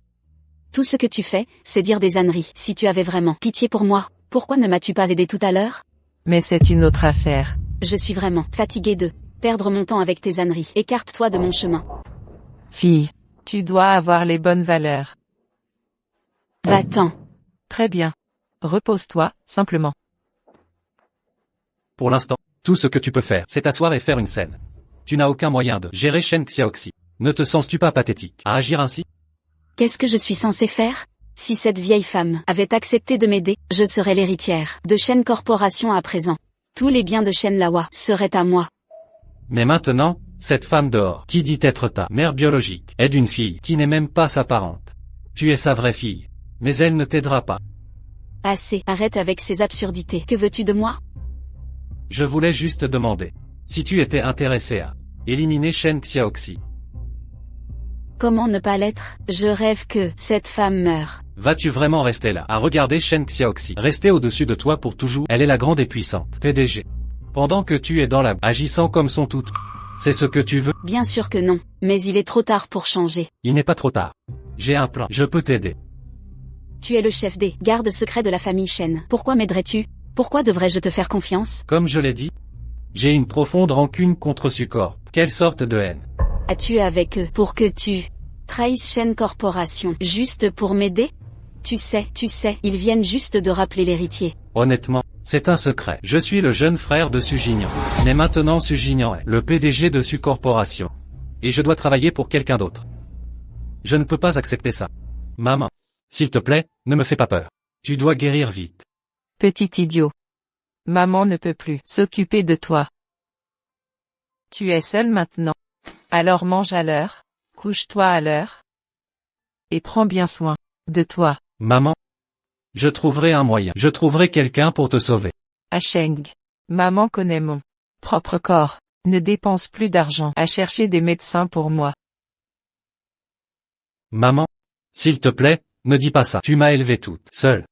Tout ce que tu fais, c'est dire des âneries. Si tu avais vraiment pitié pour moi, pourquoi ne m'as-tu pas aidé tout à l'heure? Mais c'est une autre affaire. Je suis vraiment fatiguée de perdre mon temps avec tes âneries. Écarte-toi de mon chemin. Fille, tu dois avoir les bonnes valeurs. Va-t'en. Très bien. Repose-toi, simplement. Pour l'instant, tout ce que tu peux faire, c'est t'asseoir et faire une scène. Tu n'as aucun moyen de gérer Shen Xiaoxi. Ne te sens-tu pas pathétique à agir ainsi? Qu'est-ce que je suis censée faire? Si cette vieille femme avait accepté de m'aider, je serais l'héritière de Shen Corporation à présent. Tous les biens de Shen Lawa seraient à moi. Mais maintenant, cette femme dehors, qui dit être ta mère biologique, est d'une fille qui n'est même pas sa parente. Tu es sa vraie fille. Mais elle ne t'aidera pas. Assez, arrête avec ces absurdités. Que veux-tu de moi? Je voulais juste demander si tu étais intéressé à Éliminer Shen Xiaoxi. Comment ne pas l'être? Je rêve que cette femme meure. Vas-tu vraiment rester là, à regarder Shen Xiaoxi rester au-dessus de toi pour toujours? Elle est la grande et puissante PDG. Pendant que tu es dans la agissant comme son tout. C'est ce que tu veux? Bien sûr que non, mais il est trop tard pour changer. Il n'est pas trop tard. J'ai un plan, je peux t'aider. Tu es le chef des gardes secrets de la famille Shen. Pourquoi m'aiderais-tu? Pourquoi devrais-je te faire confiance? Comme je l'ai dit, j'ai une profonde rancune contre Sucorp. Quelle sorte de haine? As-tu avec eux pour que tu trahisses Shen Corporation juste pour m'aider? Tu sais, ils viennent juste de rappeler l'héritier. Honnêtement, c'est un secret. Je suis le jeune frère de Sugignan. Mais maintenant Sugignan est le PDG de Su Corporation. Et je dois travailler pour quelqu'un d'autre. Je ne peux pas accepter ça. Maman, s'il te plaît, ne me fais pas peur. Tu dois guérir vite. Petit idiot. Maman ne peut plus s'occuper de toi. Tu es seul maintenant. Alors mange à l'heure, couche-toi à l'heure. Et prends bien soin de toi. Maman, je trouverai un moyen. Je trouverai quelqu'un pour te sauver. Asheng. Maman connaît mon propre corps. Ne dépense plus d'argent à chercher des médecins pour moi. Maman, s'il te plaît, ne dis pas ça. Tu m'as élevée toute seule.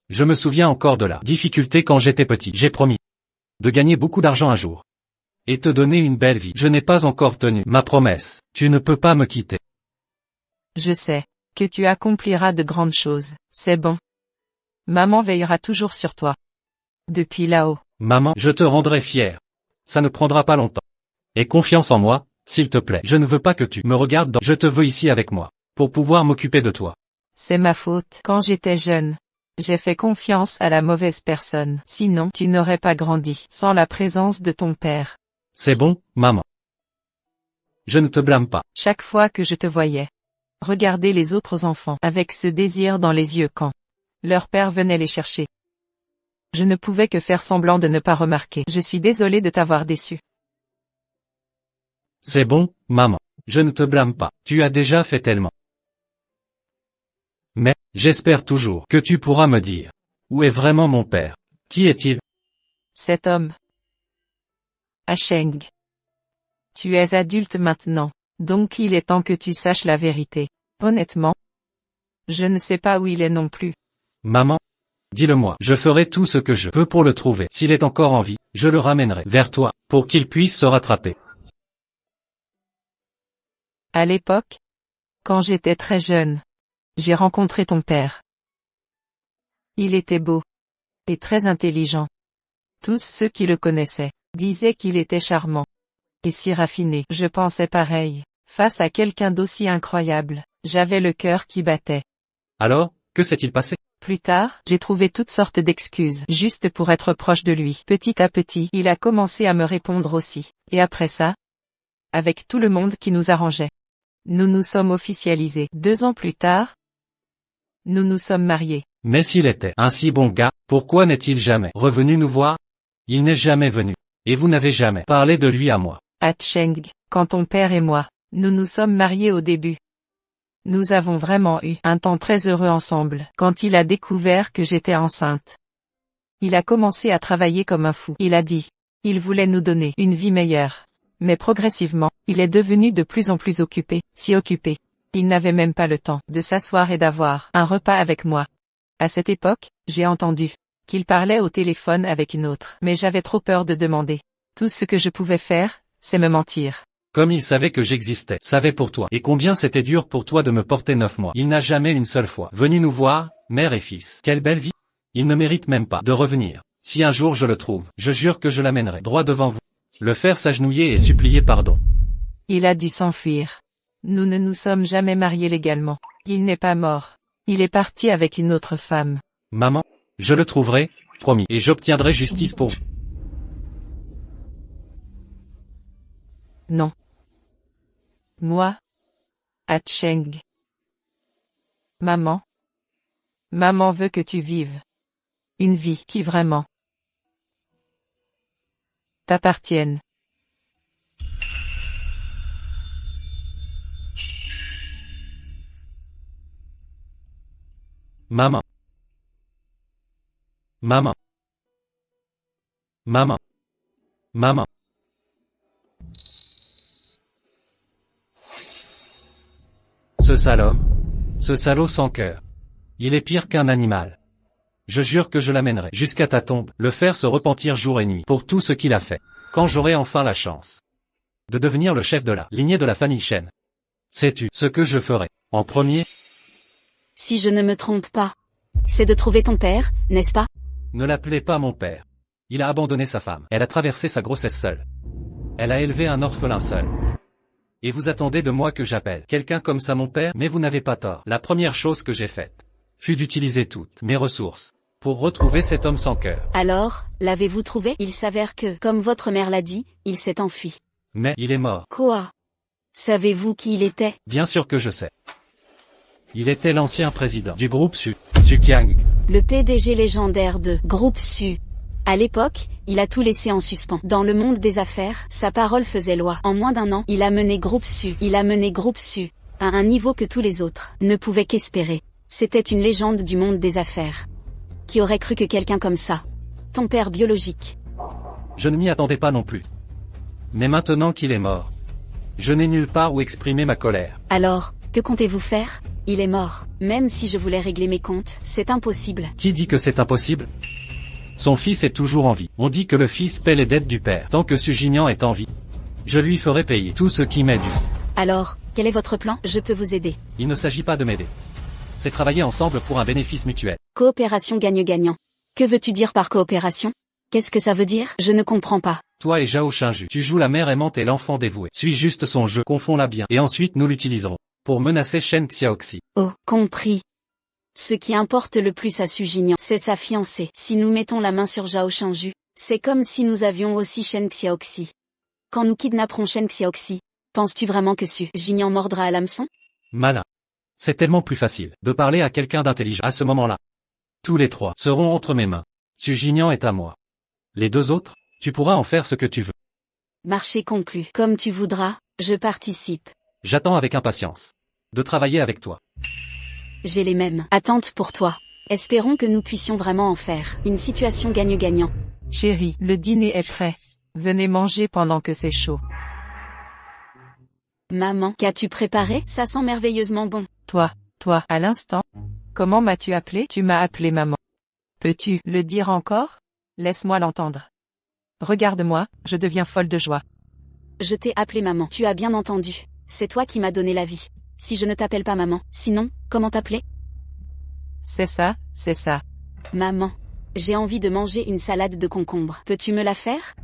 Je me souviens encore de la difficulté quand j'étais petit. J'ai promis de gagner beaucoup d'argent un jour. Et te donner une belle vie. Je n'ai pas encore tenu ma promesse. Tu ne peux pas me quitter. Je sais que tu accompliras de grandes choses. C'est bon. Maman veillera toujours sur toi. Depuis là-haut. Maman, je te rendrai fier. Ça ne prendra pas longtemps. Aie confiance en moi, s'il te plaît. Je ne veux pas que tu me regardes dans... Je te veux ici avec moi. Pour pouvoir m'occuper de toi. C'est ma faute. Quand j'étais jeune, j'ai fait confiance à la mauvaise personne. Sinon, tu n'aurais pas grandi sans la présence de ton père. C'est bon, maman. Je ne te blâme pas. Chaque fois que je te voyais, regarder les autres enfants avec ce désir dans les yeux quand leur père venait les chercher. Je ne pouvais que faire semblant de ne pas remarquer. Je suis désolée de t'avoir déçu. C'est bon, maman. Je ne te blâme pas. Tu as déjà fait tellement. Mais, j'espère toujours que tu pourras me dire. Où est vraiment mon père? Qui est-il? Cet homme. Asheng. Tu es adulte maintenant, donc il est temps que tu saches la vérité. Honnêtement, je ne sais pas où il est non plus. Maman, dis-le-moi. Je ferai tout ce que je peux pour le trouver. S'il est encore en vie, je le ramènerai vers toi, pour qu'il puisse se rattraper. À l'époque, quand j'étais très jeune, j'ai rencontré ton père. Il était beau. Et très intelligent. Tous ceux qui le connaissaient disaient qu'il était charmant. Et si raffiné. Je pensais pareil. Face à quelqu'un d'aussi incroyable, j'avais le cœur qui battait. Alors, que s'est-il passé? Plus tard, j'ai trouvé toutes sortes d'excuses, juste pour être proche de lui. Petit à petit, il a commencé à me répondre aussi. Et après ça, avec tout le monde qui nous arrangeait. Nous nous sommes officialisés. 2 ans plus tard, nous nous sommes mariés. Mais s'il était un si bon gars, pourquoi n'est-il jamais revenu nous voir? Il n'est jamais venu. Et vous n'avez jamais parlé de lui à moi. Cheng, quand ton père et moi, nous nous sommes mariés au début. Nous avons vraiment eu un temps très heureux ensemble. Quand il a découvert que j'étais enceinte, il a commencé à travailler comme un fou. Il a dit, il voulait nous donner une vie meilleure. Mais progressivement, il est devenu de plus en plus occupé, si occupé. Il n'avait même pas le temps de s'asseoir et d'avoir un repas avec moi. À cette époque, j'ai entendu qu'il parlait au téléphone avec une autre. Mais j'avais trop peur de demander. Tout ce que je pouvais faire, c'est me mentir. Comme il savait que j'existais, savait pour toi. Et combien c'était dur pour toi de me porter 9 mois. Il n'a jamais une seule fois venu nous voir, mère et fils. Quelle belle vie. Il ne mérite même pas de revenir. Si un jour je le trouve, je jure que je l'amènerai droit devant vous. Le faire s'agenouiller et supplier pardon. Il a dû s'enfuir. Nous ne nous sommes jamais mariés légalement. Il n'est pas mort. Il est parti avec une autre femme. Maman, je le trouverai, promis, et j'obtiendrai justice pour vous. Non. Moi, Cheng. Maman. Maman veut que tu vives. Une vie qui vraiment t'appartienne. Maman. Maman. Maman. Maman. Ce sale homme. Ce salaud sans cœur. Il est pire qu'un animal. Je jure que je l'amènerai jusqu'à ta tombe, le faire se repentir jour et nuit pour tout ce qu'il a fait. Quand j'aurai enfin la chance de devenir le chef de la lignée de la famille Shen. Sais-tu ce que je ferai en premier? Si je ne me trompe pas, c'est de trouver ton père, n'est-ce pas? Ne l'appelez pas mon père. Il a abandonné sa femme. Elle a traversé sa grossesse seule. Elle a élevé un orphelin seul. Et vous attendez de moi que j'appelle quelqu'un comme ça mon père? Mais vous n'avez pas tort. La première chose que j'ai faite fut d'utiliser toutes mes ressources pour retrouver cet homme sans cœur. Alors, l'avez-vous trouvé? Il s'avère que, comme votre mère l'a dit, il s'est enfui. Mais il est mort. Quoi? Savez-vous qui il était? Bien sûr que je sais. Il était l'ancien président du groupe Su, Sukyang. Le PDG légendaire de Groupe Su. À l'époque, il a tout laissé en suspens. Dans le monde des affaires, sa parole faisait loi. En moins d'un an, il a mené Groupe Su. Il a mené Groupe Su à un niveau que tous les autres ne pouvaient qu'espérer. C'était une légende du monde des affaires. Qui aurait cru que quelqu'un comme ça? Ton père biologique. Je ne m'y attendais pas non plus. Mais maintenant qu'il est mort, je n'ai nulle part où exprimer ma colère. Alors, que comptez-vous faire? Il est mort. Même si je voulais régler mes comptes, c'est impossible. Qui dit que c'est impossible? Son fils est toujours en vie. On dit que le fils paie les dettes du père. Tant que Sujinyan est en vie, je lui ferai payer tout ce qui m'est dû. Alors, quel est votre plan? Je peux vous aider. Il ne s'agit pas de m'aider. C'est travailler ensemble pour un bénéfice mutuel. Coopération gagne-gagnant. Que veux-tu dire par coopération? Qu'est-ce que ça veut dire? Je ne comprends pas. Toi et Zhao Shinju, tu joues la mère aimante et l'enfant dévoué. Suis juste son jeu, confonds-la bien. Et ensuite nous l'utiliserons pour menacer Shen Xiaoxi. Oh, compris. Ce qui importe le plus à Sujinyan, c'est sa fiancée. Si nous mettons la main sur Zhao Shinju, c'est comme si nous avions aussi Shen Xiaoxi. Quand nous kidnapperons Shen Xiaoxi, penses-tu vraiment que Sujinyan mordra à l'hameçon? Malin. C'est tellement plus facile de parler à quelqu'un d'intelligent à ce moment-là. Tous les trois seront entre mes mains. Sujinyan est à moi. Les deux autres, tu pourras en faire ce que tu veux. Marché conclu. Comme tu voudras, je participe. J'attends avec impatience de travailler avec toi. J'ai les mêmes attentes pour toi. Espérons que nous puissions vraiment en faire une situation gagne-gagnant. Chérie, le dîner est prêt. Venez manger pendant que c'est chaud. Maman, qu'as-tu préparé? Ça sent merveilleusement bon. Toi, à l'instant. Comment m'as-tu appelé? Tu m'as appelé maman. Peux-tu le dire encore? Laisse-moi l'entendre. Regarde-moi, je deviens folle de joie. Je t'ai appelé maman. Tu as bien entendu. C'est toi qui m'as donné la vie. Si je ne t'appelle pas maman, sinon, comment t'appeler? C'est ça. Maman, j'ai envie de manger une salade de concombre. Peux-tu me la faire?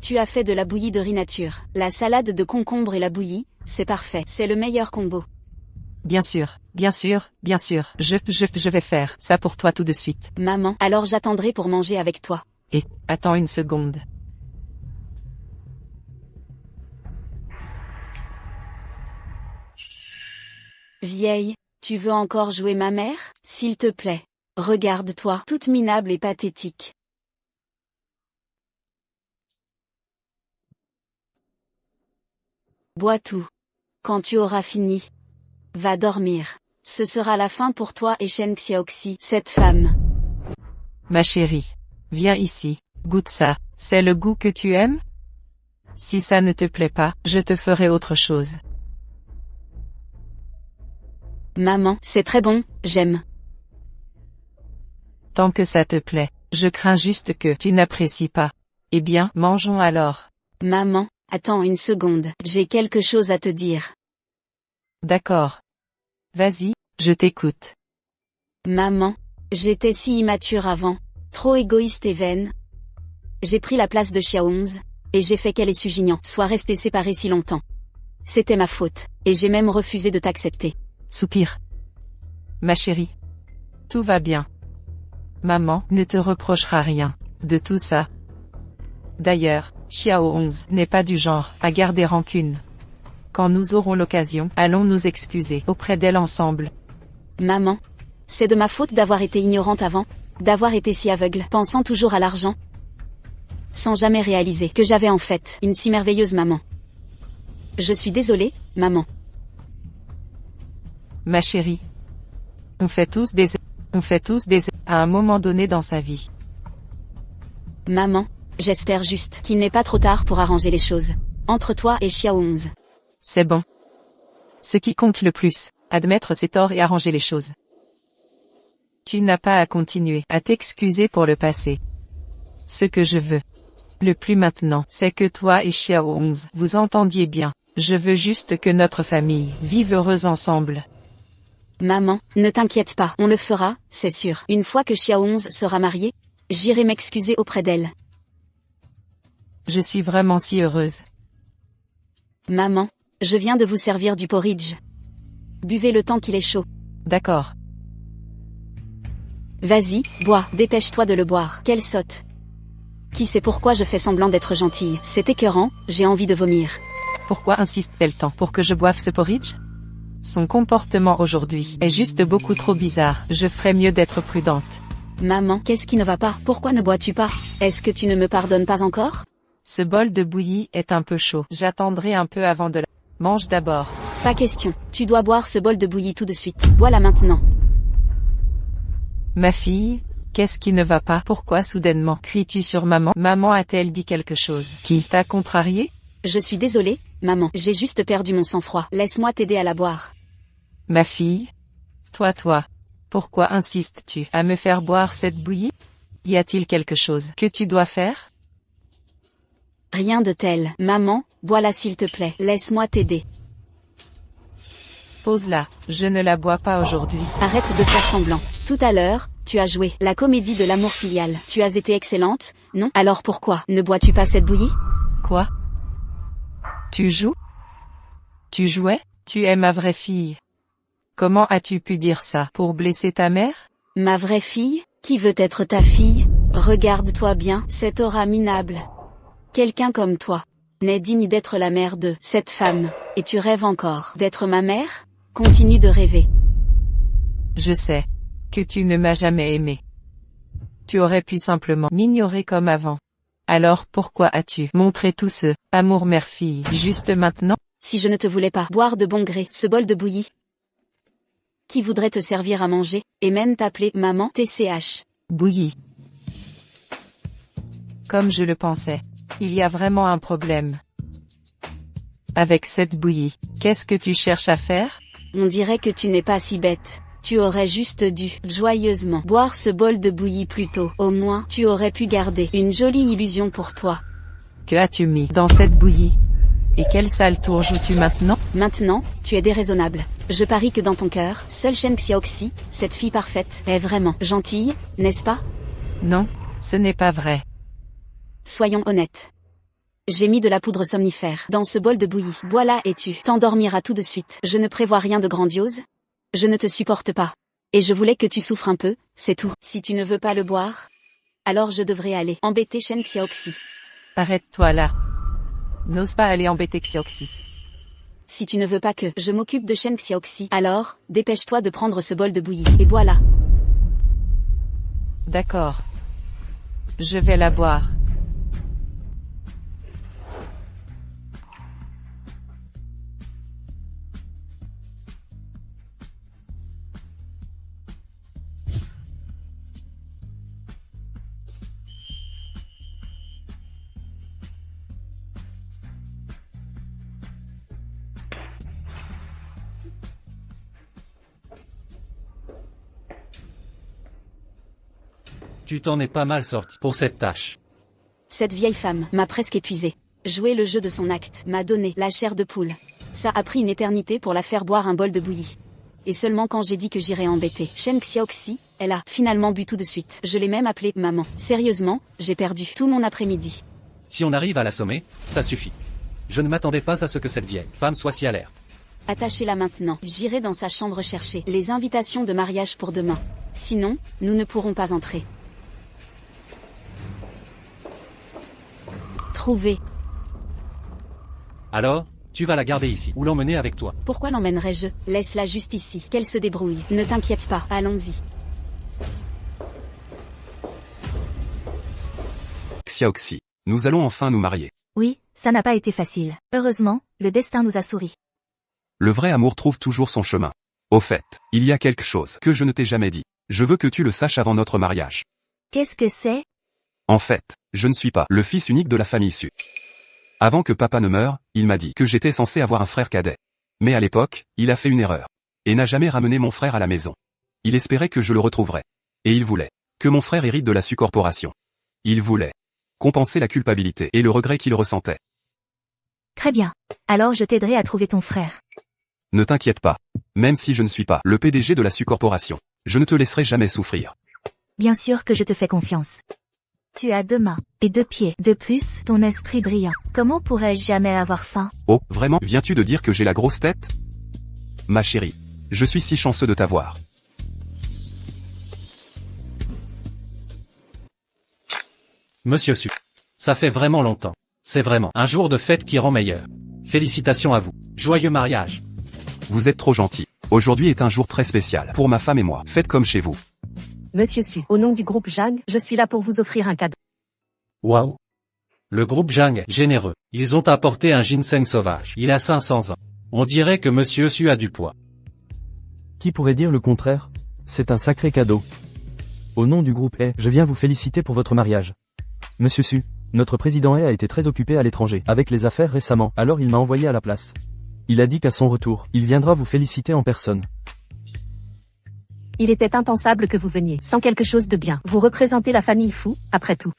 Tu as fait de la bouillie de riz nature. La salade de concombre et la bouillie, c'est parfait. C'est le meilleur combo. Bien sûr. Je vais faire ça pour toi tout de suite. Maman, alors j'attendrai pour manger avec toi. Et, attends une seconde. Vieille, tu veux encore jouer ma mère? S'il te plaît. Regarde-toi, toute minable et pathétique. Bois tout. Quand tu auras fini, va dormir. Ce sera la fin pour toi et Shen Xiaoxi, cette femme. Ma chérie, viens ici, goûte ça. C'est le goût que tu aimes? Si ça ne te plaît pas, je te ferai autre chose. Maman, c'est très bon, j'aime. Tant que ça te plaît, je crains juste que tu n'apprécies pas. Eh bien, mangeons alors. Maman, attends une seconde, j'ai quelque chose à te dire. D'accord. Vas-y, je t'écoute. Maman, j'étais si immature avant, trop égoïste et vaine. J'ai pris la place de Xiaoonz, et j'ai fait qu'elle et Sujinyan soient restés séparés si longtemps. C'était ma faute, et j'ai même refusé de t'accepter. Soupir. Ma chérie. Tout va bien. Maman ne te reprochera rien de tout ça. D'ailleurs, Xiaoonz n'est pas du genre à garder rancune. Quand nous aurons l'occasion, allons nous excuser auprès d'elle ensemble. Maman, c'est de ma faute d'avoir été ignorante avant, d'avoir été si aveugle, pensant toujours à l'argent, sans jamais réaliser que j'avais en fait une si merveilleuse maman. Je suis désolée, maman. Ma chérie. On fait tous des à un moment donné dans sa vie. Maman, j'espère juste qu'il n'est pas trop tard pour arranger les choses entre toi et Xiaoonz. C'est bon. Ce qui compte le plus, admettre ses torts et arranger les choses. Tu n'as pas à continuer à t'excuser pour le passé. Ce que je veux, le plus maintenant, c'est que toi et Xiao 11 vous entendiez bien. Je veux juste que notre famille vive heureuse ensemble. Maman, ne t'inquiète pas, on le fera, c'est sûr. Une fois que Xiao 11 sera mariée, j'irai m'excuser auprès d'elle. Je suis vraiment si heureuse. Maman, je viens de vous servir du porridge. Buvez le temps qu'il est chaud. D'accord. Vas-y, bois, dépêche-toi de le boire. Quelle sotte. Qui sait pourquoi je fais semblant d'être gentille? C'est écœurant, j'ai envie de vomir. Pourquoi insiste-t-elle tant pour que je boive ce porridge? Son comportement aujourd'hui est juste beaucoup trop bizarre. Je ferais mieux d'être prudente. Maman, qu'est-ce qui ne va pas? Pourquoi ne bois-tu pas? Est-ce que tu ne me pardonnes pas encore? Ce bol de bouillie est un peu chaud. J'attendrai un peu avant de la... Mange d'abord. Pas question. Tu dois boire ce bol de bouillie tout de suite. Bois-la maintenant. Ma fille, qu'est-ce qui ne va pas? Pourquoi soudainement cries-tu sur maman? Maman a-t-elle dit quelque chose qui t'a contrarié? Je suis désolée, maman. J'ai juste perdu mon sang-froid. Laisse-moi t'aider à la boire. Ma fille? Toi, pourquoi insistes-tu à me faire boire cette bouillie? Y a-t-il quelque chose que tu dois faire? Rien de tel. Maman, bois-la s'il te plaît. Laisse-moi t'aider. Pose-la. Je ne la bois pas aujourd'hui. Arrête de faire semblant. Tout à l'heure, tu as joué la comédie de l'amour filial. Tu as été excellente, non? Alors pourquoi ne bois-tu pas cette bouillie? Quoi? Tu joues? Tu jouais? Tu es ma vraie fille. Comment as-tu pu dire ça? Pour blesser ta mère? Ma vraie fille? Qui veut être ta fille? Regarde-toi bien, cette aura minable. Quelqu'un comme toi n'est digne d'être la mère de cette femme. Et tu rêves encore d'être ma mère? Continue de rêver. Je sais que tu ne m'as jamais aimé. Tu aurais pu simplement m'ignorer comme avant. Alors pourquoi as-tu montré tout ce amour mère-fille juste maintenant? Si je ne te voulais pas boire de bon gré ce bol de bouillie, qui voudrait te servir à manger, et même t'appeler maman TCH. Bouillie. Comme je le pensais. Il y a vraiment un problème. Avec cette bouillie, qu'est-ce que tu cherches à faire? On dirait que tu n'es pas si bête. Tu aurais juste dû, joyeusement, boire ce bol de bouillie plus tôt. Au moins, tu aurais pu garder une jolie illusion pour toi. Que as-tu mis dans cette bouillie? Et quel sale tour joues-tu maintenant? Maintenant, tu es déraisonnable. Je parie que dans ton cœur, seule Shen Xiaoxi, cette fille parfaite, est vraiment gentille, n'est-ce pas? Non, ce n'est pas vrai. Soyons honnêtes. J'ai mis de la poudre somnifère dans ce bol de bouillie. Bois-la et tu t'endormiras tout de suite. Je ne prévois rien de grandiose. Je ne te supporte pas. Et je voulais que tu souffres un peu, c'est tout. Si tu ne veux pas le boire, alors je devrais aller embêter Shen Xiaoxi. Arrête-toi là. N'ose pas aller embêter Xiaoxi. Si tu ne veux pas que je m'occupe de Shen Xiaoxi, alors, dépêche-toi de prendre ce bol de bouillie. Et bois-la. D'accord. Je vais la boire. Tu t'en es pas mal sorti pour cette tâche. Cette vieille femme m'a presque épuisée. Jouer le jeu de son acte m'a donné la chair de poule. Ça a pris une éternité pour la faire boire un bol de bouillie. Et seulement quand j'ai dit que j'irais embêter Shen Xiaoxi, elle a finalement bu tout de suite. Je l'ai même appelée maman. Sérieusement, j'ai perdu tout mon après-midi. Si on arrive à l'assommer, ça suffit. Je ne m'attendais pas à ce que cette vieille femme soit si alerte. Attachez-la maintenant. J'irai dans sa chambre chercher les invitations de mariage pour demain. Sinon, nous ne pourrons pas entrer. Trouvé. Alors, tu vas la garder ici, ou l'emmener avec toi. Pourquoi l'emmènerais-je? Laisse-la juste ici, qu'elle se débrouille. Ne t'inquiète pas, allons-y. Xiaoxi, nous allons enfin nous marier. Oui, ça n'a pas été facile. Heureusement, le destin nous a souri. Le vrai amour trouve toujours son chemin. Au fait, il y a quelque chose que je ne t'ai jamais dit. Je veux que tu le saches avant notre mariage. Qu'est-ce que c'est? En fait, je ne suis pas le fils unique de la famille Su. Avant que papa ne meure, il m'a dit que j'étais censé avoir un frère cadet. Mais à l'époque, il a fait une erreur. et n'a jamais ramené mon frère à la maison. Il espérait que je le retrouverais. Et il voulait que mon frère hérite de la Su-corporation. Il voulait compenser la culpabilité et le regret qu'il ressentait. Très bien. Alors je t'aiderai à trouver ton frère. Ne t'inquiète pas. Même si je ne suis pas le PDG de la Su-corporation, je ne te laisserai jamais souffrir. Bien sûr que je te fais confiance. Tu as 2 mains et 2 pieds. De plus, ton esprit brillant. Comment pourrais-je jamais avoir faim? Oh, vraiment, viens-tu de dire que j'ai la grosse tête? Ma chérie, je suis si chanceux de t'avoir. Monsieur Su. Ça fait vraiment longtemps. C'est vraiment un jour de fête qui rend meilleur. Félicitations à vous. Joyeux mariage. Vous êtes trop gentil. Aujourd'hui est un jour très spécial pour ma femme et moi. Faites comme chez vous. Monsieur Su, au nom du groupe Jang, je suis là pour vous offrir un cadeau. Waouh. Le groupe Jang est généreux. Ils ont apporté un ginseng sauvage. Il a 500 ans. On dirait que Monsieur Su a du poids. Qui pourrait dire le contraire? C'est un sacré cadeau. Au nom du groupe E, je viens vous féliciter pour votre mariage. Monsieur Su, notre président E a été très occupé à l'étranger, avec les affaires récemment, alors il m'a envoyé à la place. Il a dit qu'à son retour, il viendra vous féliciter en personne. Il était impensable que vous veniez sans quelque chose de bien. Vous représentez la famille Fu, après tout.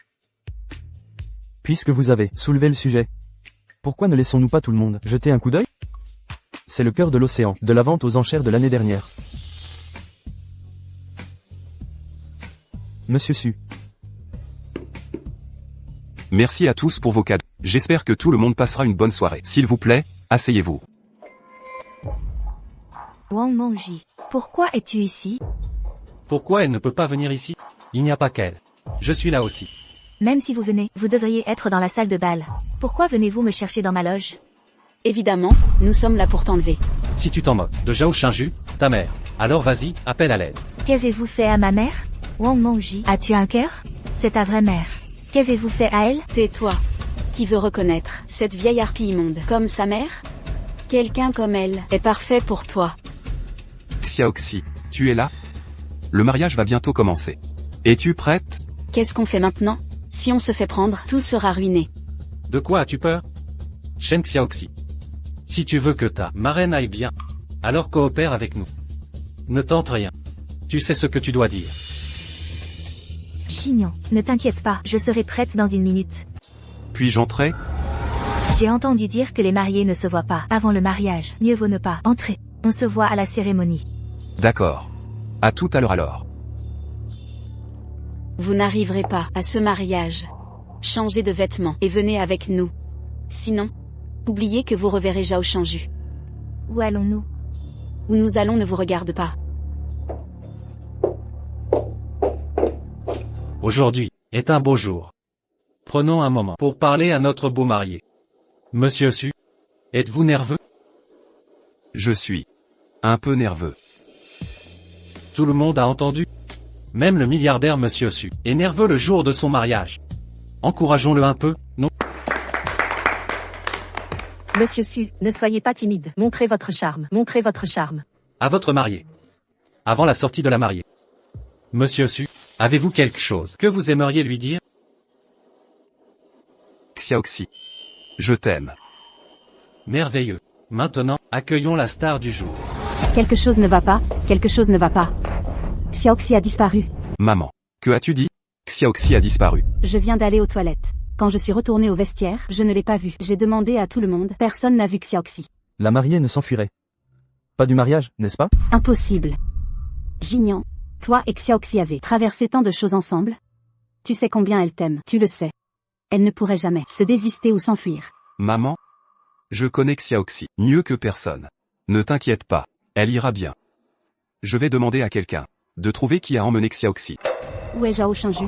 Puisque vous avez soulevé le sujet, pourquoi ne laissons-nous pas tout le monde jeter un coup d'œil? C'est le cœur de l'océan, de la vente aux enchères de l'année dernière. Monsieur Su. Merci à tous pour vos cadeaux. J'espère que tout le monde passera une bonne soirée. S'il vous plaît, asseyez-vous. Wang Mengji, pourquoi es-tu ici? Pourquoi elle ne peut pas venir ici? Il n'y a pas qu'elle. Je suis là aussi. Même si vous venez, vous devriez être dans la salle de bal. Pourquoi venez-vous me chercher dans ma loge? Évidemment, nous sommes là pour t'enlever. Si tu t'en moques de Zhao Shinju, ta mère, alors vas-y, appelle à l'aide. Qu'avez-vous fait à ma mère? Wang Mengji, as-tu un cœur? C'est ta vraie mère. Qu'avez-vous fait à elle? Tais-toi. Qui veut reconnaître cette vieille harpie immonde comme sa mère? Quelqu'un comme elle est parfait pour toi. Xiaoxi, tu es là? Le mariage va bientôt commencer. Es-tu prête? Qu'est-ce qu'on fait maintenant? Si on se fait prendre, tout sera ruiné. De quoi as-tu peur? Shen Xiaoxi. Si tu veux que ta marraine aille bien, alors coopère avec nous. Ne tente rien. Tu sais ce que tu dois dire. Chignon, ne t'inquiète pas, je serai prête dans 1 minute. Puis-je entrer? J'ai entendu dire que les mariés ne se voient pas avant le mariage. Mieux vaut ne pas entrer. On se voit à la cérémonie. D'accord. À tout à l'heure alors. Vous n'arriverez pas à ce mariage. Changez de vêtements et venez avec nous. Sinon, oubliez que vous reverrez Zhao Shinju. Où allons-nous? Où nous allons ne vous regarde pas. Aujourd'hui est un beau jour. Prenons un moment pour parler à notre beau marié. Monsieur Su, êtes-vous nerveux? Je suis un peu nerveux. Tout le monde a entendu? Même le milliardaire Monsieur Su est nerveux le jour de son mariage. Encourageons-le un peu, non? Monsieur Su, ne soyez pas timide. Montrez votre charme. Montrez votre charme. À votre marié. Avant la sortie de la mariée. Monsieur Su, avez-vous quelque chose que vous aimeriez lui dire? Xiaoxi. Je t'aime. Merveilleux. Maintenant, accueillons la star du jour. Quelque chose ne va pas, quelque chose ne va pas. Xiaoxi a disparu. Maman. Que as-tu dit? Xiaoxi a disparu. Je viens d'aller aux toilettes. Quand je suis retournée au vestiaire, je ne l'ai pas vu. J'ai demandé à tout le monde, personne n'a vu Xiaoxi. La mariée ne s'enfuirait pas du mariage, n'est-ce pas? Impossible. Jignan, toi et Xiaoxi avez traversé tant de choses ensemble. Tu sais combien elle t'aime, tu le sais. Elle ne pourrait jamais se désister ou s'enfuir. Maman? Je connais Xiaoxi mieux que personne. Ne t'inquiète pas, elle ira bien. Je vais demander à quelqu'un de trouver qui a emmené Xiaoxi. Où est Zhao Shinju?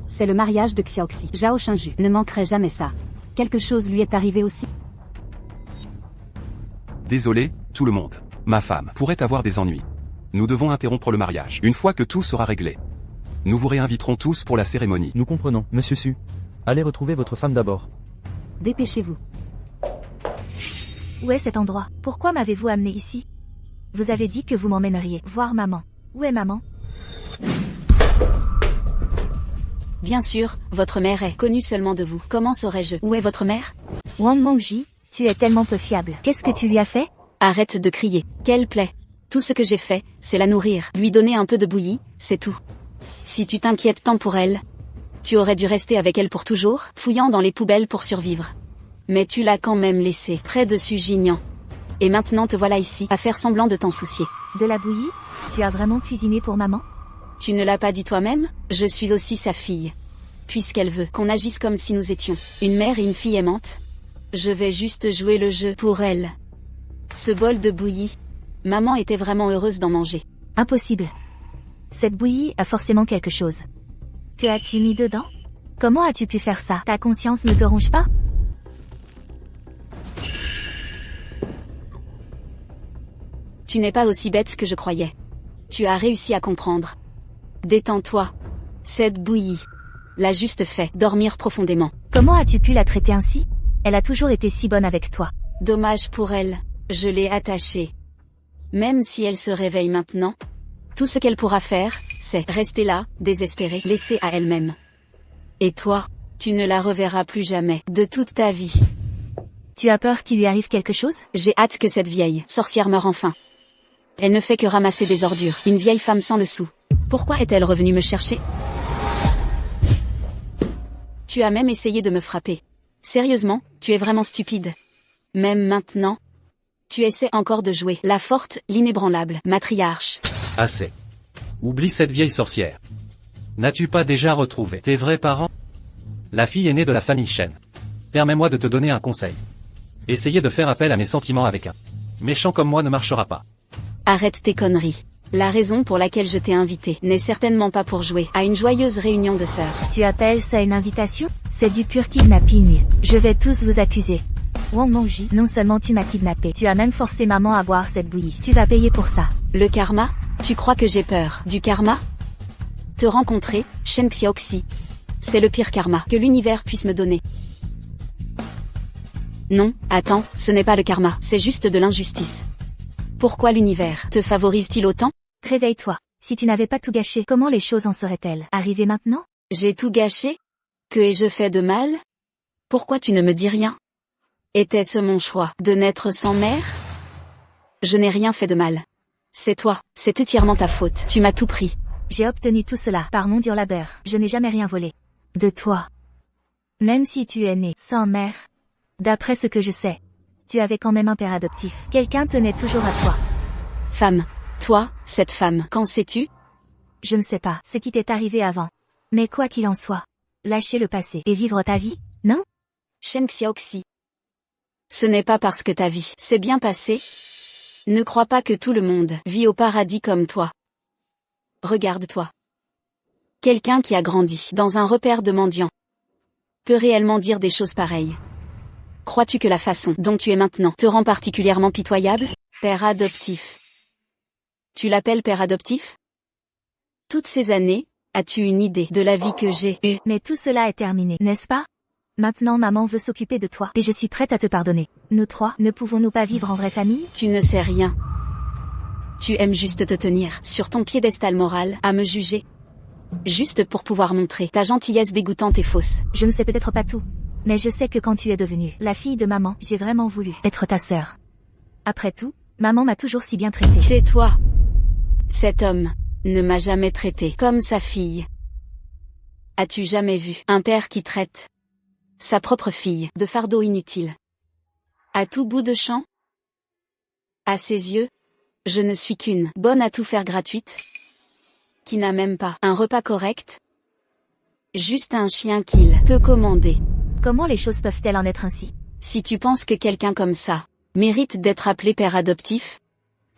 C'est le mariage de Xiaoxi. Zhao Shinju ne manquerait jamais ça. Quelque chose lui est arrivé aussi. Désolé, tout le monde. Ma femme pourrait avoir des ennuis. Nous devons interrompre le mariage une fois que tout sera réglé. Nous vous réinviterons tous pour la cérémonie. Nous comprenons, Monsieur Su. Allez retrouver votre femme d'abord. Dépêchez-vous. Où est cet endroit? Pourquoi m'avez-vous amené ici? Vous avez dit que vous m'emmèneriez voir maman. Où est maman? Bien sûr, votre mère est connue seulement de vous. Comment saurais-je? Où est votre mère? Wang Mengji, tu es tellement peu fiable. Qu'est-ce que tu lui as fait? Arrête de crier. Qu'elle plaît. Tout ce que j'ai fait, c'est la nourrir, lui donner un peu de bouillie, c'est tout. Si tu t'inquiètes tant pour elle, tu aurais dû rester avec elle pour toujours, fouillant dans les poubelles pour survivre. Mais tu l'as quand même laissée près de Sugignan. Et maintenant te voilà ici, à faire semblant de t'en soucier. De la bouillie? Tu as vraiment cuisiné pour maman? Tu ne l'as pas dit toi-même? Je suis aussi sa fille. Puisqu'elle veut qu'on agisse comme si nous étions une mère et une fille aimantes, je vais juste jouer le jeu pour elle. Ce bol de bouillie, maman était vraiment heureuse d'en manger. Impossible. Cette bouillie a forcément quelque chose. Que as-tu mis dedans? Comment as-tu pu faire ça? Ta conscience ne te ronge pas? Tu n'es pas aussi bête que je croyais. Tu as réussi à comprendre. Détends-toi. Cette bouillie l'a juste fait dormir profondément. Comment as-tu pu la traiter ainsi? Elle a toujours été si bonne avec toi. Dommage pour elle, je l'ai attachée. Même si elle se réveille maintenant, tout ce qu'elle pourra faire, c'est rester là, désespérée, laissée à elle-même. Et toi, tu ne la reverras plus jamais, de toute ta vie. Tu as peur qu'il lui arrive quelque chose? J'ai hâte que cette vieille sorcière meure enfin. Elle ne fait que ramasser des ordures, une vieille femme sans le sou. Pourquoi est-elle revenue me chercher? Tu as même essayé de me frapper. Sérieusement, tu es vraiment stupide. Même maintenant, tu essaies encore de jouer la forte, l'inébranlable, matriarche. Assez. Oublie cette vieille sorcière. N'as-tu pas déjà retrouvé tes vrais parents? La fille aînée de la famille Shen. Permets-moi de te donner un conseil. Essayer de faire appel à mes sentiments avec un méchant comme moi ne marchera pas. Arrête tes conneries. La raison pour laquelle je t'ai invité n'est certainement pas pour jouer à une joyeuse réunion de sœurs. Tu appelles ça une invitation? C'est du pur kidnapping. Je vais tous vous accuser. Wang Mengji, non seulement tu m'as kidnappé, tu as même forcé maman à boire cette bouillie. Tu vas payer pour ça. Le karma? Tu crois que j'ai peur du karma? Te rencontrer, Shen Xiaoxi. C'est le pire karma que l'univers puisse me donner. Non, attends, ce n'est pas le karma, c'est juste de l'injustice. Pourquoi l'univers te favorise-t-il autant? Réveille-toi. Si tu n'avais pas tout gâché, comment les choses en seraient-elles arrivées maintenant? J'ai tout gâché? Que ai-je fait de mal? Pourquoi tu ne me dis rien? Était-ce mon choix de naître sans mère? Je n'ai rien fait de mal. C'est toi, c'est entièrement ta faute, tu m'as tout pris. J'ai obtenu tout cela par mon dur labeur, je n'ai jamais rien volé. De toi. Même si tu es né sans mère. D'après ce que je sais, tu avais quand même un père adoptif. Quelqu'un tenait toujours à toi. Femme. Toi, cette femme, qu'en sais-tu? Je ne sais pas ce qui t'est arrivé avant. Mais quoi qu'il en soit, lâcher le passé et vivre ta vie, non? Shen Xiaoxi. Ce n'est pas parce que ta vie s'est bien passée. Ne crois pas que tout le monde vit au paradis comme toi. Regarde-toi. Quelqu'un qui a grandi dans un repère de mendiants peut réellement dire des choses pareilles. Crois-tu que la façon dont tu es maintenant te rend particulièrement pitoyable? Père adoptif. Tu l'appelles père adoptif? Toutes ces années, as-tu une idée de la vie que j'ai eue? Mais tout cela est terminé, n'est-ce pas? Maintenant maman veut s'occuper de toi, et je suis prête à te pardonner. Nous trois, ne pouvons-nous pas vivre en vraie famille? Tu ne sais rien. Tu aimes juste te tenir sur ton piédestal moral, à me juger. Juste pour pouvoir montrer ta gentillesse dégoûtante et fausse. Je ne sais peut-être pas tout. Mais je sais que quand tu es devenue la fille de maman, j'ai vraiment voulu être ta sœur. Après tout, maman m'a toujours si bien traitée. Tais-toi. Cet homme ne m'a jamais traité comme sa fille. As-tu jamais vu un père qui traite sa propre fille de fardeau inutile? À tout bout de champ? À ses yeux, je ne suis qu'une bonne à tout faire gratuite, qui n'a même pas un repas correct. Juste un chien qu'il peut commander. Comment les choses peuvent-elles en être ainsi? Si tu penses que quelqu'un comme ça mérite d'être appelé père adoptif,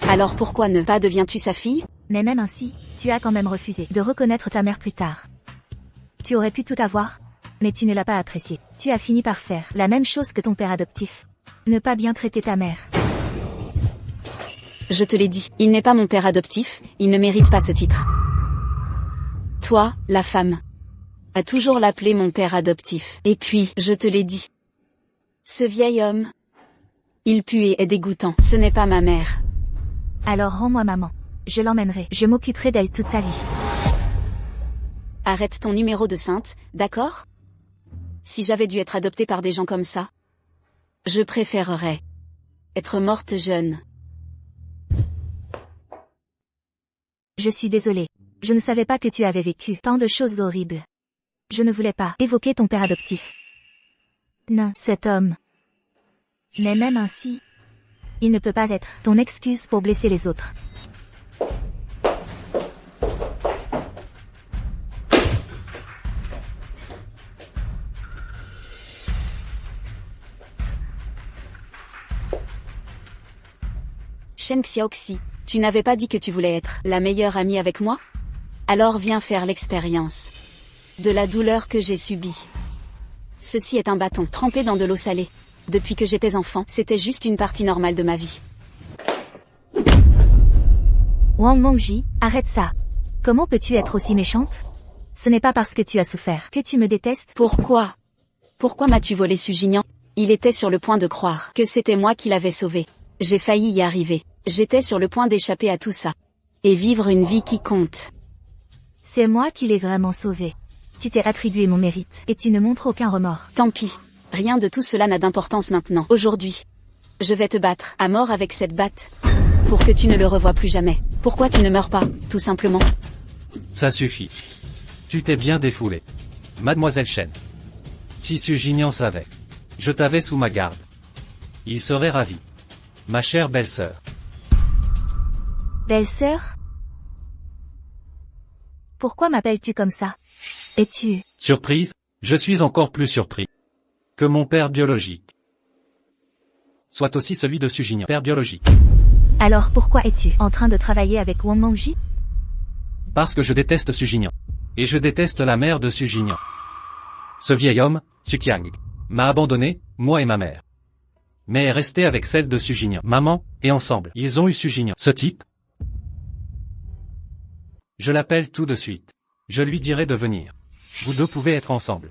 alors pourquoi ne pas deviens-tu sa fille? Mais même ainsi, tu as quand même refusé de reconnaître ta mère plus tard. Tu aurais pu tout avoir, mais tu ne l'as pas apprécié. Tu as fini par faire la même chose que ton père adoptif. Ne pas bien traiter ta mère. Je te l'ai dit, il n'est pas mon père adoptif, il ne mérite pas ce titre. Toi, la femme, a toujours l'appelé mon père adoptif. Et puis, je te l'ai dit. Ce vieil homme, il pue et est dégoûtant. Ce n'est pas ma mère. Alors rends-moi maman. Je l'emmènerai. Je m'occuperai d'elle toute sa vie. Arrête ton numéro de sainte, d'accord? Si j'avais dû être adoptée par des gens comme ça, je préférerais être morte jeune. Je suis désolée. Je ne savais pas que tu avais vécu tant de choses horribles. Je ne voulais pas évoquer ton père adoptif. Non, cet homme. Mais même ainsi, il ne peut pas être ton excuse pour blesser les autres. Shen Xiaoxi, tu n'avais pas dit que tu voulais être la meilleure amie avec moi? Alors viens faire l'expérience de la douleur que j'ai subie. Ceci est un bâton trempé dans de l'eau salée. Depuis que j'étais enfant, c'était juste une partie normale de ma vie. Wang Mengji, arrête ça. Comment peux-tu être aussi méchante? Ce n'est pas parce que tu as souffert que tu me détestes. Pourquoi? Pourquoi m'as-tu volé Sujignan? Il était sur le point de croire que c'était moi qui l'avais sauvé. J'ai failli y arriver. J'étais sur le point d'échapper à tout ça. Et vivre une vie qui compte. C'est moi qui l'ai vraiment sauvé. Tu t'es attribué mon mérite, et tu ne montres aucun remords. Tant pis. Rien de tout cela n'a d'importance maintenant. Aujourd'hui, je vais te battre à mort avec cette batte. Pour que tu ne le revoies plus jamais. Pourquoi tu ne meurs pas, tout simplement? Ça suffit. Tu t'es bien défoulé. Mademoiselle Shen. Si Sujignan savait. Je t'avais sous ma garde. Il serait ravi. Ma chère belle-sœur. Belle-sœur? Pourquoi m'appelles-tu comme ça? Es-tu... Surprise, je suis encore plus surpris. Que mon père biologique soit aussi celui de Sujignan, père biologique. Alors pourquoi es-tu en train de travailler avec Wang Mengji? Parce que je déteste Sujignan. Et je déteste la mère de Sujignan. Ce vieil homme, Suqiang, m'a abandonné, moi et ma mère. Mais est resté avec celle de Sujignan, maman, et ensemble, ils ont eu Sujignan. Ce type? Je l'appelle tout de suite. Je lui dirai de venir. Vous deux pouvez être ensemble.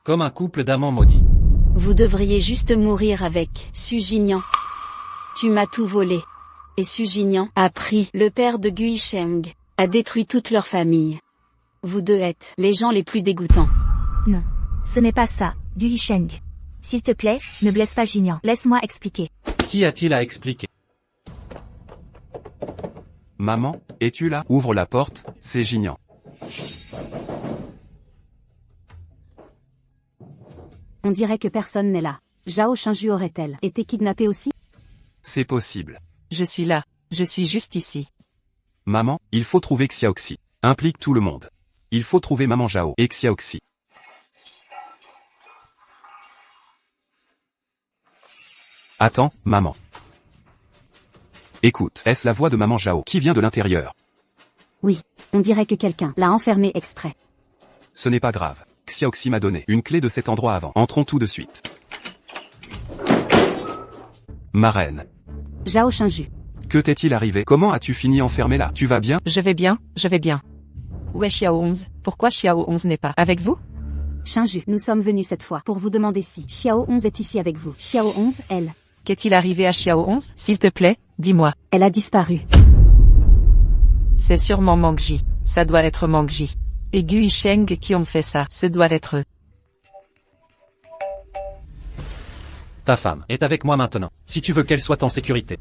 Comme un couple d'amants maudits. Vous devriez juste mourir avec Sujignan. Tu m'as tout volé. Et Sujignan a pris le père de Guisheng, a détruit toute leur famille. Vous deux êtes les gens les plus dégoûtants. Non. Ce n'est pas ça, Gui Sheng. S'il te plaît, ne blesse pas Jinian. Laisse-moi expliquer. Qui a-t-il à expliquer? Maman, es-tu là? Ouvre la porte, c'est Jinian. On dirait que personne n'est là. Zhao Shinju aurait-elle été kidnappée aussi? C'est possible. Je suis là. Je suis juste ici. Maman, il faut trouver Xiaoxi. Implique tout le monde. Il faut trouver Maman Zhao et Xiaoxi. Attends, maman. Écoute, est-ce la voix de Maman Zhao qui vient de l'intérieur? Oui, on dirait que quelqu'un l'a enfermée exprès. Ce n'est pas grave. Xiaoxi m'a donné une clé de cet endroit avant. Entrons tout de suite. Ma reine. Zhao Shinju. Que t'est-il arrivé? Comment as-tu fini enfermé là? Tu vas bien? Je vais bien, je vais bien. Où est Xiao 11? Pourquoi Xiao 11 n'est pas avec vous? Shinju, nous sommes venus cette fois pour vous demander si Xiao 11 est ici avec vous. Xiao 11, elle. Qu'est-il arrivé à Xiao 11? S'il te plaît, dis-moi. Elle a disparu. C'est sûrement Mengji. Ça doit être Mengji. Et Gui Sheng qui ont fait ça. Ce doit être eux. Ta femme est avec moi maintenant, si tu veux qu'elle soit en sécurité.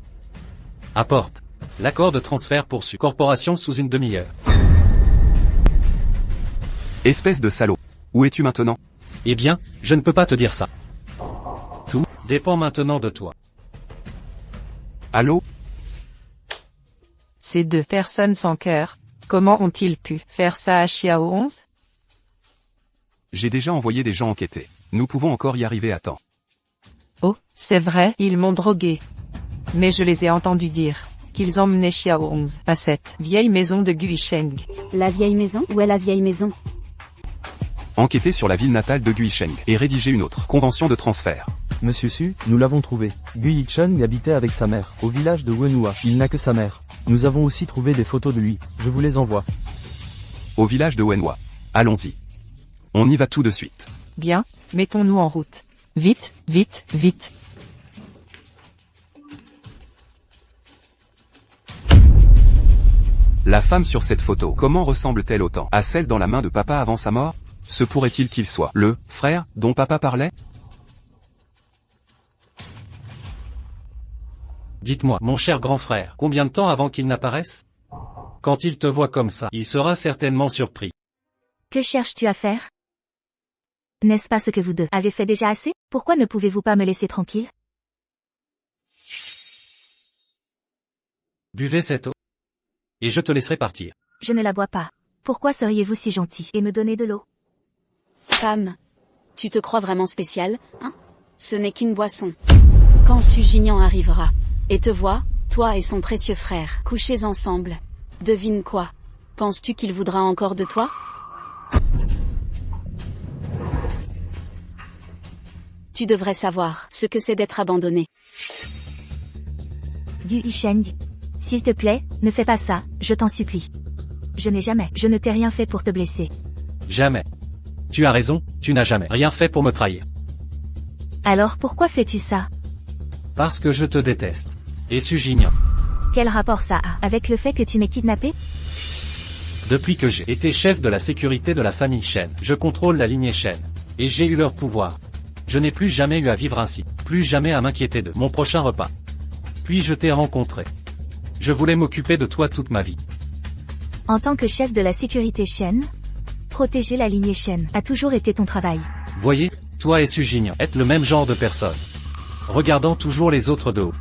Apporte l'accord de transfert pour Su Corporation sous une demi-heure. Espèce de salaud. Où es-tu maintenant? Eh bien, je ne peux pas te dire ça. Tout dépend maintenant de toi. Allô? Ces deux personnes sans cœur, comment ont-ils pu faire ça à Xiao 11? J'ai déjà envoyé des gens enquêter. Nous pouvons encore y arriver à temps. Oh, c'est vrai, ils m'ont drogué. Mais je les ai entendus dire qu'ils emmenaient Xiao 11 à cette vieille maison de Gui Sheng. La vieille maison? Où est la vieille maison? Enquêter sur la ville natale de Guisheng et rédiger une autre convention de transfert. Monsieur Su, nous l'avons trouvé. Gui Yicheng habitait avec sa mère, au village de Wenhua. Il n'a que sa mère. Nous avons aussi trouvé des photos de lui. Je vous les envoie. Au village de Wenhua. Allons-y. On y va tout de suite. Bien, mettons-nous en route. Vite, vite, vite. La femme sur cette photo, comment ressemble-t-elle autant à celle dans la main de papa avant sa mort? Se pourrait-il qu'il soit le frère dont papa parlait? Dites-moi, mon cher grand frère, combien de temps avant qu'il n'apparaisse? Quand il te voit comme ça, il sera certainement surpris. Que cherches-tu à faire? N'est-ce pas ce que vous deux avez fait déjà assez? Pourquoi ne pouvez-vous pas me laisser tranquille? Buvez cette eau. Et je te laisserai partir. Je ne la bois pas. Pourquoi seriez-vous si gentil et me donner de l'eau? Femme. Tu te crois vraiment spécial, hein? Ce n'est qu'une boisson. Quand Sugignan arrivera, et te voit, toi et son précieux frère, couchés ensemble. Devine quoi? Penses-tu qu'il voudra encore de toi? Tu devrais savoir ce que c'est d'être abandonné. Gu Yisheng. S'il te plaît, ne fais pas ça, je t'en supplie. Je ne t'ai rien fait pour te blesser. Jamais. Tu as raison, tu n'as jamais rien fait pour me trahir. Alors pourquoi fais-tu ça? Parce que je te déteste. Et Sugignan. Quel rapport ça a avec le fait que tu m'aies kidnappé? Depuis que j'ai été chef de la sécurité de la famille Shen, je contrôle la lignée Shen. Et j'ai eu leur pouvoir. Je n'ai plus jamais eu à vivre ainsi, plus jamais à m'inquiéter de mon prochain repas. Puis je t'ai rencontré. Je voulais m'occuper de toi toute ma vie. En tant que chef de la sécurité Shen, protéger la lignée Shen a toujours été ton travail. Voyez, toi et Sugignan êtes le même genre de personne. Regardant toujours les autres de haut.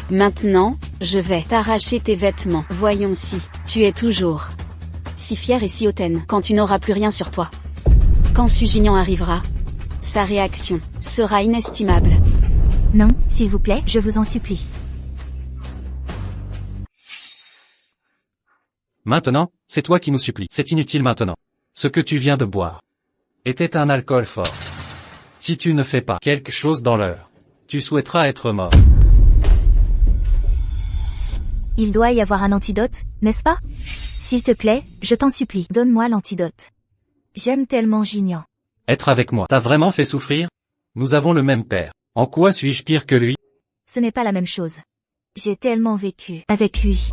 Maintenant, je vais t'arracher tes vêtements. Voyons si tu es toujours si fier et si hautaine quand tu n'auras plus rien sur toi. Quand Sugignan arrivera, sa réaction sera inestimable. Non, s'il vous plaît, je vous en supplie. Maintenant, c'est toi qui nous supplie. C'est inutile maintenant. Ce que tu viens de boire était un alcool fort. Si tu ne fais pas quelque chose dans l'heure, tu souhaiteras être mort. Il doit y avoir un antidote, n'est-ce pas? S'il te plaît, je t'en supplie, donne-moi l'antidote. J'aime tellement Gignan. Être avec moi, t'as vraiment fait souffrir? Nous avons le même père. En quoi suis-je pire que lui? Ce n'est pas la même chose. J'ai tellement vécu avec lui.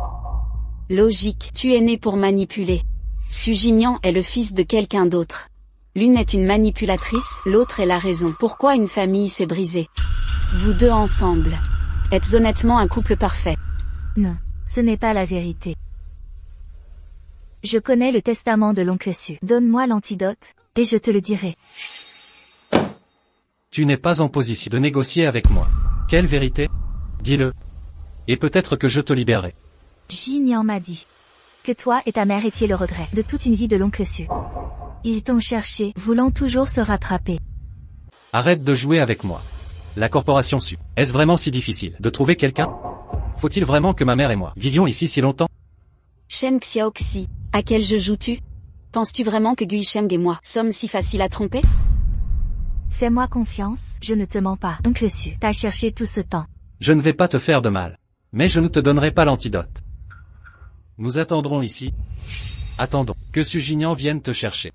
Logique, tu es né pour manipuler. Sugignan est le fils de quelqu'un d'autre. L'une est une manipulatrice, l'autre est la raison. Pourquoi une famille s'est brisée? Vous deux ensemble êtes honnêtement un couple parfait. Non, ce n'est pas la vérité. Je connais le testament de l'oncle Su. Donne-moi l'antidote, et je te le dirai. Tu n'es pas en position de négocier avec moi. Quelle vérité? Dis-le. Et peut-être que je te libérerai. Gignan m'a dit que toi et ta mère étiez le regret de toute une vie de l'oncle Su. Ils t'ont cherché, voulant toujours se rattraper. Arrête de jouer avec moi. La corporation Su. Est-ce vraiment si difficile de trouver quelqu'un? Faut-il vraiment que ma mère et moi vivions ici si longtemps? Shen Xiaoxi, à quel jeu joues-tu? Penses-tu vraiment que Gu Yisheng et moi sommes si faciles à tromper? Fais-moi confiance, je ne te mens pas. Oncle Su, t'as cherché tout ce temps. Je ne vais pas te faire de mal. Mais je ne te donnerai pas l'antidote. Nous attendrons ici. Attendons que Sugignan vienne te chercher.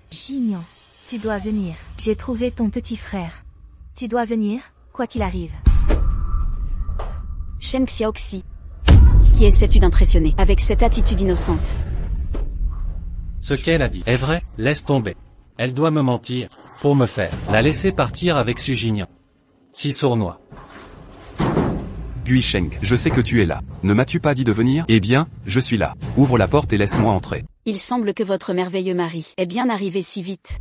Gignan, tu dois venir. J'ai trouvé ton petit frère. Tu dois venir, quoi qu'il arrive. Shen Xiaoxi. Qui essaies-tu d'impressionner avec cette attitude innocente? Ce qu'elle a dit est vrai, laisse tomber. Elle doit me mentir, pour me faire la laisser partir avec Sugignan. Si sournois. Gu Yisheng, je sais que tu es là. Ne m'as-tu pas dit de venir? Eh bien, je suis là. Ouvre la porte et laisse-moi entrer. Il semble que votre merveilleux mari est bien arrivé si vite.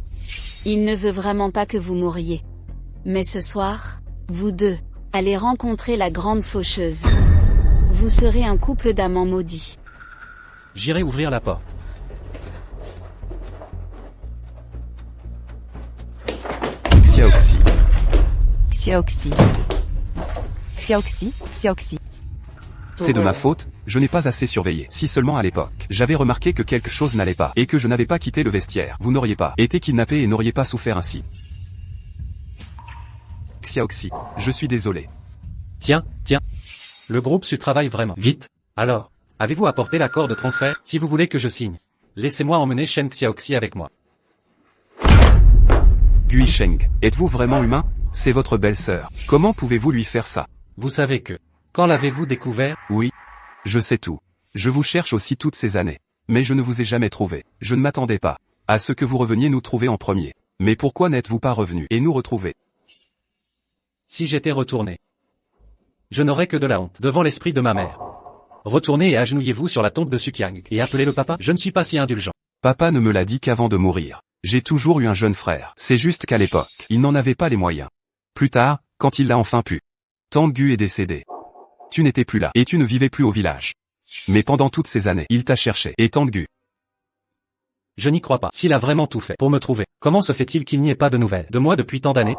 Il ne veut vraiment pas que vous mouriez. Mais ce soir, vous deux allez rencontrer la grande faucheuse. Vous serez un couple d'amants maudits. J'irai ouvrir la porte. Xiaoxi. Xiaoxi. Xiaoxi, Xiaoxi. C'est de ma faute, je n'ai pas assez surveillé. Si seulement à l'époque, j'avais remarqué que quelque chose n'allait pas, et que je n'avais pas quitté le vestiaire, vous n'auriez pas été kidnappé et n'auriez pas souffert ainsi. Xiaoxi, je suis désolé. Tiens. Le groupe Su travaille vraiment vite. Alors, avez-vous apporté l'accord de transfert? Si vous voulez que je signe, laissez-moi emmener Shen Xiaoxi avec moi. Gu Yisheng, êtes-vous vraiment humain? C'est votre belle-sœur. Comment pouvez-vous lui faire ça? Vous savez que... Quand l'avez-vous découvert? Oui. Je sais tout. Je vous cherche aussi toutes ces années. Mais je ne vous ai jamais trouvé. Je ne m'attendais pas à ce que vous reveniez nous trouver en premier. Mais pourquoi n'êtes-vous pas revenu et nous retrouver? Si j'étais retourné, Je n'aurai que de la honte devant l'esprit de ma mère. Retournez et agenouillez-vous sur la tombe de Sukyang, et appelez-le papa, je ne suis pas si indulgent. Papa ne me l'a dit qu'avant de mourir. J'ai toujours eu un jeune frère. C'est juste qu'à l'époque, il n'en avait pas les moyens. Plus tard, quand il l'a enfin pu. Tengu est décédé. Tu n'étais plus là, et tu ne vivais plus au village. Mais pendant toutes ces années, il t'a cherché, et Tengu. Je n'y crois pas. S'il a vraiment tout fait pour me trouver, comment se fait-il qu'il n'y ait pas de nouvelles de moi depuis tant d'années?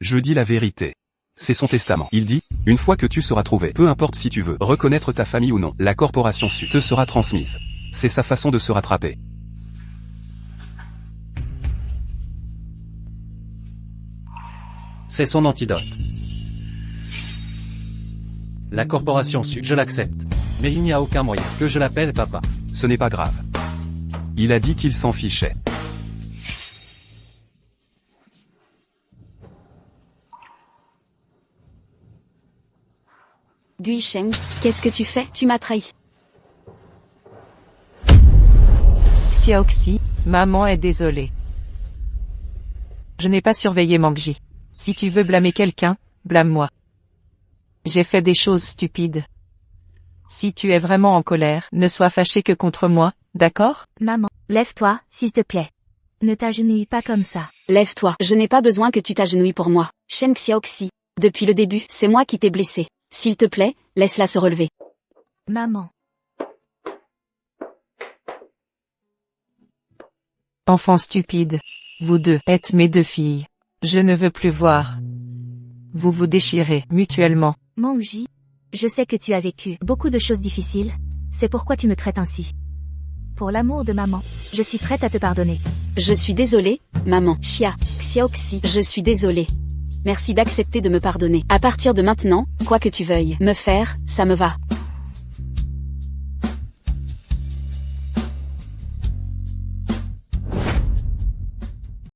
Je dis la vérité. C'est son testament. Il dit, une fois que tu seras trouvé, peu importe si tu veux reconnaître ta famille ou non, la corporation Su te sera transmise. C'est sa façon de se rattraper. C'est son antidote. La corporation Su, je l'accepte. Mais il n'y a aucun moyen que je l'appelle papa. Ce n'est pas grave. Il a dit qu'il s'en fichait. Gui Sheng, qu'est-ce que tu fais? Tu m'as trahi. Xiaoxi, maman est désolée. Je n'ai pas surveillé Mangji. Si tu veux blâmer quelqu'un, blâme-moi. J'ai fait des choses stupides. Si tu es vraiment en colère, ne sois fâché que contre moi, d'accord? Maman, lève-toi, s'il te plaît. Ne t'agenouille pas comme ça. Lève-toi, je n'ai pas besoin que tu t'agenouilles pour moi. Shen Xiaoxi, depuis le début, c'est moi qui t'ai blessé. S'il te plaît, laisse-la se relever. Maman. Enfant stupide. Vous deux êtes mes deux filles. Je ne veux plus voir. Vous vous déchirez mutuellement. Mangji, je sais que tu as vécu beaucoup de choses difficiles. C'est pourquoi tu me traites ainsi. Pour l'amour de maman, je suis prête à te pardonner. Je suis désolée, maman. Xia, Xiaoxi, je suis désolée. Merci d'accepter de me pardonner. À partir de maintenant, quoi que tu veuilles me faire, ça me va.